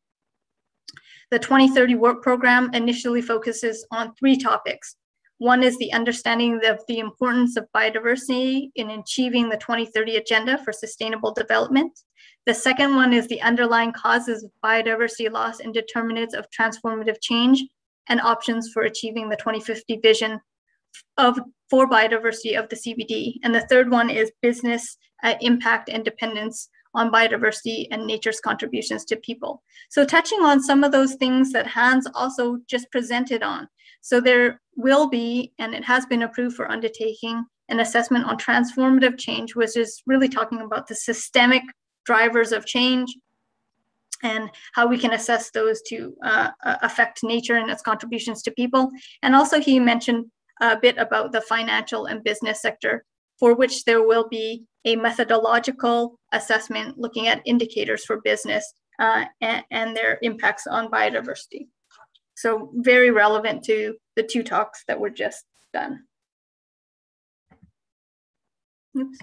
The 2030 work program initially focuses on 3 topics. One is the understanding of the importance of biodiversity in achieving the 2030 Agenda for Sustainable Development. The second one is the underlying causes of biodiversity loss and determinants of transformative change and options for achieving the 2050 vision for biodiversity of the CBD. And the third one is business impact and dependence on biodiversity and nature's contributions to people. So touching on some of those things that Hans also just presented on. So there will be, and it has been approved for undertaking, an assessment on transformative change, which is really talking about the systemic drivers of change and how we can assess those to affect nature and its contributions to people. And also he mentioned a bit about the financial and business sector, for which there will be a methodological assessment looking at indicators for business and their impacts on biodiversity. So very relevant to the 2 talks that were just done. Oops.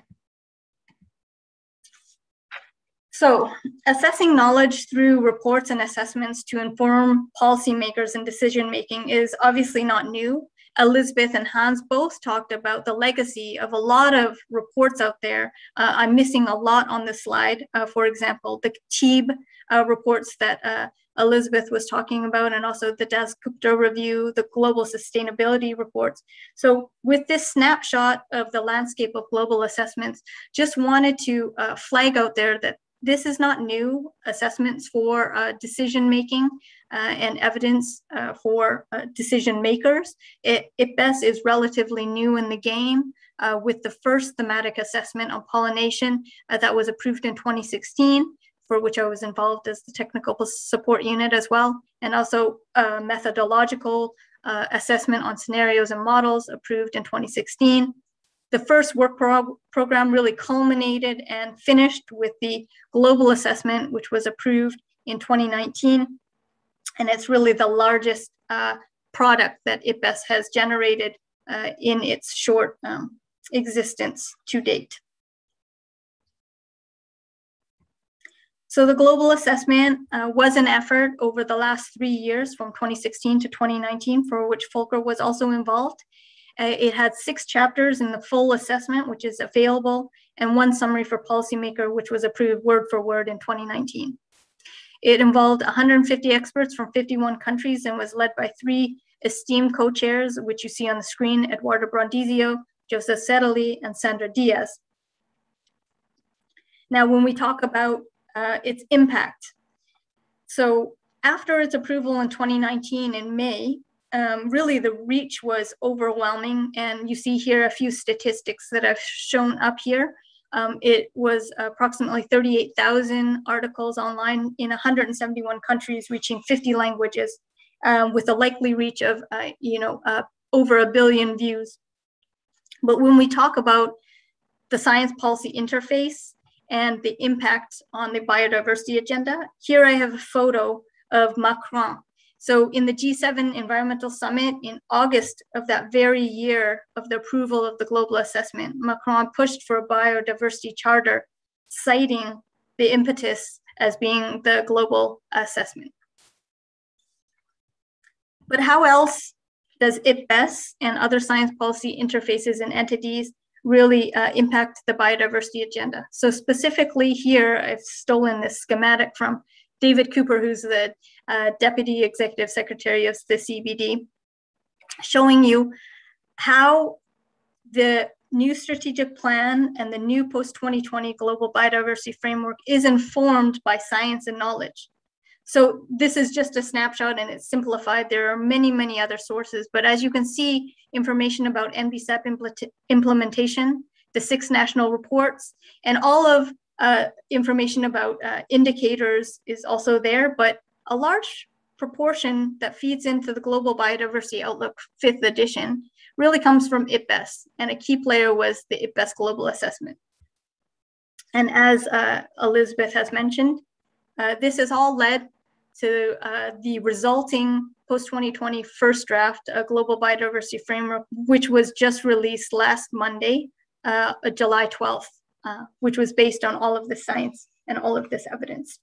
So assessing knowledge through reports and assessments to inform policymakers and decision-making is obviously not new. Elizabeth and Hans both talked about the legacy of a lot of reports out there. I'm missing a lot on this slide. For example, the TEEB reports that Elizabeth was talking about, and also the Dasgupta review, the global sustainability reports. So with this snapshot of the landscape of global assessments, just wanted to flag out there that this is not new. Assessments for decision-making and evidence for decision makers. IPBES is relatively new in the game with the first thematic assessment on pollination that was approved in 2016, for which I was involved as the technical support unit as well, and also methodological assessment on scenarios and models approved in 2016. The first work program really culminated and finished with the global assessment, which was approved in 2019. And it's really the largest product that IPBES has generated in its short existence to date. So the global assessment was an effort over the last 3 years from 2016 to 2019, for which Volker was also involved. It had 6 chapters in the full assessment, which is available, and 1 summary for policymaker, which was approved word for word in 2019. It involved 150 experts from 51 countries and was led by 3 esteemed co-chairs, which you see on the screen: Eduardo Brandizio, Joseph Setterly, and Sandra Diaz. Now, when we talk about its impact, so after its approval in 2019 in May, really the reach was overwhelming, and you see here a few statistics that I've shown up here. It was approximately 38,000 articles online in 171 countries, reaching 50 languages, with a likely reach of over 1 billion views. But when we talk about the science policy interface and the impact on the biodiversity agenda, here I have a photo of Macron. So in the G7 Environmental Summit in August of that very year of the approval of the global assessment, Macron pushed for a biodiversity charter, citing the impetus as being the global assessment. But how else does IPBES and other science policy interfaces and entities really impact the biodiversity agenda? So specifically here, I've stolen this schematic from David Cooper, who's the Deputy Executive Secretary of the CBD, showing you how the new strategic plan and the new post-2020 global biodiversity framework is informed by science and knowledge. So this is just a snapshot and it's simplified. There are many, many other sources, but as you can see, information about NBCEP implementation, the 6 national reports, and all of Information about indicators is also there, but a large proportion that feeds into the Global Biodiversity Outlook 5th edition really comes from IPBES, and a key player was the IPBES Global Assessment. And as Elizabeth has mentioned, this has all led to the resulting post-2020 first draft Global Biodiversity Framework, which was just released last Monday, July 12th, which was based on all of this science and all of this evidence.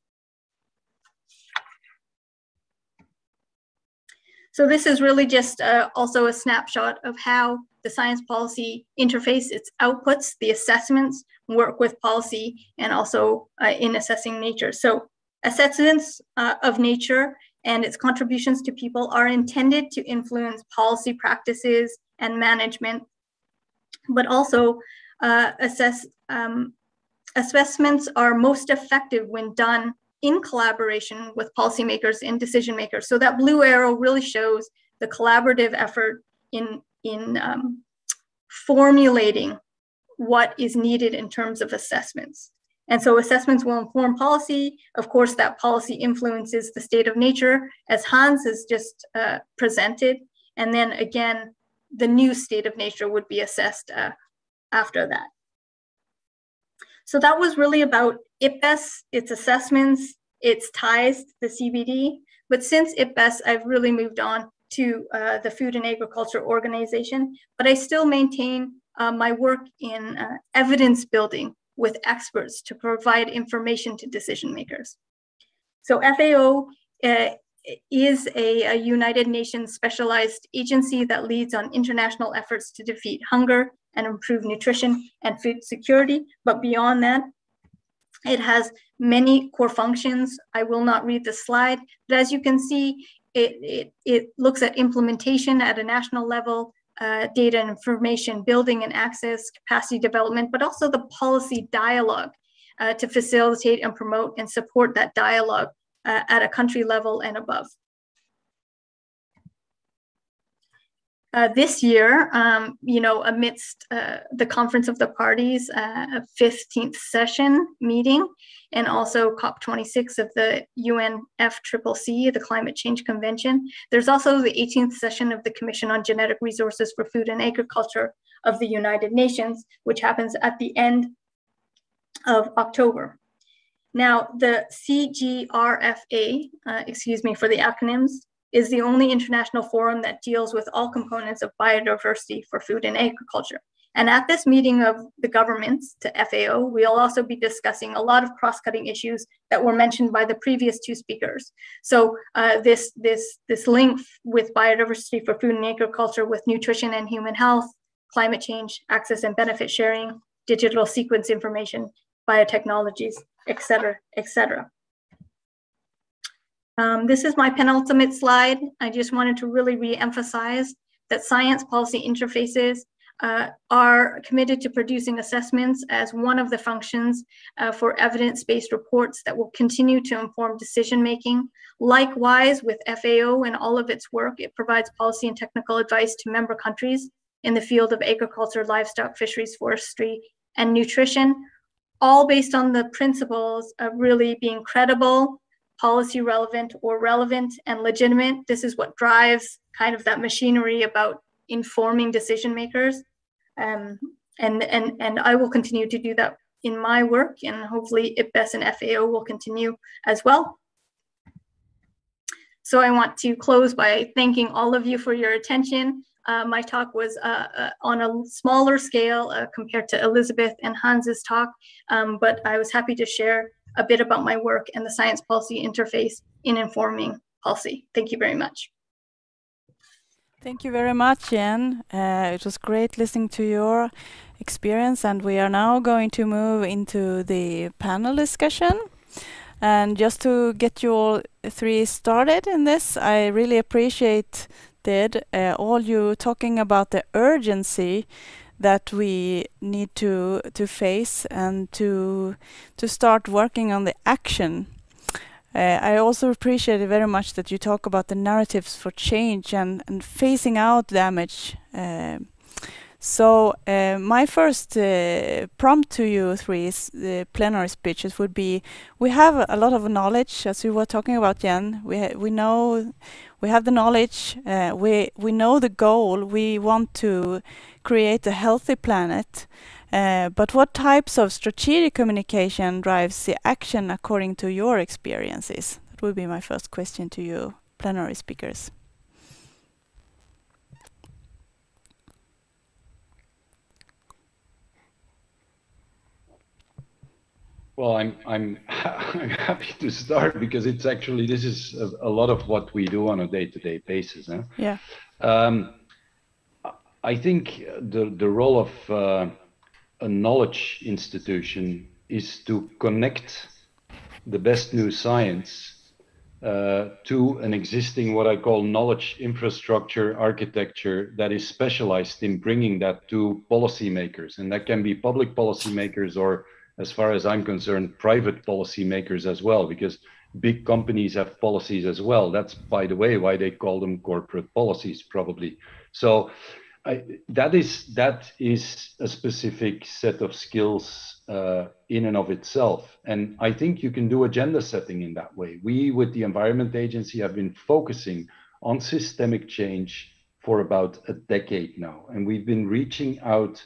So this is really just also a snapshot of how the science policy interface, its outputs, the assessments, work with policy, and also in assessing nature. So assessments of nature and its contributions to people are intended to influence policy practices and management, but also assessments are most effective when done in collaboration with policymakers and decision makers. So that blue arrow really shows the collaborative effort in formulating what is needed in terms of assessments. And so assessments will inform policy. Of course, that policy influences the state of nature, as Hans has just presented. And then again, the new state of nature would be assessed after that. So that was really about IPBES, its assessments, its ties to the CBD. But since IPBES, I've really moved on to the Food and Agriculture Organization, but I still maintain my work in evidence building with experts to provide information to decision makers. So FAO is a United Nations specialized agency that leads on international efforts to defeat hunger and improve nutrition and food security. But beyond that, it has many core functions. I will not read the slide, but as you can see, it looks at implementation at a national level, data and information building and access, capacity development, but also the policy dialogue to facilitate and promote and support that dialogue at a country level and above. This year, amidst the Conference of the Parties, a 15th session meeting, and also COP26 of the UNFCCC, the Climate Change Convention. There's also the 18th session of the Commission on Genetic Resources for Food and Agriculture of the United Nations, which happens at the end of October. Now, the CGRFA, excuse me for the acronyms, is the only international forum that deals with all components of biodiversity for food and agriculture. And at this meeting of the governments to FAO, we'll also be discussing a lot of cross-cutting issues that were mentioned by the previous two speakers. So this link with biodiversity for food and agriculture with nutrition and human health, climate change, access and benefit sharing, digital sequence information, biotechnologies, et cetera, et cetera. This is my penultimate slide. I just wanted to really re-emphasize that science policy interfaces are committed to producing assessments as one of the functions for evidence-based reports that will continue to inform decision-making. Likewise, with FAO and all of its work, it provides policy and technical advice to member countries in the field of agriculture, livestock, fisheries, forestry, and nutrition, all based on the principles of really being credible, policy relevant or relevant, and legitimate. This is what drives kind of that machinery about informing decision makers. And I will continue to do that in my work, and hopefully IPBES and FAO will continue as well. So I want to close by thanking all of you for your attention. My talk was on a smaller scale compared to Elizabeth and Hans's talk, but I was happy to share a bit about my work and the science policy interface in informing policy. Thank you very much. Thank you very much, Jen. It was great listening to your experience, and we are now going to move into the panel discussion. And just to get you all three started in this, I really appreciated all you talking about the urgency that we need to face and to start working on the action. I also appreciate it very much that you talk about the narratives for change and phasing out damage So my first prompt to you three plenary speeches would be: we have a lot of knowledge, as you were talking about, Jen. We know we have the knowledge. We know the goal. We want to create a healthy planet. But what types of strategic communication drives the action according to your experiences? That would be my first question to you, plenary speakers. Well, I'm happy to start because it's actually, this is a lot of what we do on a day-to-day basis. Huh? Yeah. I think the role of a knowledge institution is to connect the best new science to an existing, what I call knowledge infrastructure architecture that is specialized in bringing that to policymakers. And that can be public policymakers or, as far as I'm concerned, private policymakers as well, because big companies have policies as well. That's, by the way, why they call them corporate policies, probably. So that is a specific set of skills in and of itself. And I think you can do agenda setting in that way. We, with the Environment Agency, have been focusing on systemic change for about a decade now. And we've been reaching out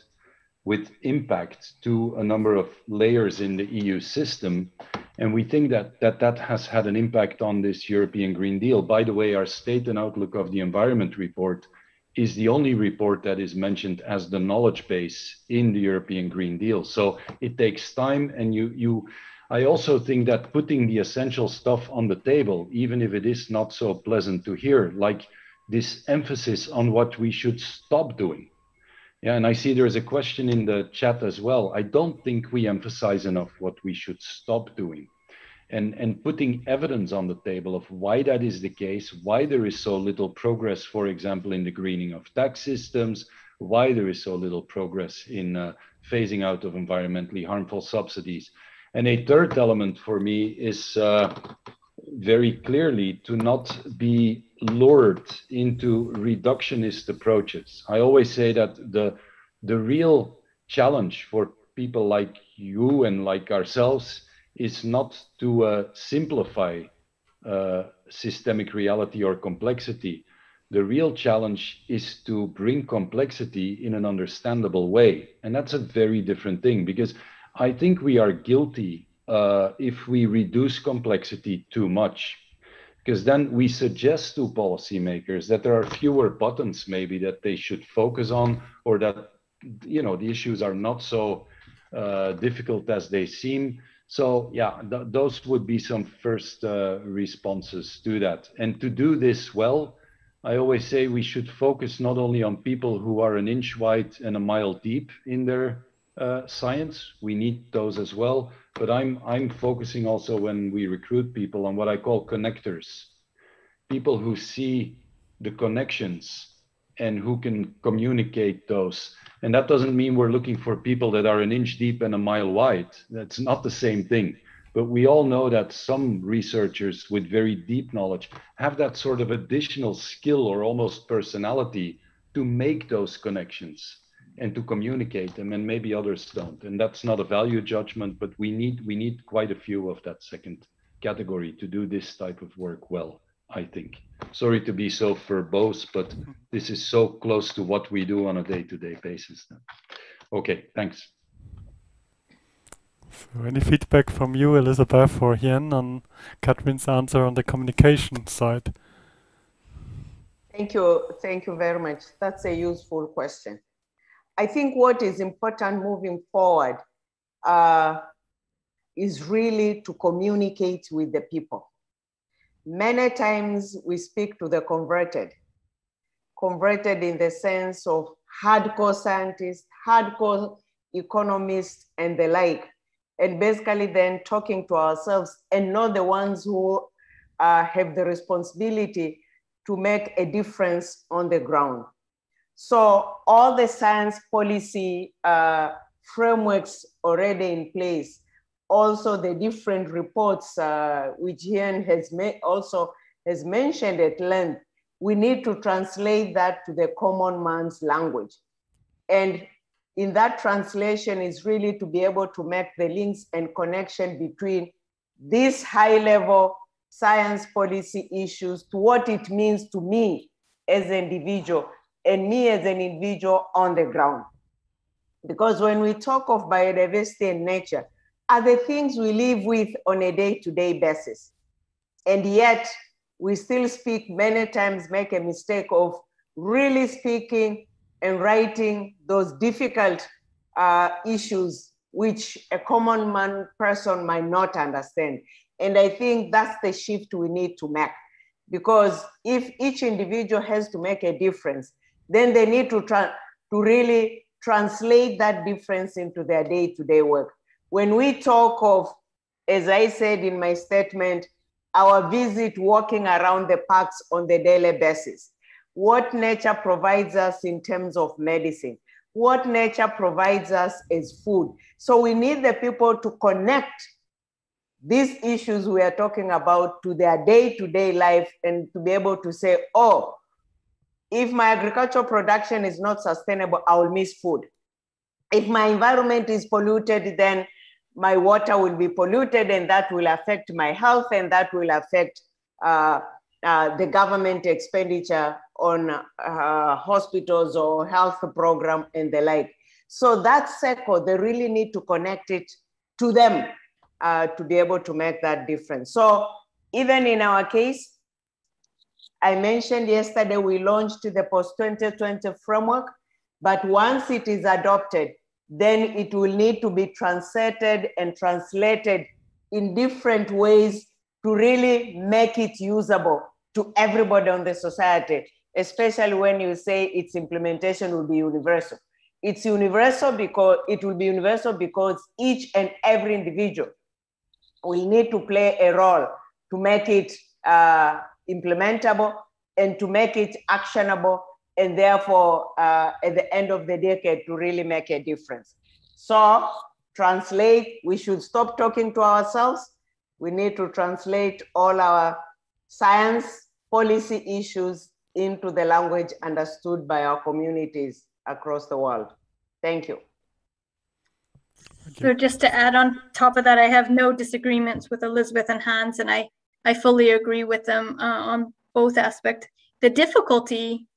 with impact to a number of layers in the EU system. And we think that has had an impact on this European Green Deal. By the way, our State and Outlook of the Environment report is the only report that is mentioned as the knowledge base in the European Green Deal. So it takes time, and I also think that putting the essential stuff on the table, even if it is not so pleasant to hear, like this emphasis on what we should stop doing. Yeah, and I see there's a question in the chat as well. I don't think we emphasize enough what we should stop doing. And putting evidence on the table of why that is the case, why there is so little progress, for example, in the greening of tax systems, why there is so little progress in phasing out of environmentally harmful subsidies. And a third element for me is very clearly to not be lured into reductionist approaches. I always say that the real challenge for people like you and like ourselves is not to simplify systemic reality or complexity. The real challenge is to bring complexity in an understandable way. And that's a very different thing, because I think we are guilty if we reduce complexity too much, because then we suggest to policymakers that there are fewer buttons maybe that they should focus on, or that, you know, the issues are not so difficult as they seem. So yeah, those would be some first responses to that. And to do this well, I always say we should focus not only on people who are an inch wide and a mile deep in their science, we need those as well, but I'm focusing also, when we recruit people, on what I call connectors, people who see the connections and who can communicate those. And that doesn't mean we're looking for people that are an inch deep and a mile wide. That's not the same thing. But we all know that some researchers with very deep knowledge have that sort of additional skill or almost personality to make those connections and to communicate them, and maybe others don't. And that's not a value judgment, but we need quite a few of that second category to do this type of work well, I think. Sorry to be so verbose, but this is so close to what we do on a day-to-day basis. Okay, thanks. So any feedback from you, Elizabeth or Jen, on Katrin's answer on the communication side? Thank you very much. That's a useful question. I think what is important moving forward is really to communicate with the people. Many times we speak to the converted in the sense of hardcore scientists, hardcore economists, and the like, and basically then talking to ourselves and not the ones who have the responsibility to make a difference on the ground. So all the science policy frameworks already in place, also the different reports which Ian has mentioned at length, we need to translate that to the common man's language. And in that translation is really to be able to make the links and connection between these high-level science policy issues to what it means to me as an individual and me as an individual on the ground. Because when we talk of biodiversity and nature, are the things we live with on a day-to-day basis. And yet we still speak many times, make a mistake of really speaking and writing those difficult issues which a common person might not understand. And I think that's the shift we need to make. Because if each individual has to make a difference, then they need to really translate that difference into their day-to-day work. When we talk of, as I said in my statement, our visit walking around the parks on the daily basis, what nature provides us in terms of medicine, what nature provides us as food. So we need the people to connect these issues we are talking about to their day-to-day life and to be able to say, oh, if my agricultural production is not sustainable, I will miss food. If my environment is polluted, then my water will be polluted and that will affect my health and that will affect the government expenditure on hospitals or health program and the like. So that circle, they really need to connect it to them to be able to make that difference. So even in our case, I mentioned yesterday we launched the post-2020 framework, but once it is adopted, then it will need to be translated and translated in different ways to really make it usable to everybody on the society, especially when you say its implementation will be universal. It's universal because it will be universal because each and every individual will need to play a role to make it implementable and to make it actionable, and therefore at the end of the decade to really make a difference. So translate, we should stop talking to ourselves. We need to translate all our science policy issues into the language understood by our communities across the world. Thank you. So just to add on top of that, I have no disagreements with Elizabeth and Hans, and I fully agree with them on both aspects. The difficulty,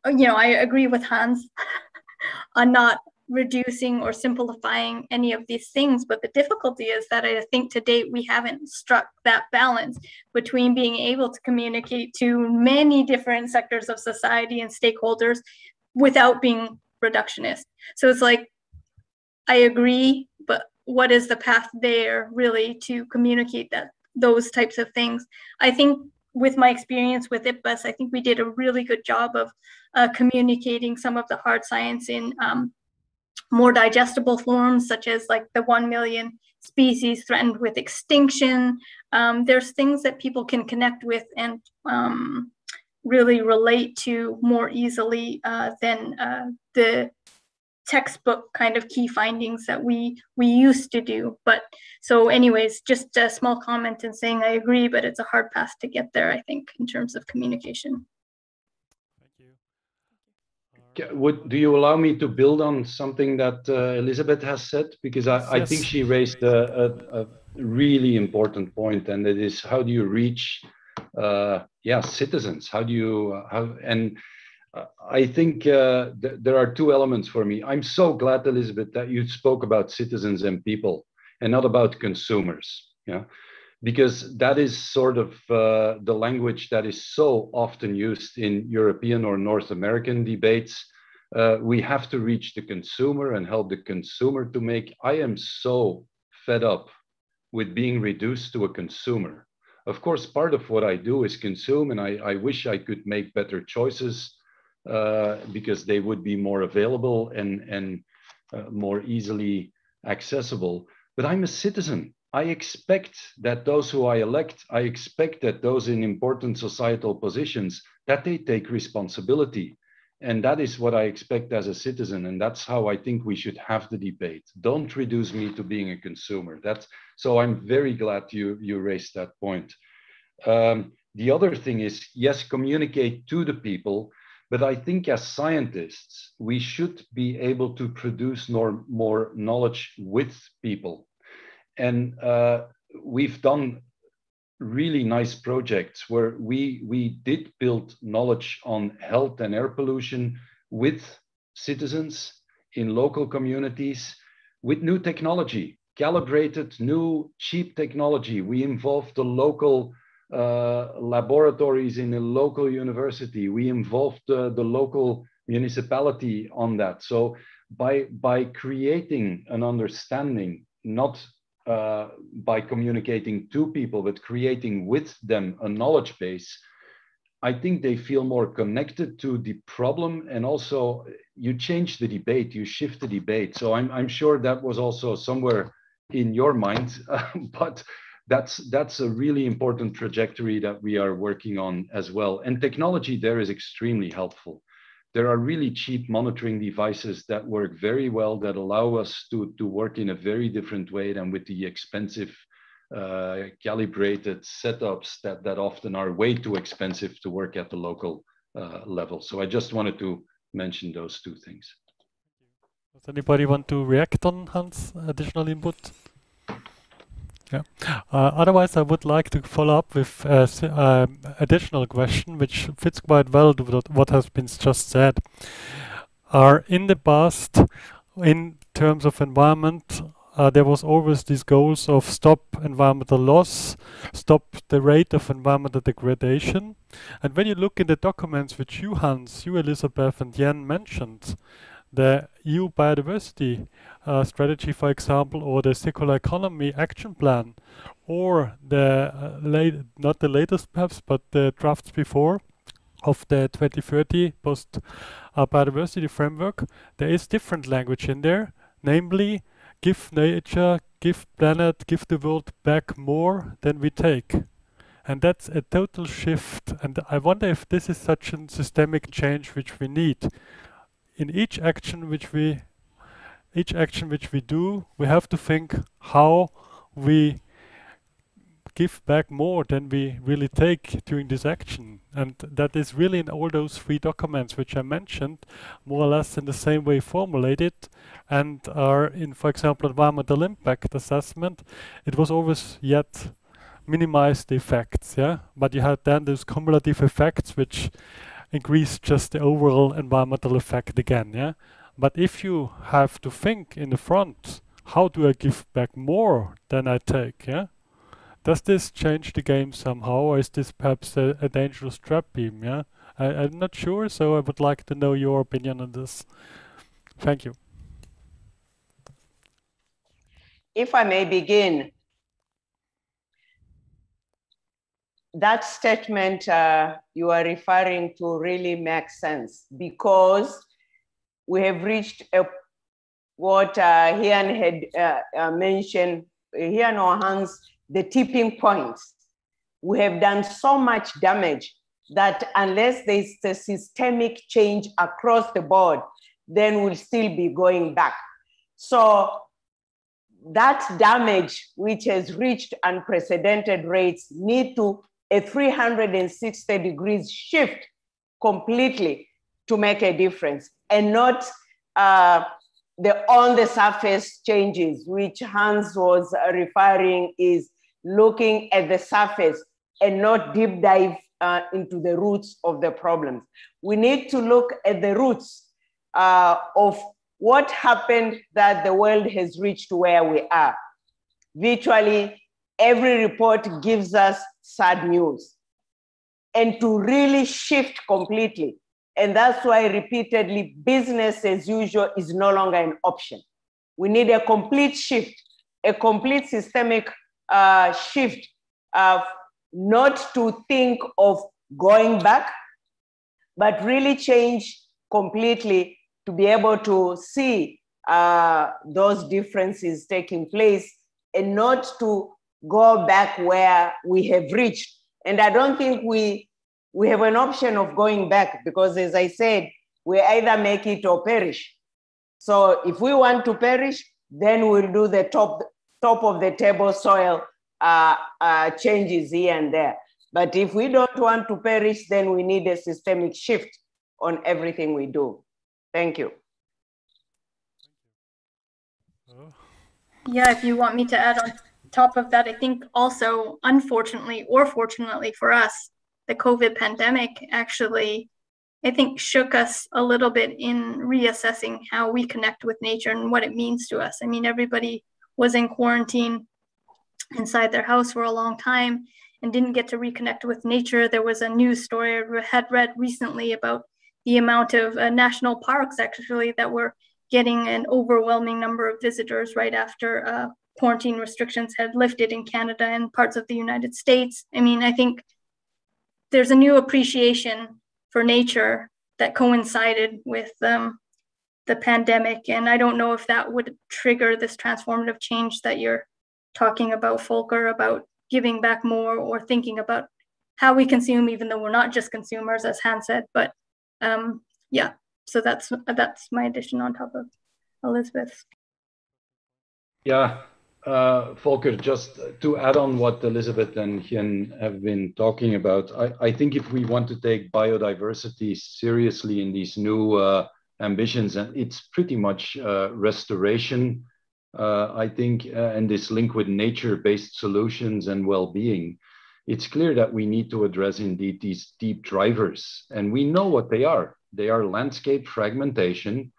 I agree with Hans on not reducing or simplifying any of these things, but the difficulty is that I think to date we haven't struck that balance between being able to communicate to many different sectors of society and stakeholders without being reductionist. So it's like, I agree, but what is the path there really to communicate those types of things? I think with my experience with IPBES, I think we did a really good job of communicating some of the hard science in more digestible forms, such as like the 1 million species threatened with extinction. There's things that people can connect with and really relate to more easily than the textbook kind of key findings that we used to do. But so anyways, just a small comment and saying I agree, but it's a hard path to get there, I think, in terms of communication. Thank you. Do you allow me to build on something that Elizabeth has said? Because I think she raised a really important point, and it is how do you reach citizens? How do you I think there are two elements for me. I'm so glad, Elizabeth, that you spoke about citizens and people and not about consumers, because that is sort of the language that is so often used in European or North American debates. We have to reach the consumer and help the consumer to make. I am so fed up with being reduced to a consumer. Of course, part of what I do is consume, and I wish I could make better choices because they would be more available and more easily accessible. But I'm a citizen. I expect that those who I elect, I expect that those in important societal positions, that they take responsibility. And that is what I expect as a citizen. And that's how I think we should have the debate. Don't reduce me to being a consumer. So I'm very glad you raised that point. The other thing is, yes, communicate to the people, But I think as scientists, we should be able to produce more knowledge with people. And we've done really nice projects where we did build knowledge on health and air pollution with citizens in local communities with new technology, calibrated, new, cheap technology. We involved the local laboratories in a local university. We involved the local municipality on that. So by creating an understanding, not by communicating to people, but creating with them a knowledge base, I think they feel more connected to the problem, and also you change the debate, you shift the debate. So I'm sure that was also somewhere in your mind, but that's a really important trajectory that we are working on as well. And technology there is extremely helpful. There are really cheap monitoring devices that work very well, that allow us to work in a very different way than with the expensive calibrated setups that often are way too expensive to work at the local level. So I just wanted to mention those two things. Does anybody want to react on Hans' additional input? Yeah. Otherwise, I would like to follow up with additional question, which fits quite well to what has been just said. Are in the past, in terms of environment, there was always these goals of stop environmental loss, stop the rate of environmental degradation. And when you look in the documents which you, Hans, you, Elisabeth, and Jan mentioned, the EU biodiversity strategy, for example, or the circular economy action plan, or the not the latest perhaps, but the drafts before of the 2030 post biodiversity framework, there is different language in there, namely give nature, give planet, give the world back more than we take. And that's a total shift. And I wonder if this is such a systemic change which we need. In each action which we do, we have to think how we give back more than we really take during this action. And that is really in all those three documents which I mentioned, more or less in the same way formulated, and are in, for example, environmental impact assessment. It was always yet minimize the effects, yeah? But you had then those cumulative effects which increase just the overall environmental effect again, yeah? But if you have to think in the front, how do I give back more than I take, yeah? Does this change the game somehow, or is this perhaps a dangerous trap beam, yeah? I'm not sure, so I would like to know your opinion on this. Thank you. If I may begin, that statement you are referring to really makes sense, because we have reached what Hian had mentioned, Hian or Hans, the tipping point. We have done so much damage that unless there's a systemic change across the board, then we'll still be going back. So that damage, which has reached unprecedented rates, need to a 360 degrees shift completely to make a difference, and not the on the surface changes, which Hans was referring, is looking at the surface and not deep dive into the roots of the problems. We need to look at the roots of what happened that the world has reached where we are. Virtually every report gives us sad news, and to really shift completely. And that's why repeatedly business as usual is no longer an option. We need a complete shift, a complete systemic shift, not to think of going back, but really change completely to be able to see those differences taking place, and not to go back where we have reached. And I don't think we have an option of going back, because as I said, we either make it or perish. So if we want to perish, then we'll do the top of the table soil changes here and there. But if we don't want to perish, then we need a systemic shift. on everything we do. Thank you. Yeah, if you want me to add on top of that, I think also, unfortunately or fortunately for us, the COVID pandemic actually, I think, shook us a little bit in reassessing how we connect with nature and what it means to us. I mean, everybody was in quarantine inside their house for a long time and didn't get to reconnect with nature. There was a news story I had read recently about the amount of national parks actually that were getting an overwhelming number of visitors right after quarantine restrictions had lifted in Canada and parts of the United States. I mean, I think there's a new appreciation for nature that coincided with the pandemic. And I don't know if that would trigger this transformative change that you're talking about, Volker, about giving back more or thinking about how we consume, even though we're not just consumers, as Hans said. But yeah, so that's my addition on top of Elizabeth's. Yeah, Volker, just to add on what Elizabeth and Hien have been talking about, I think if we want to take biodiversity seriously in these new ambitions, and it's pretty much restoration, I think, and this link with nature-based solutions and well-being, it's clear that we need to address indeed these deep drivers. And we know what they are. They are landscape fragmentation.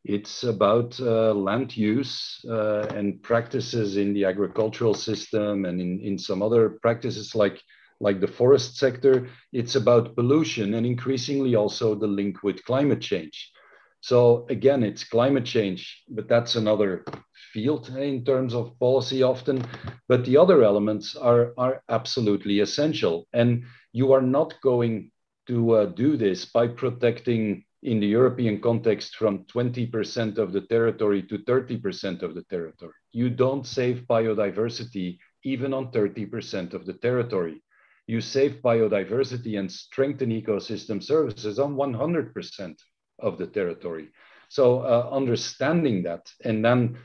It's about land use and practices in the agricultural system and in some other practices like the forest sector. It's about pollution and increasingly also the link with climate change. So again, it's climate change, but that's another field in terms of policy often. But the other elements are absolutely essential. And you are not going to do this by protecting, in the European context, from 20% of the territory to 30% of the territory. You don't save biodiversity even on 30% of the territory. You save biodiversity and strengthen ecosystem services on 100% of the territory. So understanding that and then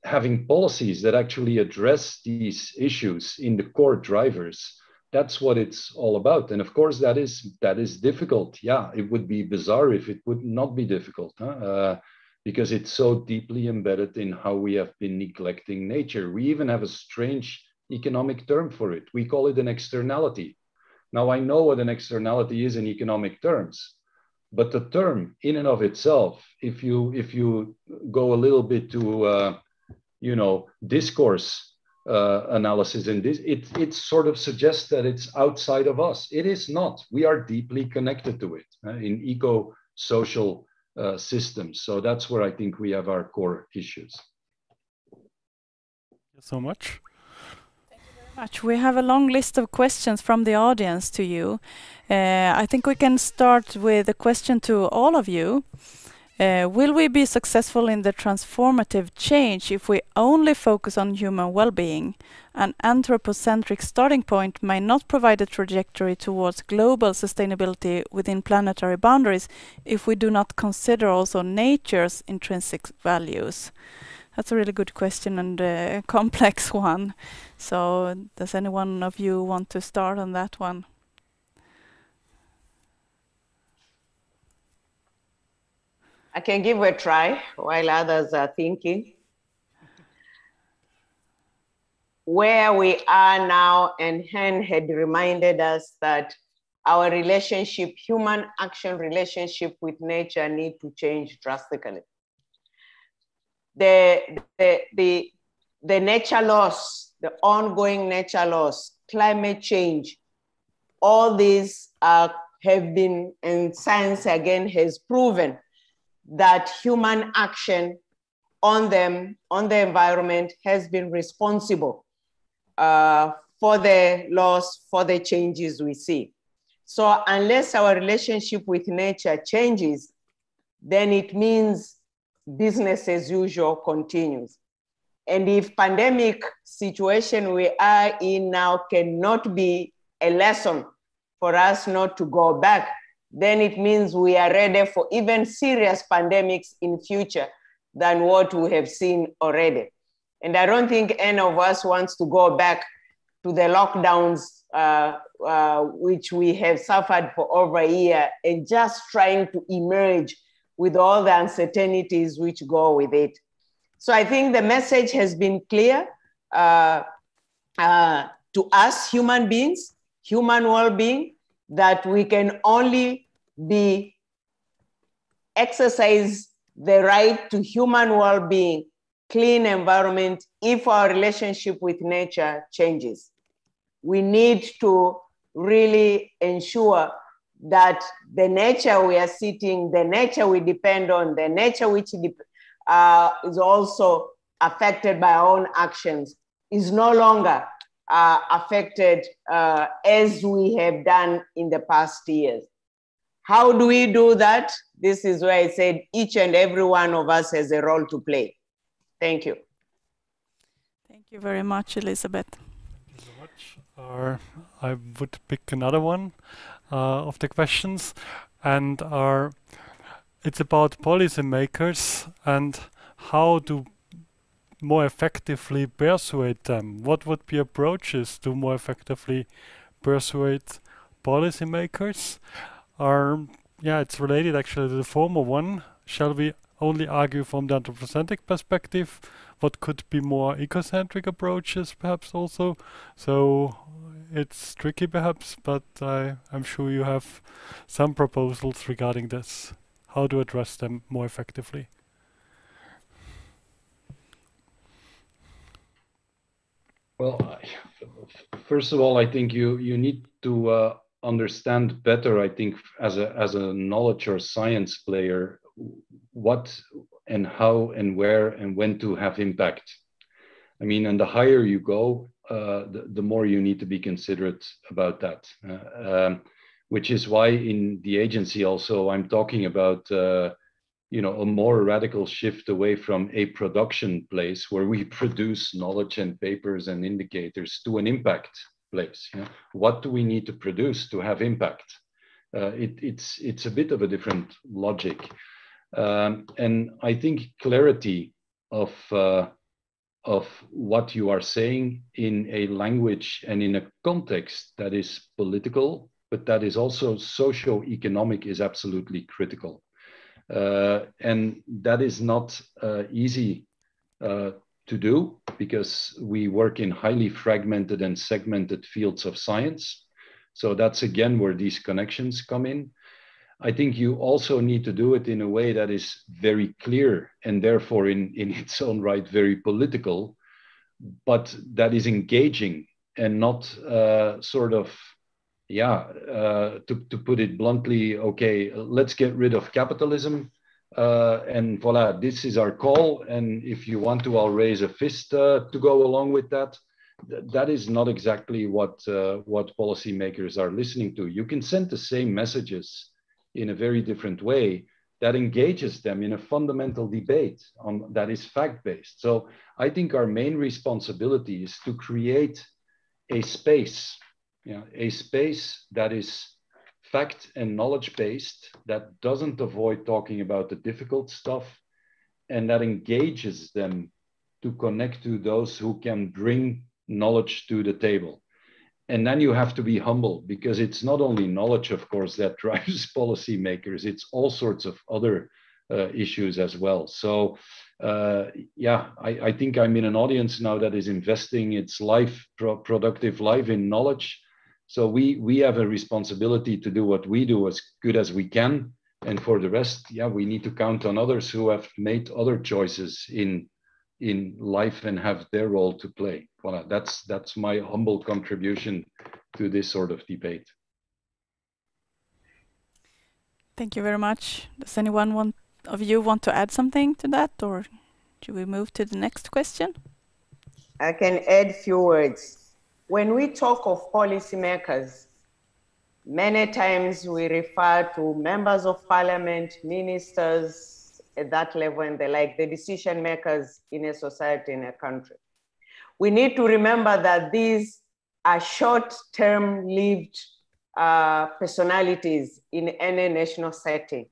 having policies that actually address these issues in the core drivers, that's what it's all about. And of course, that is difficult. Yeah, it would be bizarre if it would not be difficult, because it's so deeply embedded in how we have been neglecting nature. We even have a strange economic term for it. We call it an externality. Now, I know what an externality is in economic terms, but the term in and of itself, if you go a little bit to discourse analysis in this, it sort of suggests that it's outside of us. It is not. We are deeply connected to it in eco-social systems. So that's where I think we have our core issues. Thank you so much. Thank you very much. We have a long list of questions from the audience to you. I think we can start with a question to all of you. Will we be successful in the transformative change if we only focus on human well-being? An anthropocentric starting point may not provide a trajectory towards global sustainability within planetary boundaries if we do not consider also nature's intrinsic values. That's a really good question and a complex one. So does anyone of you want to start on that one? I can give it a try while others are thinking. Where we are now, and Hen had reminded us that our relationship, human action relationship with nature, need to change drastically. The nature loss, the ongoing nature loss, climate change, all these have been, and science again has proven that human action on them, on the environment, has been responsible for the loss, for the changes we see. So unless our relationship with nature changes, then it means business as usual continues. And if pandemic situation we are in now cannot be a lesson for us not to go back, then it means we are ready for even serious pandemics in future than what we have seen already. And I don't think any of us wants to go back to the lockdowns which we have suffered for over a year, and just trying to emerge with all the uncertainties which go with it. So I think the message has been clear to us human beings, human well-being, that we can only exercise the right to human well-being, clean environment, if our relationship with nature changes. We need to really ensure that the nature we are sitting, the nature we depend on, the nature which is also affected by our own actions, is no longer affected as we have done in the past years. How do we do that? This is where I said each and every one of us has a role to play. Thank you. Thank you very much, Elizabeth. Thank you so much. I would pick another one of the questions, and it's about policymakers and how to more effectively persuade them. What would be approaches to more effectively persuade policymakers? Yeah, it's related actually to the former one. Shall we only argue from the anthropocentric perspective? What could be more ecocentric approaches perhaps also? So it's tricky perhaps, but I'm sure you have some proposals regarding this, how to address them more effectively. Well, first of all, I think you need to understand better, I think, as a knowledge or science player, what and how and where and when to have impact. I mean, and the higher you go, the more you need to be considerate about that. Which is why in the agency also I'm talking about you know, a more radical shift away from a production place where we produce knowledge and papers and indicators to an impact place. You know? What do we need to produce to have impact? It's a bit of a different logic. And I think clarity of what you are saying in a language and in a context that is political, but that is also socio-economic is absolutely critical. And that is not easy to do because we work in highly fragmented and segmented fields of science. So that's again where these connections come in. I think you also need to do it in a way that is very clear and therefore in its own right very political, but that is engaging and not sort of, to put it bluntly, okay, let's get rid of capitalism and voila, this is our call. And if you want to, I'll raise a fist to go along with that. That is not exactly what policymakers are listening to. You can send the same messages in a very different way that engages them in a fundamental debate that is fact-based. So I think our main responsibility is to create a space, a space that is fact and knowledge-based, that doesn't avoid talking about the difficult stuff, and that engages them to connect to those who can bring knowledge to the table. And then you have to be humble because it's not only knowledge, of course, that drives policymakers, it's all sorts of other issues as well. So I think I'm in an audience now that is investing its life, productive life in knowledge. So we have a responsibility to do what we do as good as we can. And for the rest, we need to count on others who have made other choices in life and have their role to play. Voilà, that's my humble contribution to this sort of debate. Thank you very much. Does anyone of you want to add something to that, or should we move to the next question? I can add a few words. When we talk of policymakers, many times we refer to members of parliament, ministers at that level and the like, the decision makers in a society, in a country. We need to remember that these are short-term lived personalities in any national setting.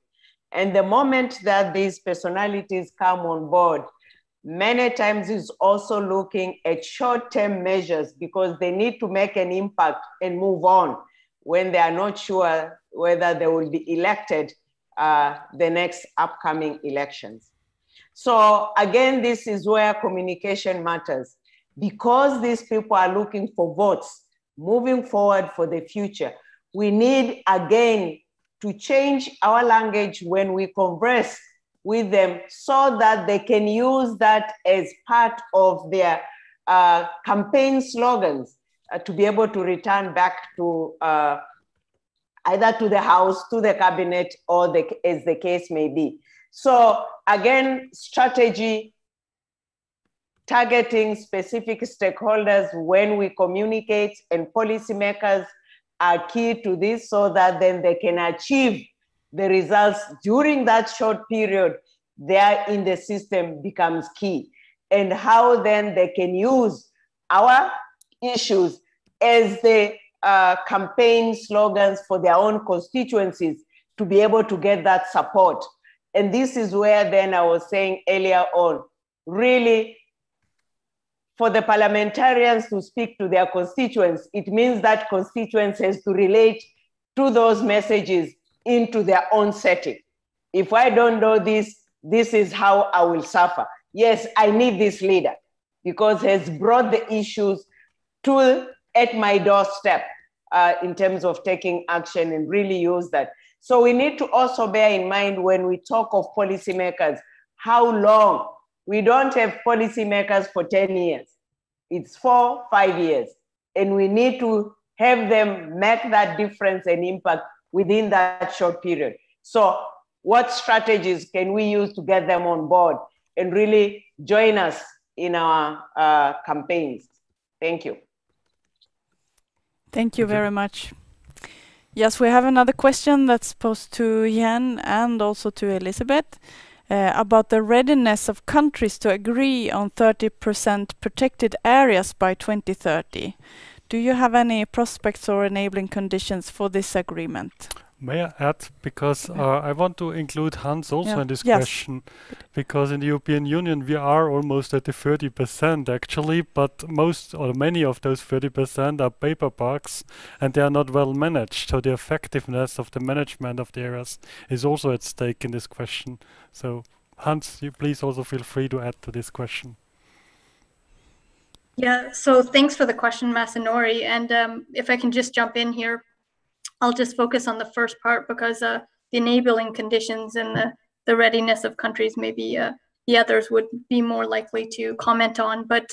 And the moment that these personalities come on board, many times is also looking at short-term measures because they need to make an impact and move on when they are not sure whether they will be elected the next upcoming elections. So again, this is where communication matters, because these people are looking for votes moving forward for the future. We need, again, to change our language when we converse with them so that they can use that as part of their campaign slogans to be able to return back to either to the House, to the cabinet, or as the case may be. So again, strategy, targeting specific stakeholders when we communicate, and policymakers are key to this so that then they can achieve the results during that short period there in the system becomes key. And how then they can use our issues as the campaign slogans for their own constituencies to be able to get that support. And this is where then I was saying earlier on, really, for the parliamentarians to speak to their constituents, it means that constituents has to relate to those messages into their own setting. If I don't know this, this is how I will suffer. Yes, I need this leader because he has brought the issues at my doorstep in terms of taking action and really use that. So we need to also bear in mind when we talk of policymakers, how long. We don't have policymakers for 10 years. It's 4, 5 years. And we need to have them make that difference and impact within that short period. So what strategies can we use to get them on board and really join us in our campaigns? Thank you. Thank you very much. Yes, we have another question that's posed to Jan and also to Elizabeth about the readiness of countries to agree on 30% protected areas by 2030. Do you have any prospects or enabling conditions for this agreement? May I add, because I want to include Hans also in this question, because in the European Union we are almost at the 30% actually, but most or many of those 30% are paper parks and they are not well managed. So the effectiveness of the management of the areas is also at stake in this question. So Hans, you please also feel free to add to this question. Yeah, so thanks for the question, Masanori. And if I can just jump in here, I'll just focus on the first part because the enabling conditions and the readiness of countries, maybe the others would be more likely to comment on. But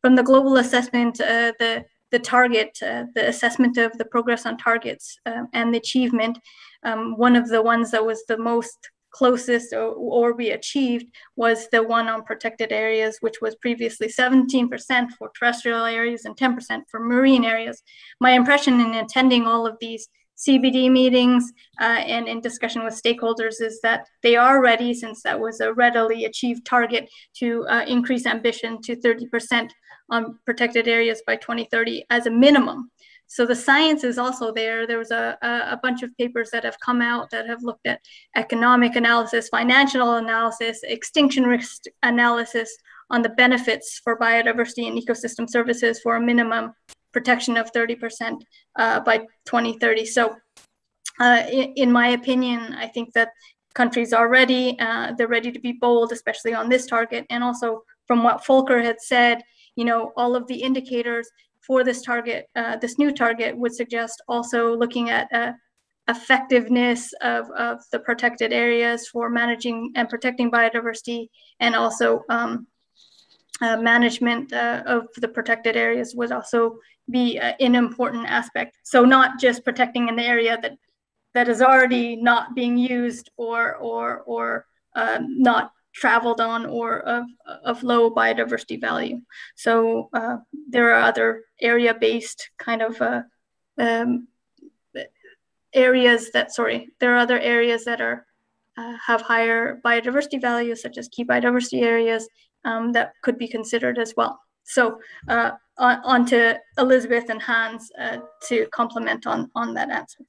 from the global assessment, the target, the assessment of the progress on targets and the achievement, one of the ones that was the most closest or we achieved was the one on protected areas, which was previously 17% for terrestrial areas and 10% for marine areas. My impression in attending all of these CBD meetings and in discussion with stakeholders is that they are ready, since that was a readily achieved target, to increase ambition to 30% on protected areas by 2030 as a minimum. So the science is also there. There was a bunch of papers that have come out that have looked at economic analysis, financial analysis, extinction risk analysis on the benefits for biodiversity and ecosystem services for a minimum protection of 30% by 2030. So in my opinion, I think that countries are ready. They're ready to be bold, especially on this target. And also from what Volker had said, you know, all of the indicators for this target, this new target would suggest also looking at effectiveness of the protected areas for managing and protecting biodiversity, and also management of the protected areas would also be an important aspect. So not just protecting an area that is already not being used or not traveled on or of low biodiversity value. So there are other area-based kind of areas that, there are other areas that are have higher biodiversity values, such as key biodiversity areas, that could be considered as well. So on to Elizabeth and Hans to complement on that answer.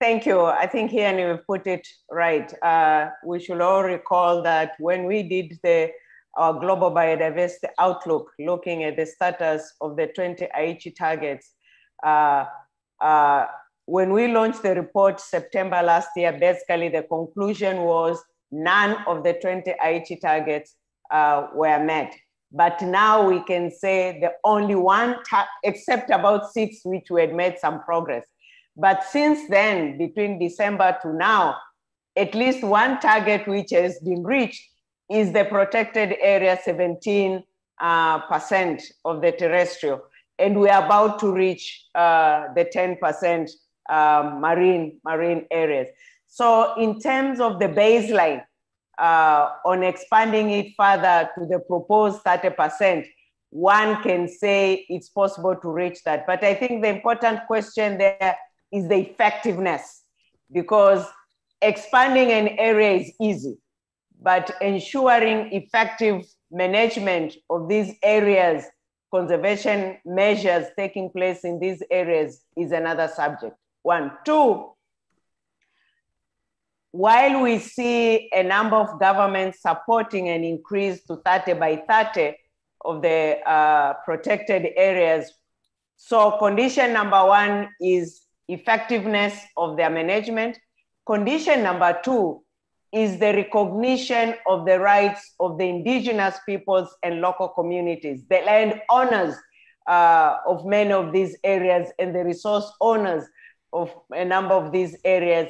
Thank you. I think here you put it right. We should all recall that when we did the Global Biodiversity Outlook, looking at the status of the 20 Aichi targets, when we launched the report September last year, basically the conclusion was none of the 20 Aichi targets were met. But now we can say the only one, except about 6, which we had made some progress. But since then, between December to now, at least one target which has been reached is the protected area 17% of the terrestrial. And we are about to reach the 10% marine areas. So in terms of the baseline, on expanding it further to the proposed 30%, one can say it's possible to reach that. But I think the important question there is the effectiveness, because expanding an area is easy, but ensuring effective management of these areas, conservation measures taking place in these areas is another subject. 1. 2, while we see a number of governments supporting an increase to 30 by 30 of the protected areas, so condition number 1 is effectiveness of their management. Condition number 2 is the recognition of the rights of the indigenous peoples and local communities, the land owners of many of these areas and the resource owners of a number of these areas,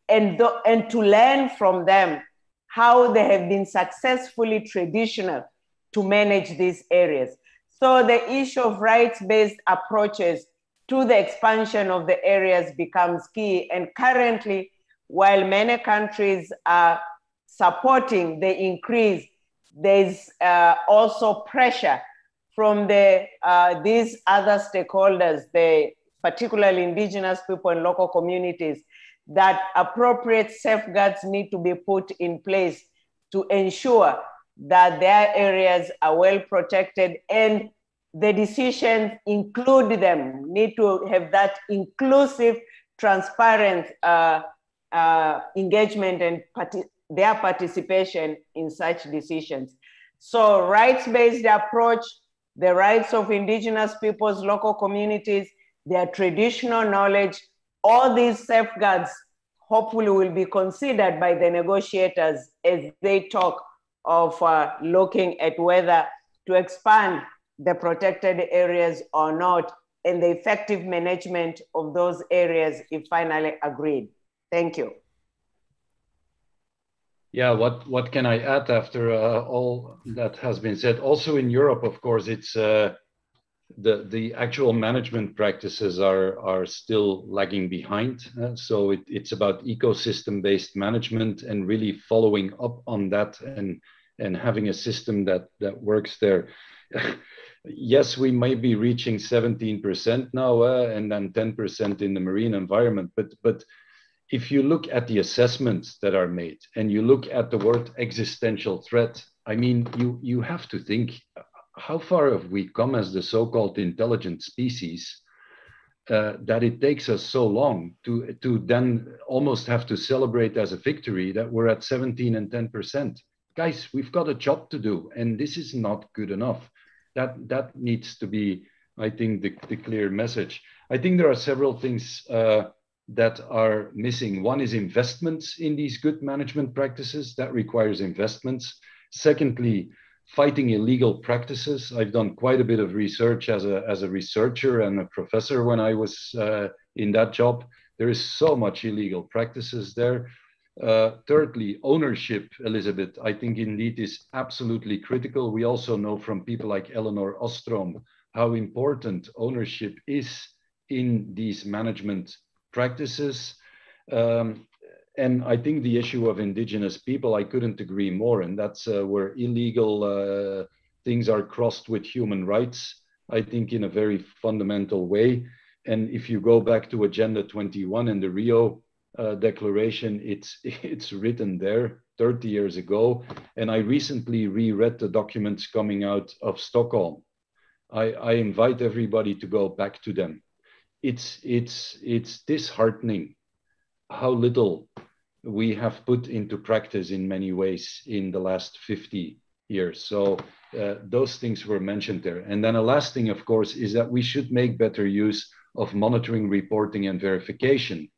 and to learn from them how they have been successfully traditional to manage these areas. So the issue of rights-based approaches to the expansion of the areas becomes key. And currently, while many countries are supporting the increase, there's also pressure from these other stakeholders, particularly indigenous people and local communities, that appropriate safeguards need to be put in place to ensure that their areas are well protected, and the decisions include them, need to have that inclusive, transparent engagement and their participation in such decisions. So rights-based approach, the rights of indigenous peoples, local communities, their traditional knowledge, all these safeguards hopefully will be considered by the negotiators as they talk of looking at whether to expand the protected areas or not, and the effective management of those areas if finally agreed. Thank you. Yeah, what can I add after all that has been said? Also in Europe, of course, it's the actual management practices are still lagging behind. So it's about ecosystem-based management and really following up on that and having a system that works there. Yes, we might be reaching 17% now and then 10% in the marine environment, but if you look at the assessments that are made and you look at the word existential threat, I mean, you have to think, how far have we come as the so-called intelligent species that it takes us so long to then almost have to celebrate as a victory that we're at 17 and 10%. Guys, we've got a job to do, and this is not good enough. That needs to be, I think, the clear message. I think there are several things that are missing. One is investments in these good management practices. That requires investments. Secondly, fighting illegal practices. I've done quite a bit of research as a researcher and a professor when I was in that job. There is so much illegal practices there. Thirdly, ownership, Elizabeth, I think indeed is absolutely critical. We also know from people like Eleanor Ostrom how important ownership is in these management practices. And I think the issue of indigenous people, I couldn't agree more. And that's where illegal things are crossed with human rights, I think in a very fundamental way. And if you go back to Agenda 21 and the Rio Declaration, it's written there 30 years ago. And I recently reread the documents coming out of Stockholm. I invite everybody to go back to them. It's disheartening how little we have put into practice in many ways in the last 50 years. So those things were mentioned there. And then a last thing, of course, is that we should make better use of monitoring, reporting, and verification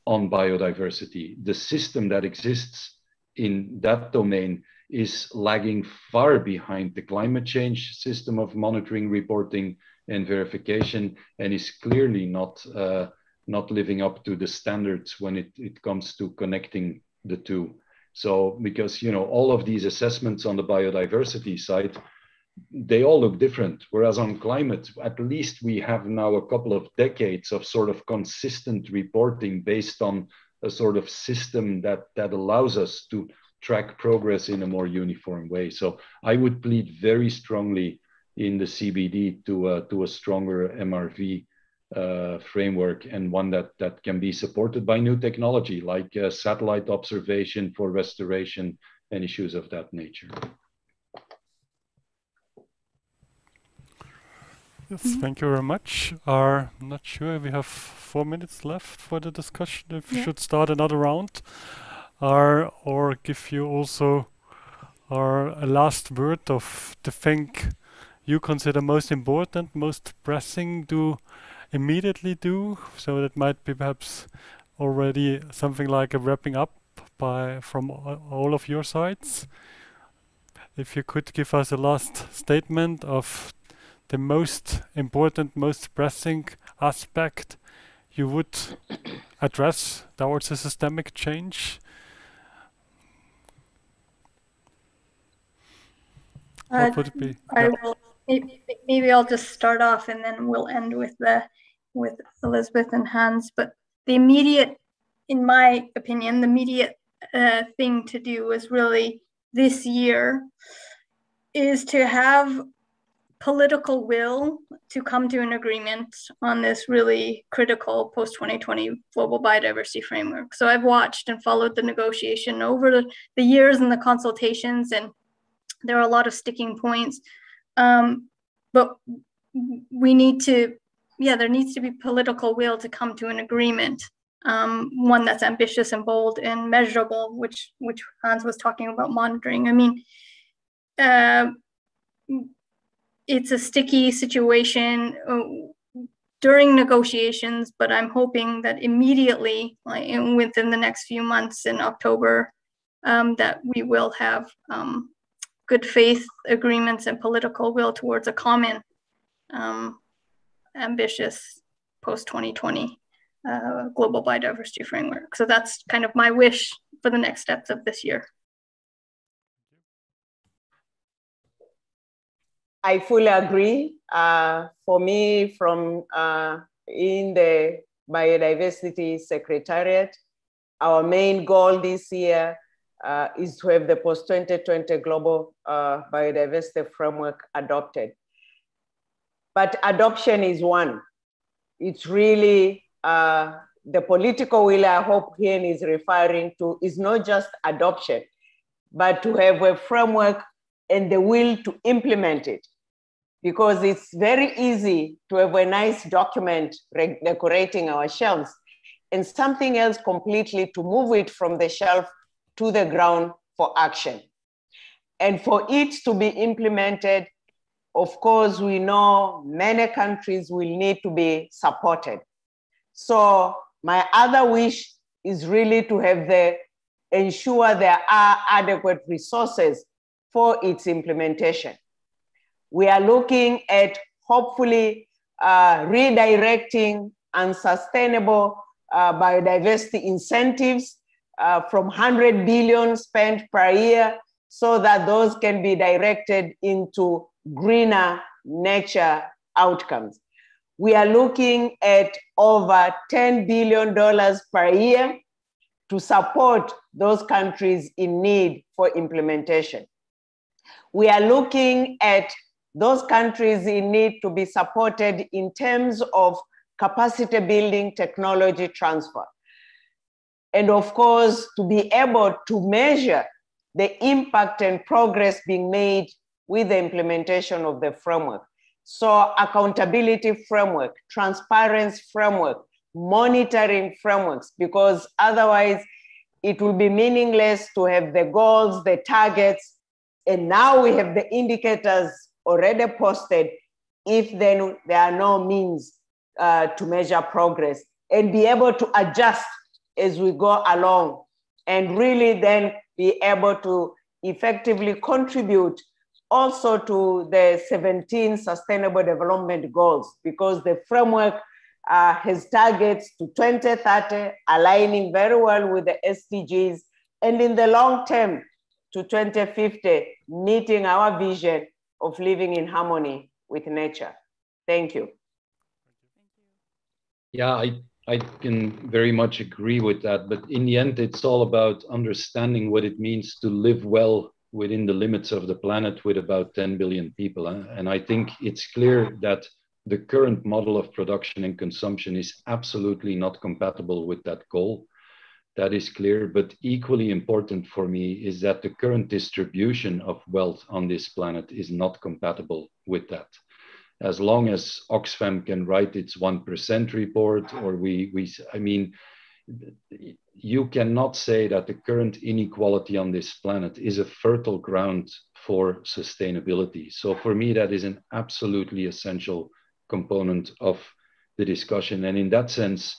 on biodiversity. The system that exists in that domain is lagging far behind the climate change system of monitoring, reporting, and verification, and is clearly not living up to the standards when it comes to connecting the two. So, because, you know, all of these assessments on the biodiversity side, they all look different. Whereas on climate, at least we have now a couple of decades of sort of consistent reporting based on a sort of system that allows us to track progress in a more uniform way. So I would plead very strongly in the CBD to a stronger MRV framework, and one that can be supported by new technology like satellite observation for restoration and issues of that nature. Yes, thank you very much. I'm not sure, we have 4 minutes left for the discussion, if we should start another round, or give you also a last word of the thing you consider most important, most pressing to immediately do. So that might be perhaps already something like a wrapping up from all of your sides. If you could give us a last statement of the most important, most pressing aspect you would address towards a systemic change. What would it be? Maybe I'll just start off and then we'll end with Elizabeth and Hans. But the immediate, in my opinion, the immediate thing to do is really this year is to have political will to come to an agreement on this really critical post-2020 global biodiversity framework. So I've watched and followed the negotiation over the years and the consultations, and there are a lot of sticking points. But we need to, there needs to be political will to come to an agreement, one that's ambitious and bold and measurable, which Hans was talking about monitoring. I mean, it's a sticky situation during negotiations, but I'm hoping that immediately, within the next few months in October, that we will have good faith agreements and political will towards a common, ambitious post-2020 global biodiversity framework. So that's kind of my wish for the next steps of this year. I fully agree. For me, from in the Biodiversity Secretariat, our main goal this year is to have the post-2020 Global Biodiversity Framework adopted. But adoption is one. It's really the political will I hope Hien is referring to is not just adoption, but to have a framework and the will to implement it. Because it's very easy to have a nice document decorating our shelves and something else completely to move it from the shelf to the ground for action. And for it to be implemented, of course, we know many countries will need to be supported. So my other wish is really to have ensure there are adequate resources for its implementation. We are looking at hopefully redirecting unsustainable biodiversity incentives from 100 billion spent per year so that those can be directed into greener nature outcomes. We are looking at over $10 billion per year to support those countries in need for implementation. We are looking at those countries in need to be supported in terms of capacity building, technology transfer. And of course, to be able to measure the impact and progress being made with the implementation of the framework. So accountability framework, transparency framework, monitoring frameworks, because otherwise it will be meaningless to have the goals, the targets, and now we have the indicators already posted if then there are no means to measure progress, and be able to adjust as we go along, and really then be able to effectively contribute also to the 17 Sustainable Development Goals, because the framework has targets to 2030, aligning very well with the SDGs, and in the long term to 2050, meeting our vision of living in harmony with nature. Thank you. Yeah, I can very much agree with that, but in the end, it's all about understanding what it means to live well within the limits of the planet with about 10 billion people. And I think it's clear that the current model of production and consumption is absolutely not compatible with that goal. That is clear, but equally important for me is that the current distribution of wealth on this planet is not compatible with that. As long as Oxfam can write its 1% report, or I mean, you cannot say that the current inequality on this planet is a fertile ground for sustainability. So for me, that is an absolutely essential component of the discussion. And in that sense,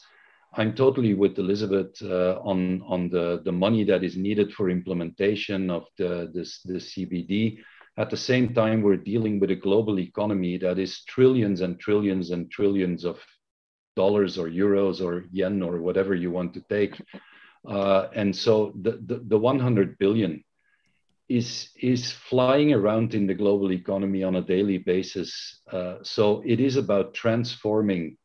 I'm totally with Elizabeth on the money that is needed for implementation of the CBD. At the same time, we're dealing with a global economy that is trillions and trillions and trillions of dollars or euros or yen or whatever you want to take. And so the 100 billion is flying around in the global economy on a daily basis. So it is about transforming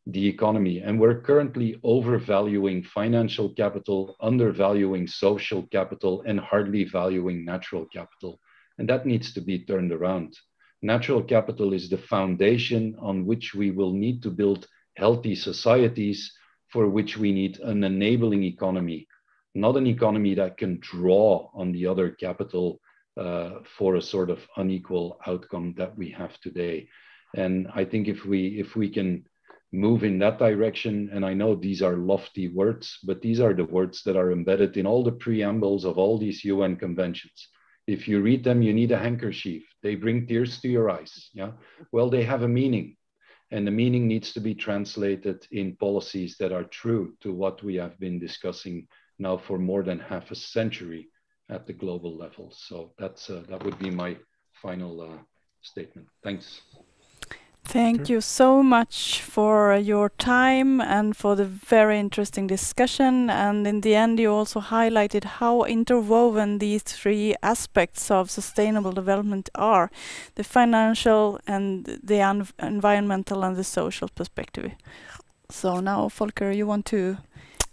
the economy. And we're currently overvaluing financial capital, undervaluing social capital, and hardly valuing natural capital. And that needs to be turned around. Natural capital is the foundation on which we will need to build healthy societies, for which we need an enabling economy, not an economy that can draw on the other capital for a sort of unequal outcome that we have today. And I think if we can move in that direction, and I know these are lofty words, but these are the words that are embedded in all the preambles of all these UN conventions. If you read them, you need a handkerchief. They bring tears to your eyes. Yeah, well, they have a meaning, and the meaning needs to be translated in policies that are true to what we have been discussing now for more than half a century at the global level. So that would be my final statement. Thanks. Thank you so much for your time and for the very interesting discussion. And in the end, you also highlighted how interwoven these three aspects of sustainable development are: the financial and the environmental and the social perspective. So now, Volker, you want to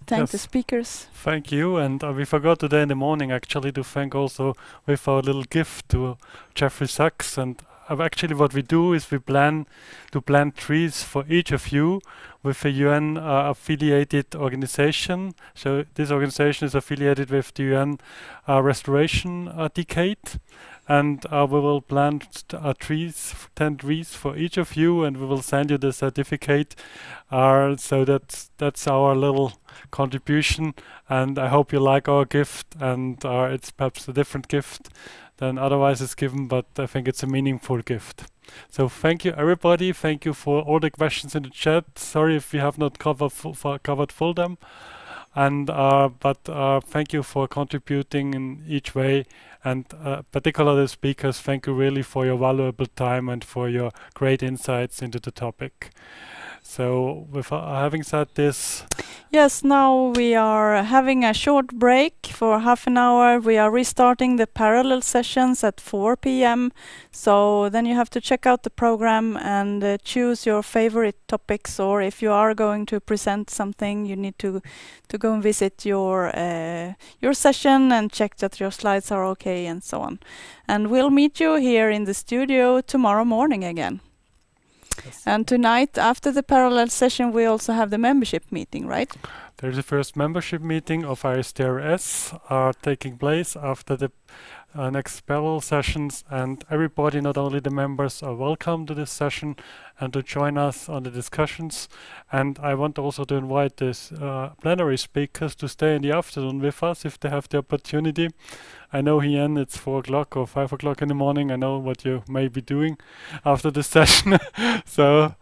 thank the speakers? Thank you. And we forgot today in the morning actually to thank also with our little gift to Jeffrey Sachs. And actually what we do is we plan to plant trees for each of you with a UN affiliated organization. So this organization is affiliated with the UN Restoration Decade. And we will plant 10 trees for each of you, and we will send you the certificate. So that's our little contribution. And I hope you like our gift, and it's perhaps a different gift than otherwise is given, but I think it's a meaningful gift. So thank you, everybody. Thank you for all the questions in the chat. Sorry if we have not covered full them. And but thank you for contributing in each way, and particularly the speakers. Thank you really for your valuable time and for your great insights into the topic. So with having said this, yes, now we are having a short break for half an hour. We are restarting the parallel sessions at 4 p.m. So then you have to check out the program and choose your favorite topics, or if you are going to present something, you need to go and visit your session and check that your slides are okay and so on. And we'll meet you here in the studio tomorrow morning again. Yes. And tonight, after the parallel session, we also have the membership meeting, right? There's the first membership meeting of ISDRS taking place after the next parallel sessions, and everybody, not only the members, are welcome to this session, and to join us on the discussions. And I want also to invite these plenary speakers to stay in the afternoon with us if they have the opportunity. I know, Hien, it's 4 o'clock or 5 o'clock in the morning. I know what you may be doing after this session. So,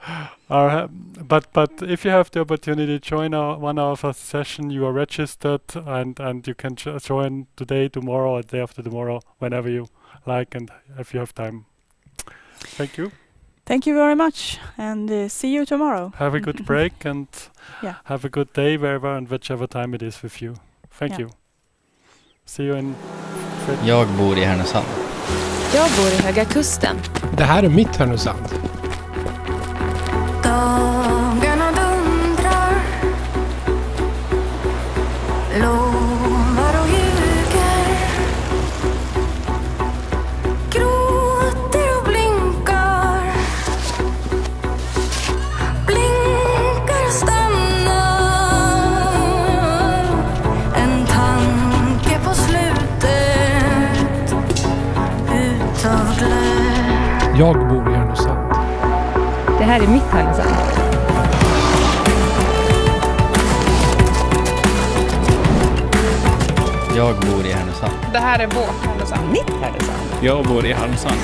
but if you have the opportunity to join our 1 hour first session, you are registered, and you can join today, tomorrow, or the day after tomorrow, whenever you like, and if you have time. Thank you. Thank you very much, and see you tomorrow. Have a good break, and have a good day wherever and whichever time it is with you. Thank you. See you in... Jag bor i Härnösand. Jag bor i Höga Kusten. Det här är mitt Härnösand. Dagarna dundrar, lovar och ljuger, gråter och blinkar, blinkar och stannar, en tanke på slutet utav glöd. Jag bor i Härnösand. Det här är mitt Härnösand. Jag bor i Härnösand. Det här är vårt Härnösand. Mitt Härnösand. Jag bor i Härnösand.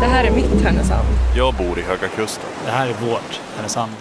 Det här är mitt Härnösand. Jag bor i Höga Kusten. Det här är vårt Härnösand.